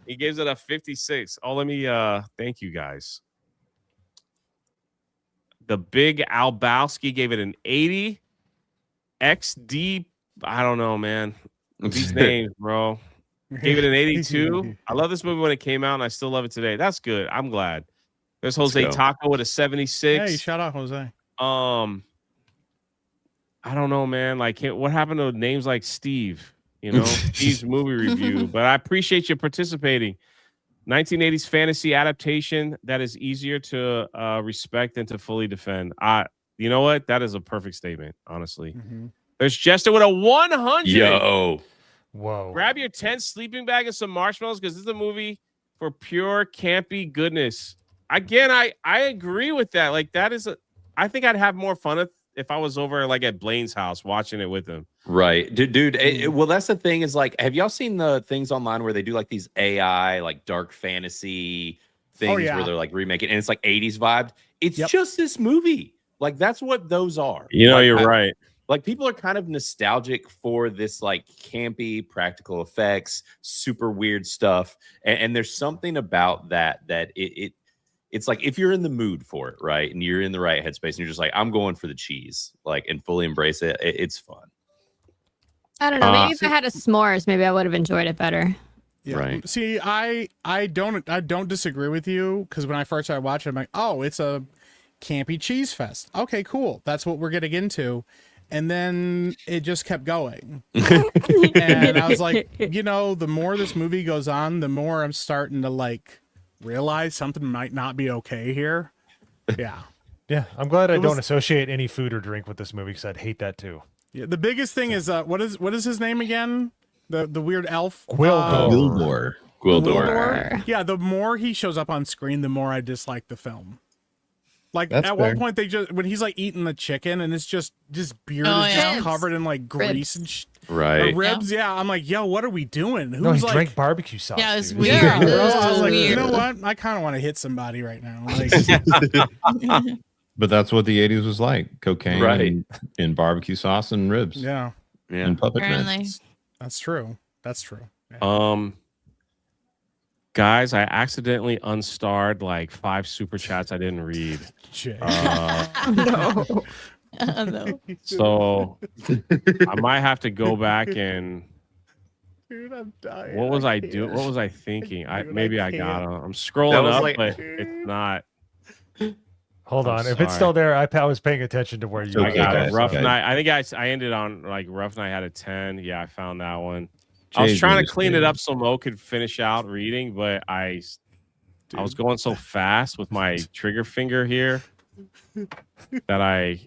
A: He gives it a 56. Oh, let me thank you guys. The Big Albowski gave it an 80. XD, I don't know, man. These names, bro. Gave it an 82. I love this movie when it came out, and I still love it today. That's good. I'm glad. There's Jose
F: go.
A: Taco with a 76.
D: Hey, shout out Jose.
A: I don't know, man. Like, what happened to names like Steve? You know, Steve's movie review. But I appreciate you participating. 1980s fantasy adaptation that is easier to respect than to fully defend. You know what? That is a perfect statement, honestly.
D: Mm-hmm.
A: There's Jester with a 100.
F: Yo.
C: Whoa.
A: Grab your tent, sleeping bag, and some marshmallows because this is a movie for pure campy goodness. Again, I agree with that. Like that is I think I'd have more fun if I was over like at Blaine's house watching it with him.
F: Right. Dude, well, that's the thing is like, have y'all seen the things online where they do like these AI, like dark fantasy things where they're like remaking and it's like 80s vibed? It's just this movie. Like that's what those are.
A: You know,
F: like,
A: you're right.
F: Like people are kind of nostalgic for this like campy practical effects, super weird stuff. And there's something about that it's like if you're in the mood for it, right? And you're in the right headspace and you're just like, I'm going for the cheese, like and fully embrace it. It's fun.
I: I don't know. Maybe if I had a s'mores, maybe I would have enjoyed it better.
D: Yeah.
F: Right.
D: See, I don't disagree with you because when I first started watching, I'm like, oh, it's a campy cheese fest. Okay, cool. That's what we're getting into. And then it just kept going. And I was like, you know, the more this movie goes on, the more I'm starting to like realize something might not be okay here. Yeah.
C: Yeah. I'm glad I don't associate any food or drink with this movie because I'd hate that too.
D: Yeah, the biggest thing is what is his name again? The weird elf?
E: Gwildor.
F: Gwildor.
D: Yeah, the more he shows up on screen, the more I dislike the film. Like
E: That's
D: at
E: fair.
D: one point, when he's like eating the chicken and it's just beard
B: Oh,
D: is
B: yeah.
D: just covered in like grease and
F: Right.
D: ribs. Yeah, I'm like, yo, what are we doing?
C: No, he
D: Who's like,
C: drank barbecue sauce.
B: Yeah, it was
C: dude.
B: weird.
D: yeah,
B: It
D: bro.
B: was
D: I was like,
B: weird.
D: you know what? I kind of want to hit somebody right now. Like,
E: But that's what the 80s was like. Cocaine
F: Right.
E: and barbecue sauce and ribs
D: yeah,
E: and puppet
B: Apparently.
E: mitts.
D: that's true. That's true. Yeah.
A: Guys, I accidentally unstarred like 5 super chats I didn't read.
D: Jay.
B: No. No.
A: So I might have to go back and
D: Dude, I'm dying.
A: what was I doing? What was I thinking? Maybe I got them. I'm scrolling
F: was
A: up,
F: like-
A: but it's not.
C: Hold
A: I'm
C: on. If it's
A: sorry.
C: still there, I was paying attention to where you
A: I
E: Okay,
A: got
E: guys,
A: it. Rough
E: okay.
A: Night. I think I ended on like Rough Night had a 10. Yeah, I found that one. I was
E: Jay's
A: trying to
E: really
A: clean it
E: scared.
A: up so Mo could finish out reading, but I was going so fast with my trigger finger here that I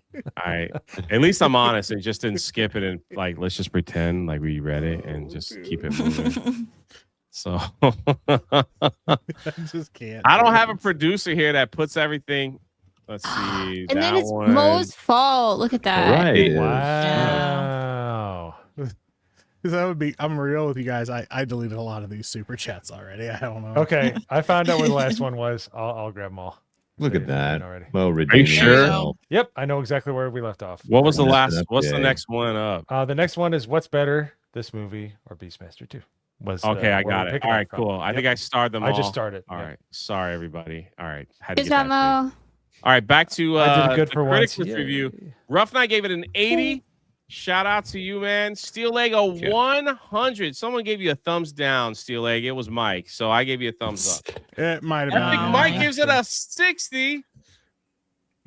A: at least I'm honest and just didn't skip it and like let's just pretend like we read it and just keep it moving. So
D: I just can't.
A: I don't have a producer here that puts everything. Let's see.
I: And then
A: that
I: it's
A: one.
I: Mo's fault. Look at that.
F: Right.
C: Wow.
D: Because that would be, I'm real with you guys. I deleted a lot of these super chats already. I don't know.
C: Okay. I found out where the last one was. I'll grab them all.
E: Look
C: So
E: at
C: you're fine
E: that.
C: already.
E: Mo redeeming
A: sure?
E: himself.
C: Yep. I know exactly where we left off.
A: What was the
E: Messing
A: last?
E: up,
A: What's the
E: Jay.
A: next one up?
C: The next one is What's Better, this movie or Beastmaster 2? Was
A: Okay, I
C: where
A: got
C: we're
A: it.
C: picking
A: All
C: up
A: right,
C: from.
A: cool. I
C: Yep.
A: think I starred them all.
C: I just started.
A: All
C: Yep.
A: right. Sorry, everybody. All right. Had to
I: Good
A: get
I: job,
A: that
I: Mo.
A: through. All right, back to
C: I did good
A: the
C: for
A: critics
C: once.
A: review.
C: Yay.
A: Rough Night gave it an 80. Shout out to you, man. Steel Egg a 100. Someone gave you a thumbs down, Steel Egg. It was Mike, so I gave you a thumbs up.
D: It might have
A: I think
D: been.
A: Mike gives it a 60.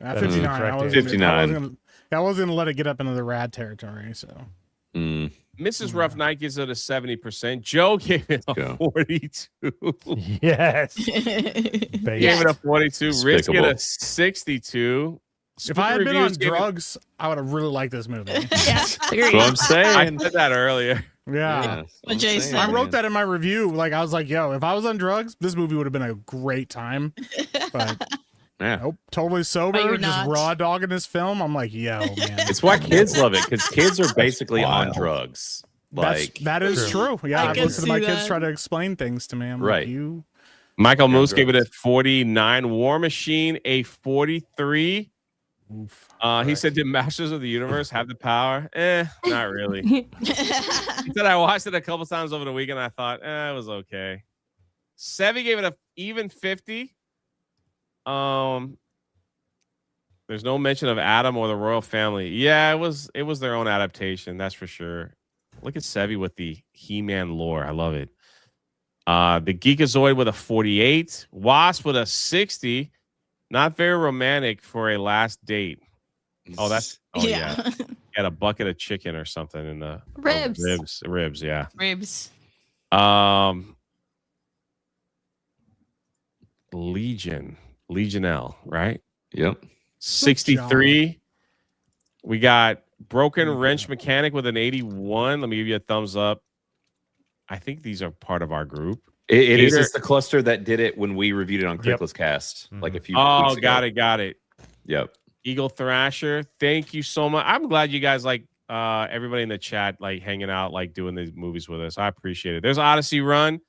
D: 59.
C: correct.
D: I wasn't
F: 59.
D: I wasn't gonna let it get up into the rad territory. So
A: Mrs. Rough Night gives it a 70%. Joe gave it a
F: Go.
A: 42.
C: Yes.
A: Gave
C: Baby.
A: it a 42. Rich get
F: Despicable.
A: a 62.
D: if I had been on
A: Reviews gave it-
D: drugs, I would have really liked this movie.
I: Yeah. Agreed.
F: That's what I'm
A: I
F: saying.
A: said that earlier.
D: Yeah.
B: What Jay said.
D: I wrote that in my review. Like I was like, yo, if I was on drugs, this movie would have been a great time. But
F: Yeah.
D: nope, totally
B: But
D: sober,
B: you're
D: just
B: not.
D: raw dogging this film. I'm like, yo, man.
F: It's why kids love it because kids are basically on
E: wild.
F: drugs.
D: That's,
F: Like
D: that is true. Yeah,
B: I
D: I've
B: can
D: listened to my
B: see
D: kids
B: that.
D: try to explain things to me. I'm
F: Right.
D: like, you.
A: Michael
F: Yeah,
A: Moose gave it
F: drugs.
A: a 49. War Machine a 43.
D: Oof.
A: He said, "Did Masters of the Universe have the power?" Not really. He said, "I watched it a couple times over the weekend. I thought, it was okay." Sevi gave it a even 50. There's no mention of Adam or the royal family. Yeah, it was their own adaptation, that's for sure. Look at Sevi with the He-Man lore. I love it. The Geekazoid with a 48. Wasp with a 60. Not very romantic for a last date. Oh, yeah. Got a bucket of chicken or something in the
I: Ribs.
A: Ribs, yeah.
B: Ribs.
A: Legionelle, right?
F: Yep.
A: 63. We got Broken Wrench Mechanic with an 81. Let me give you a thumbs up. I think these are part of our group.
F: It is. It's the cluster that did it when we reviewed it on Crickless Cast like a few weeks ago.
A: Got it.
F: Yep.
A: Eagle Thrasher, thank you so much. I'm glad you guys like everybody in the chat like hanging out, like doing these movies with us. I appreciate it. There's Odyssey Run,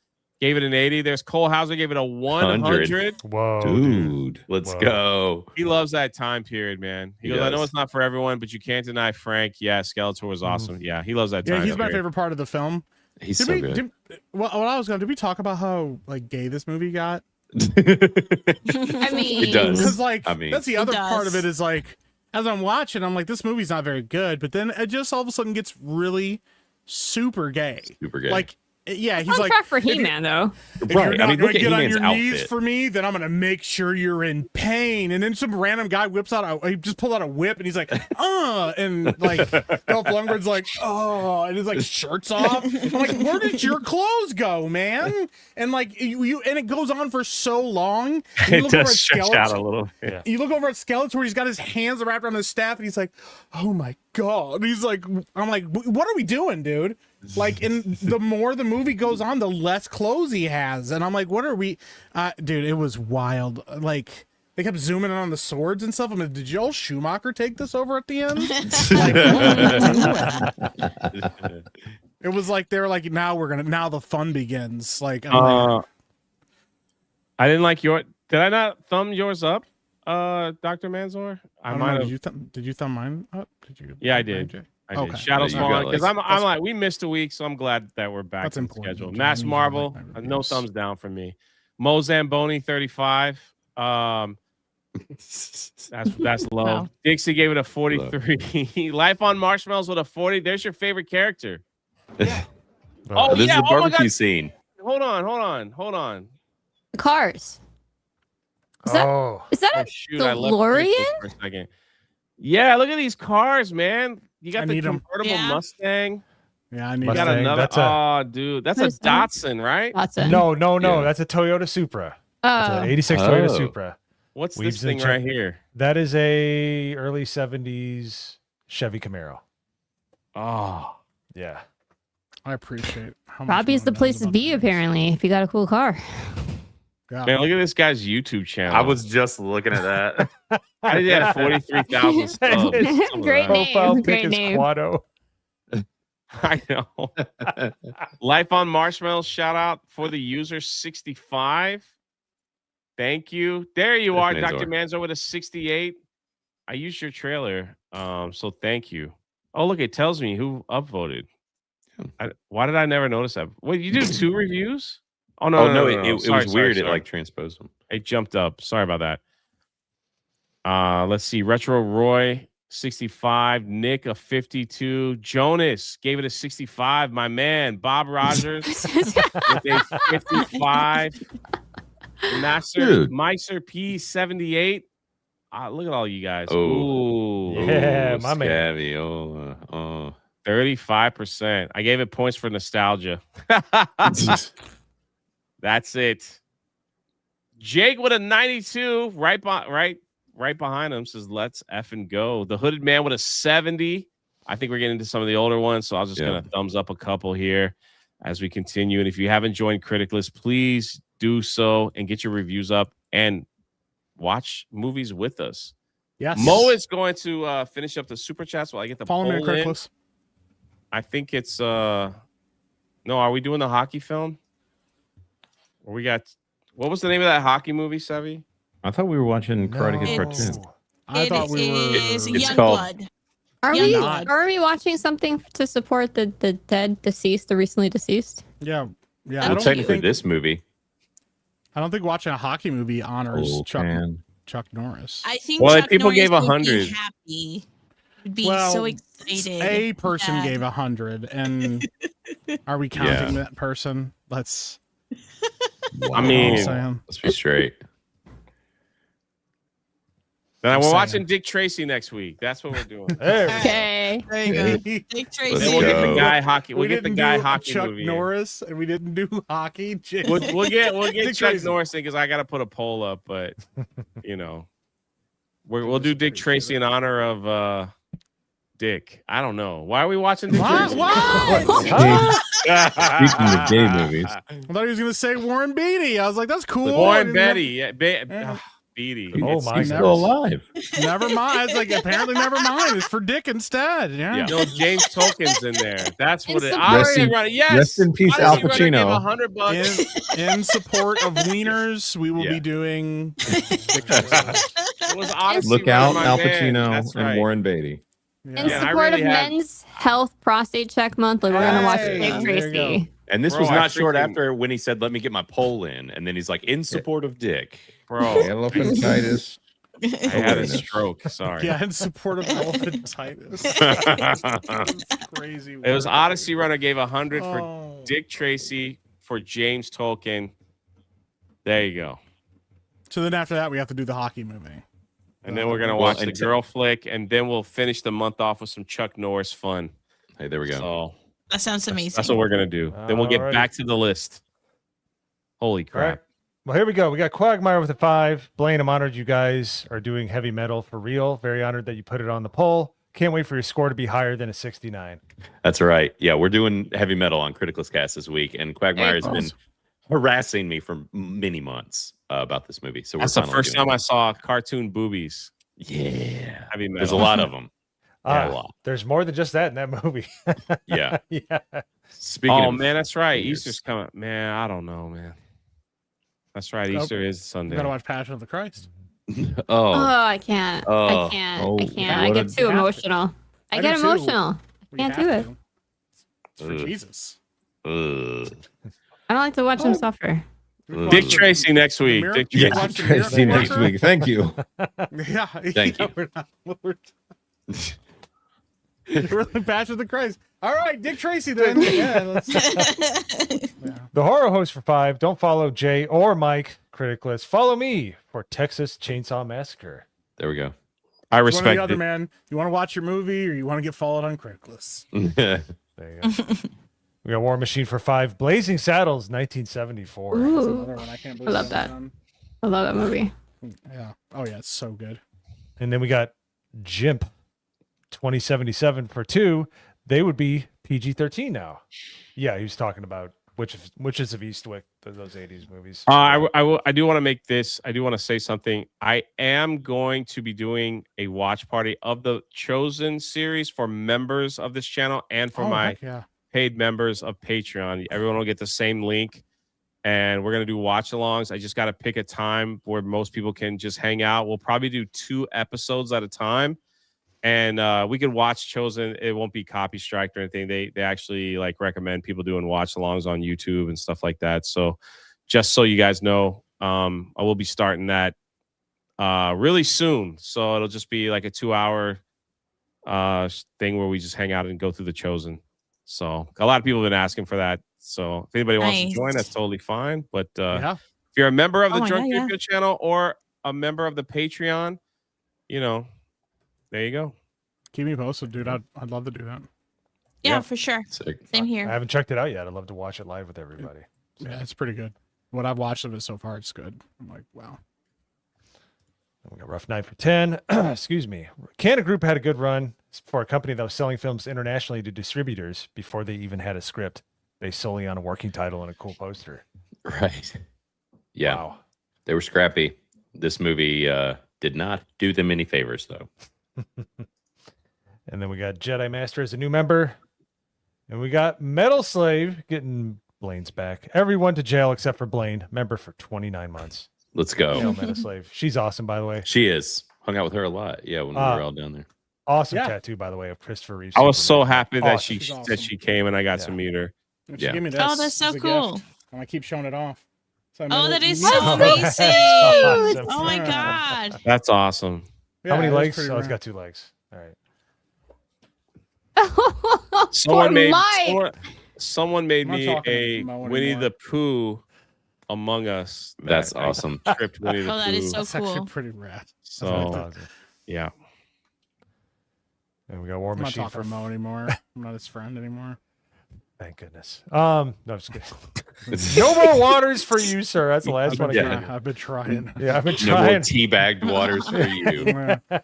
A: gave it an 80. There's Cole Hauser, gave it a 100.
C: Whoa,
F: dude. Let's go.
A: He loves that time period, man. He goes, I know it's not for everyone, but you can't deny Frank. Yeah, Skeletor was awesome. Yeah, he loves that time.
D: Yeah, he's my favorite part of the film.
F: He's so good.
D: Did we talk about how like gay this movie got?
I: I mean,
F: It does.
D: Because like
F: I mean,
D: that's the other part of it is like as I'm watching, I'm like, this movie's not very good, but then it just all of a sudden gets really super gay.
F: Super gay.
D: Like, yeah, he's
I: on
D: like
I: track for He-Man though.
D: If you're not
F: look
D: gonna
F: at
D: get on
F: He-Man's
D: your knees
F: outfit.
D: for me, then I'm gonna make sure you're in pain. And then some random guy whips out he just pulled out a whip and he's like, and like Dolph Lundgren's like, oh, and his like shirt's off. I'm like, where did your clothes go, man? And like you and it goes on for so long. And you
A: It
D: look over
A: does
D: at
A: stretch
D: Skeletor-
A: out a little. Yeah.
D: You look over at Skeletor, he's got his hands wrapped around his staff, and he's like, "Oh my god!" And he's like, "I'm like, what are we doing, dude?" Like, and the more the movie goes on, the less clothes he has, and I'm like, "What are we?" Dude, it was wild. Like, they kept zooming in on the swords and stuff. I'm like, did Joel Schumacher take this over at the end? Like, what are we doing? It was like they were like, now the fun begins. Like, I'm like,
A: I didn't like your. Did I not thumb yours up, Dr. Manzor?
D: I don't know, did you thumb mine up? Did you?
A: Yeah, I did. I did.
D: Okay.
A: Shadows
F: Yeah, you
A: Falling
F: got,
A: because
F: like,
A: I'm like we missed a week, so I'm glad that we're back
D: That's
A: on
D: important.
A: schedule.
D: Okay,
A: Mass
D: I need you to
A: Marvel,
D: like my
A: no
D: reviews.
A: thumbs down from me. Mo Zamboni 35. That's low.
B: Wow.
A: Dixie gave it a 43. Life on Marshmallows with a 40. There's your favorite character. Oh,
F: this
A: yeah.
F: is the
A: Oh my
F: barbecue
A: God.
F: scene.
A: Hold on.
I: The cars. Is that
A: Oh
I: a
A: shoot! I left
I: DeLorean?
A: Crystal for a second. Yeah, look at these cars, man. You got
D: I
A: the
D: need 'em.
A: convertible
B: Yeah.
A: Mustang.
D: yeah, I need
A: You got
C: Mustang,
A: another.
C: that's a-
A: Oh, dude, that's a
I: What is that?
A: Datsun, right?
I: Watson?
C: No,
F: Yeah.
C: that's a Toyota Supra. That's
I: Oh,
C: an 86 Toyota
F: Oh.
C: Supra.
A: What's
C: Weaves
A: this
C: in
A: thing
C: check.
A: right here?
C: That is a early 70s Chevy Camaro.
A: Oh,
C: Yeah.
D: I appreciate how much
I: Robbie's the
D: Mona knows
I: place to
D: about
I: be
D: this.
I: apparently. If you got a cool car.
D: Yeah.
A: man, look at this guy's YouTube channel.
H: I was just looking at that.
A: I did have 43,000 subs. Some of
I: Great
A: that.
I: name.
C: Profile pic
I: Great
C: is
I: name.
C: Quado.
A: I know. Life on Marshmallows, shout out for the user 65. Thank you. There you are,
F: There's
A: Dr. Manzo with a 68. I used your trailer. So thank you. Oh, look, it tells me who upvoted. Why did I never notice that? Wait, you do 2 reviews? Oh no,
F: Oh no,
A: no.
F: it
A: Sorry,
F: was weird.
A: sorry.
F: It like transposed them.
A: It jumped up. Sorry about that. Let's see. Retro Roy 65, Nick a 52, Jonas gave it a 65. My man Bob Rogers with a 55. Master
F: Dude.
A: Meiser P 78. Look at all you guys.
F: Oh.
A: Ooh,
C: Yeah, my man.
F: Scabby. Oh.
A: 35%. I gave it points for nostalgia. That's it. Jake with a 92, right behind him, says let's effing go. The Hooded Man with a 70. I think we're getting into some of the older ones, so I was just gonna thumbs up a couple here as we continue. And if you haven't joined Criticlist, please do so and get your reviews up and watch movies with us.
D: Yes.
A: Mo is going to finish up the super chats while I get the
D: Follow me on
A: poll in.
D: Crickless.
A: I think it's no, are we doing the hockey film? Or we got what was the name of that hockey movie, Sevi?
E: I thought we were watching Karate Kid Part
B: It's-
E: 2.
D: I thought we were.
B: is
F: It's
B: Youngblood.
F: called-
I: Are
B: Yeah,
I: we
B: not.
I: are we watching something to support the dead, deceased, the recently deceased?
D: Yeah.
B: Well,
D: Yeah. I
F: Well,
D: don't
F: technically,
D: think
F: this movie.
D: watching a hockey movie honors
E: Oh,
D: Chuck
E: man.
D: Norris.
B: I think
A: Well, if
B: Chuck
A: people
B: Norris
A: gave
B: would
A: 100.
B: be happy. Would be
D: Well,
B: so excited.
D: A person
B: Yeah.
D: gave 100, and are we counting that person? Let's.
A: I mean,
D: Sam.
F: Let's be straight.
A: Then we're
D: saying.
A: watching Dick Tracy next week. That's what we're doing.
I: Okay.
B: There you go. Dick Tracy.
A: Then we'll get the guy hockey. We'll
D: We
A: get the
D: didn't
A: guy
D: do
A: hockey
D: Chuck
A: movie.
D: Norris, and we didn't do hockey. Jeez.
A: We'll get
D: Dick
A: Chuck
D: Tracy.
A: Norris because I got to put a poll up, but you know, we'll do Dick Tracy in honor of Dick. I don't know. Why are we watching Dick Tracy?
D: What?
E: Speaking of gay movies,
D: I thought he was gonna say Warren Beatty. I was like, that's cool.
A: Warren Beatty. Beatty.
C: Oh my
E: he's
C: God.
E: still alive.
D: Never mind. It's like apparently never mind. It's for Dick instead. Yeah.
A: No, James Tolkien's in there. That's what it.
E: Rest in-
A: Yes.
E: rest in peace, Al
A: Odyssey Runner
E: Pacino.
A: gave $100.
D: In support of wieners, we will be doing Dick Tracy.
A: It was Odyssey
E: Look
A: Runner,
E: out,
A: my
E: Al
A: man.
E: Pacino
A: That's
E: and
A: right.
E: Warren Beatty.
I: In
A: Yeah, I
I: support
A: really
I: of
A: have-
I: Men's Health Prostate Check Month, we're going to watch
D: Hey,
I: Dick
D: there you
I: Tracy.
F: And this
A: Bro,
F: was
A: I
F: not short
A: freaking-
F: after when he said, "Let me get my poll in," and then he's like, "In support of Dick."
A: Bro,
E: Elephantitis.
A: I had a stroke. Sorry.
D: Yeah, in support of elephantitis. That's crazy.
A: It was
D: word.
A: Odyssey Runner gave 100 for
D: Oh.
A: Dick Tracy for James Tolkien. There you go.
D: So then after that, we have to do the hockey movie.
A: And then we're gonna
F: Well,
A: watch the
F: and
A: girl flick, and then we'll finish the month off with some Chuck Norris fun.
F: Hey, there we go.
A: So
B: That sounds amazing.
A: that's what we're gonna do. Then we'll get
C: Alrighty.
A: back to the list. Holy
C: All right.
A: crap!
C: Well, here we go. We got Quagmire with a 5. Blaine, I'm honored you guys are doing heavy metal for real. Very honored that you put it on the poll. Can't wait for your score to be higher than a 69.
F: That's right. Yeah, we're doing heavy metal on Criticalist Cast this week, and Quagmire has been harassing me for many months about this movie. So
A: That's
F: we're
A: the
F: finally
A: first
F: doing
A: time I saw cartoon boobies.
F: Yeah,
A: Heavy metal.
F: there's a lot of them.
C: Ah,
F: a lot.
C: There's more than just that in that movie.
F: Yeah.
C: Yeah.
F: Speaking
A: Oh
F: of
A: man, that's right.
F: weird.
A: Easter's coming. Man, I don't know, man. That's right.
D: Oh,
A: Easter is
D: We
A: Sunday.
D: gotta watch Passion of the Christ.
I: Oh, I can't.
F: Oh.
I: I can't.
E: Oh,
I: I can't. I
E: what
I: get
E: a-
I: too
D: You have to.
I: emotional. I
D: I
I: get
D: do too.
I: emotional.
D: We
I: Can't
D: have
I: do it.
D: to. It's for
F: Ugh.
D: Jesus.
I: I don't like to watch them suffer.
A: Dick Tracy next week.
D: Mir-
A: Dick
D: you
A: Tracy.
D: watch the
E: Tracy
D: Miracle
E: next
D: Worker?
E: week. Thank you.
D: Yeah.
F: Thank
D: yeah,
F: you.
D: We're not, we're the Passion of the Christ. All right, Dick Tracy then. Yeah, let's,
C: The horror host for 5. Don't follow Jay or Mike, Criticalist. Follow me for Texas Chainsaw Massacre.
F: There we go.
A: I
D: one or
A: respect
D: the other,
A: it.
D: man. You want to watch your movie or you want to get followed on Criticalist?
C: There you go. We got War Machine for 5. Blazing Saddles, 1974.
D: That's
I: Ooh,
D: another one. I can't
I: I
D: believe
I: love
D: that
I: that.
D: one.
I: I love that movie.
D: Yeah. Oh yeah, it's so good.
C: And then we got Jimp, 2077 for 2. They would be PG-13 now. Yeah, he was talking about Witches of Eastwick, those 80s movies.
A: I do want to make this. I do want to say something. I am going to be doing a watch party of the Chosen series for members of this channel and for
D: Oh,
A: my
D: heck yeah.
A: paid members of Patreon. Everyone will get the same link, and we're gonna do watch-alongs. I just got to pick a time where most people can just hang out. We'll probably do 2 episodes at a time, and we can watch Chosen. It won't be copy striked or anything. They actually like recommend people doing watch-alongs on YouTube and stuff like that. So just so you guys know, I will be starting that really soon. So it'll just be like a 2-hour thing where we just hang out and go through the Chosen. So a lot of people have been asking for that. So if anybody wants to
B: Nice.
A: join, that's totally fine. But
D: Yeah.
A: if you're a member of the
B: Oh my
A: Drunk
B: God,
A: Video channel or a member of the Patreon, you know, there you go.
D: Keep me posted, dude. I'd love to do that.
B: Yeah,
A: Yeah.
B: for sure.
F: Sick.
B: Same
C: I
B: here.
C: haven't checked it out yet. I'd love to watch it live with everybody.
D: Yeah, it's pretty good. What I've watched of it so far, it's good. I'm like, wow.
C: We got Rough Night for 10. Excuse me. Canada Group had a good run for a company that was selling films internationally to distributors before they even had a script, based solely on a working title and a cool poster.
F: Right. Yeah.
C: Wow.
F: They were scrappy. This movie did not do them any favors, though.
C: And then we got Jedi Master as a new member. And we got Metal Slave getting Blaine's back. Everyone to jail except for Blaine, member for 29 months.
F: Let's go.
C: Hail Metal Slave. She's awesome, by the way.
F: She is. Hung out with her a lot. Yeah, when we were all down there.
C: Awesome
D: Yeah.
C: tattoo, by the way, of Christopher Reeve.
A: I was so
C: Superman.
A: happy that
C: Awesome.
D: She's
A: that
D: awesome.
A: she came and I got
C: Yeah.
A: to meet her.
D: And she
F: Yeah.
D: gave me this.
B: Oh, that's so
D: as a
B: cool.
D: gift, and I keep showing it off. So I
B: Oh,
D: know
B: that
D: you
B: is
D: know-
B: so
C: That's
B: amazing.
C: awesome.
B: Oh my
D: Yeah.
B: god.
A: That's awesome.
D: Yeah,
C: How many
D: it was
C: legs?
D: pretty
C: Oh, it's
D: rad.
C: got 2 legs. All right.
I: Poor Mike.
A: Someone made
D: I'm not
A: me
D: talking
A: a
D: to Mo
A: Winnie
D: anymore.
A: the Pooh Among Us.
F: That's awesome.
A: Tripped Winnie the
B: Oh, that is
A: Pooh.
B: so
D: That's actually
B: cool.
D: pretty rad.
A: So, yeah.
C: And we got War
D: I'm not
C: Machine
D: talking
C: for
D: to Mo anymore. I'm not his friend anymore.
C: Thank goodness. No, just kidding. No more waters for you, sir. That's the last one I
F: Yeah.
C: can do.
D: I've been trying.
C: Yeah, I've been
F: No more
C: trying.
F: teabagged waters for you.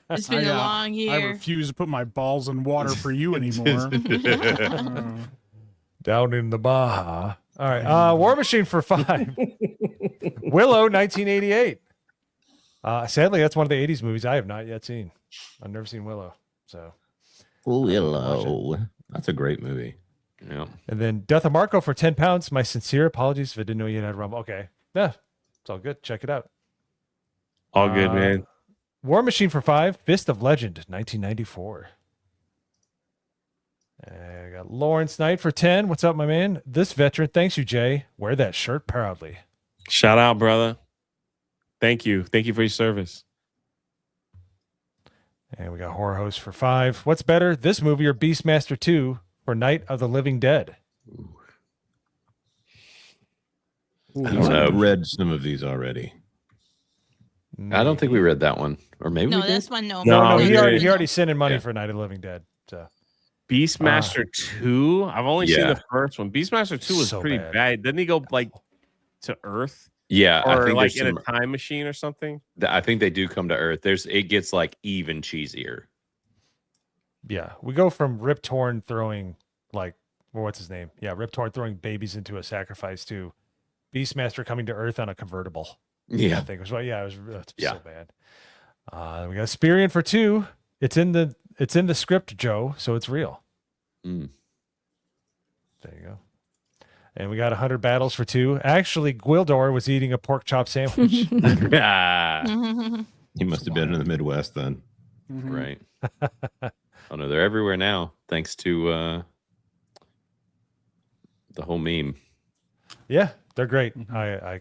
B: It's been a long
D: I
B: year.
D: refuse to put my balls in water for you anymore.
C: Down in the Baja. All right. War Machine for 5. Willow, 1988. Sadly, that's one of the 80s movies I have not yet seen. I've never seen Willow. So
E: Willow. That's a great movie.
F: Yeah.
C: And then Death of Marco for 10 pounds. My sincere apologies if I didn't know you had Rumble. Okay. Yeah. It's all good. Check it out.
A: All good, man.
C: War Machine for 5. Fist of Legend, 1994. I got Lawrence Knight for 10. What's up, my man? This veteran. Thanks you, Jay. Wear that shirt proudly.
A: Shout out, brother. Thank you. Thank you for your service.
C: And we got Horror Host for 5. What's better, this movie or Beastmaster 2 for Night of the Living Dead?
E: I've read some of these already.
F: I don't think we read that one. Or maybe
B: No,
F: we did.
B: this one, no.
C: No, he
B: no.
C: already sent in money
F: Yeah.
C: for Night of the Living Dead. So
A: Beastmaster 2. I've only seen
F: Yeah.
A: the first one. Beastmaster 2 was
C: So
A: pretty
C: bad.
A: bad. Didn't he go like to Earth?
F: Yeah, I
A: Or
F: think
A: like
F: there's
A: in
F: some,
A: a time machine or something?
F: I think they do come to Earth. It gets like even cheesier.
C: yeah, we go from Rip Torn throwing well, what's his name? Yeah, Rip Torn throwing babies into a sacrifice to Beastmaster coming to Earth on a convertible. I
F: Yeah.
C: think it was. Well, yeah, it was
F: Yeah.
C: so bad. We got Spirian for 2. It's in the script, Joe, so it's real.
F: Mm.
C: There you go. And we got 100 battles for 2. Actually, Gwildor was eating a pork chop sandwich.
F: Ah,
E: He must have been in the Midwest then.
F: right. Oh no, they're everywhere now, thanks to the whole meme.
C: Yeah, they're great. I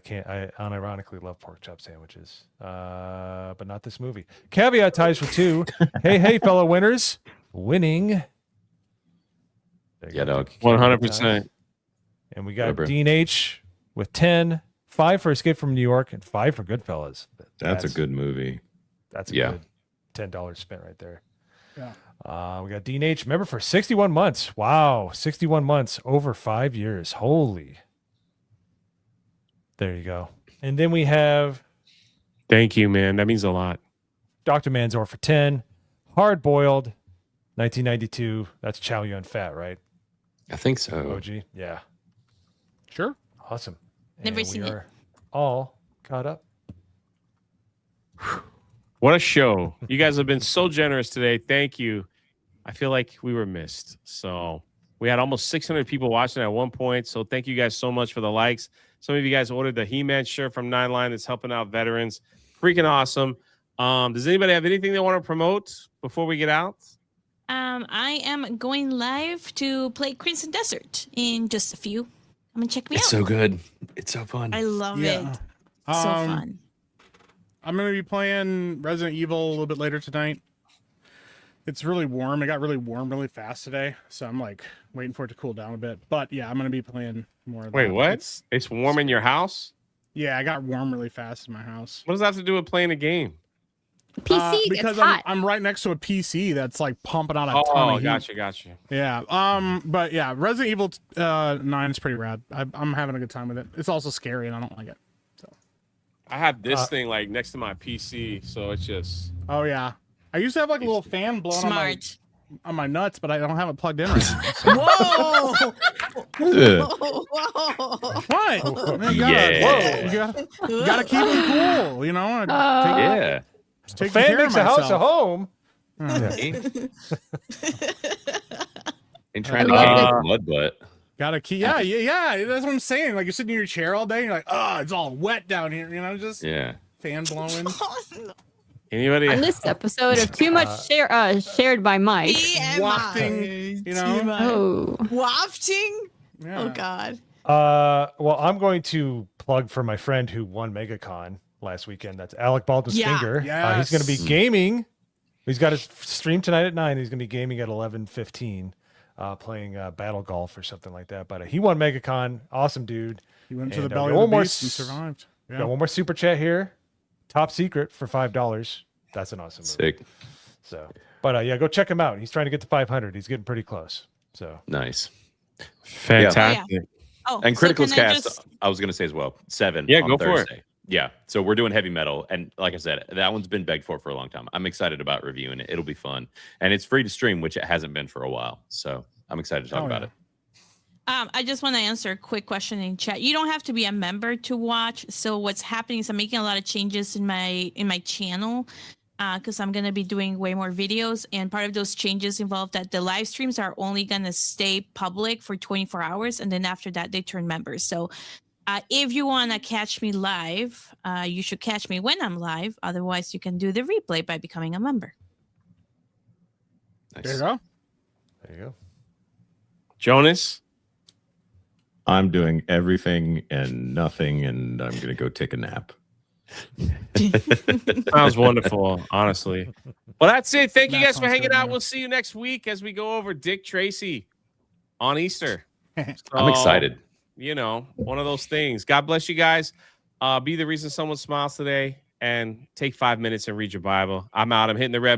C: unironically love pork chop sandwiches, but not this movie. Caveat ties for 2. Hey, fellow winners, winning. There you
F: Yeah,
C: go.
F: dog.
A: 100%.
C: And we got
F: Whatever.
C: Dean H with 10, 5 for Escape from New York, and 5 for Goodfellas.
E: That's a good movie.
C: That's a
F: Yeah.
C: good $10 spent right there.
D: Yeah.
C: We got Dean H. Remember for 61 months. Wow, 61 months over 5 years. Holy. There you go. And then we have
A: Thank you, man. That means a lot.
C: Dr. Manzor for 10. Hard Boiled, 1992. That's Chow Yun Fat, right?
F: I think so.
C: OG. Yeah.
D: Sure.
C: Awesome.
B: Never
C: And
B: seen
C: we
B: it.
C: are all caught up.
A: What a show. You guys have been so generous today. Thank you. I feel like we were missed. So we had almost 600 people watching at one point. So thank you guys so much for the likes. Some of you guys ordered the He-Man shirt from Nine Line that's helping out veterans. Freaking awesome. Does anybody have anything they want to promote before we get out?
B: I am going live to play Crimson Desert in just a few. Come and check me
F: It's
B: out.
F: so good. It's so fun.
B: I love it. So fun.
D: I'm going to be playing Resident Evil a little bit later tonight. It's really warm. It got really warm really fast today, so I'm like waiting for it to cool down a bit. But yeah, I'm going to be playing more of
A: Wait,
D: that.
A: what? It's warm in your house?
D: Yeah, I got warm really fast in my house.
A: What does that have to do with playing a game?
I: PC
D: because
I: gets hot.
D: I'm right next to a PC that's like pumping out a ton
A: Oh,
D: of heat.
A: gotcha.
D: Yeah. But yeah, Resident Evil 9 is pretty rad. I'm having a good time with it. It's also scary and I don't like it.
A: I had this thing like next to my PC, so it's just.
D: Oh yeah. I used to have like a little fan blowing on my nuts, but I don't have it plugged in right now. So.
B: Whoa! Whoa!
D: What? Man, you gotta keep them cool, you know?
F: Yeah.
D: Take
C: Fan
D: care of
C: makes a house a
D: myself.
C: home.
F: And trying to get a mud butt.
D: Gotta keep, yeah. That's what I'm saying. Like you're sitting in your chair all day, and you're like, oh, it's all wet down here. You know, just fan blowing.
A: Anybody?
I: On this episode of Too Much shared by Mike.
D: Wafting, you know.
I: Oh.
B: Wafting?
D: Yeah.
B: Oh God.
C: Well, I'm going to plug for my friend who won MegaCon last weekend. That's Alec Baldwin's finger. He's going to be gaming. He's got his stream tonight at 9. He's going to be gaming at 11:15. playing Battle Golf or something like that. But he won MegaCon. Awesome dude.
D: He went to the
C: And,
D: belly
C: got
D: of the
C: one
D: beast and survived.
C: Got one more super chat here. Top secret for $5. That's an awesome movie.
F: Sick.
C: So, but yeah, go check him out. He's trying to get to 500. He's getting pretty close. So
F: nice.
A: Fantastic.
F: Yeah.
B: Oh,
F: And
B: so
F: Critical's
B: can I
F: Cast,
B: just-
F: I was going to say as well, 7
A: Yeah,
F: on
A: go for it.
F: Thursday. Yeah, so we're doing heavy metal. And like I said, that one's been begged for a long time. I'm excited about reviewing it. It'll be fun. And it's free to stream, which it hasn't been for a while. So I'm excited to talk about it.
B: I just want to answer a quick question in chat. You don't have to be a member to watch. So what's happening is I'm making a lot of changes in my channel because I'm going to be doing way more videos. And part of those changes involve that the live streams are only going to stay public for 24 hours. And then after that, they turn members. So if you want to catch me live, you should catch me when I'm live. Otherwise, you can do the replay by becoming a member.
F: Nice.
D: There you go.
C: there you go.
A: Jonas?
E: I'm doing everything and nothing, and I'm gonna go take a nap.
A: Sounds wonderful, honestly. Well, that's it. Thank you
D: That
A: guys for
D: sounds
A: hanging
D: good,
A: out.
D: man.
A: We'll see you next week as we go over Dick Tracy on Easter.
F: I'm excited.
A: You know, one of those things. God bless you guys. Be the reason someone smiles today, and take 5 minutes and read your Bible. I'm out. I'm hitting the red button.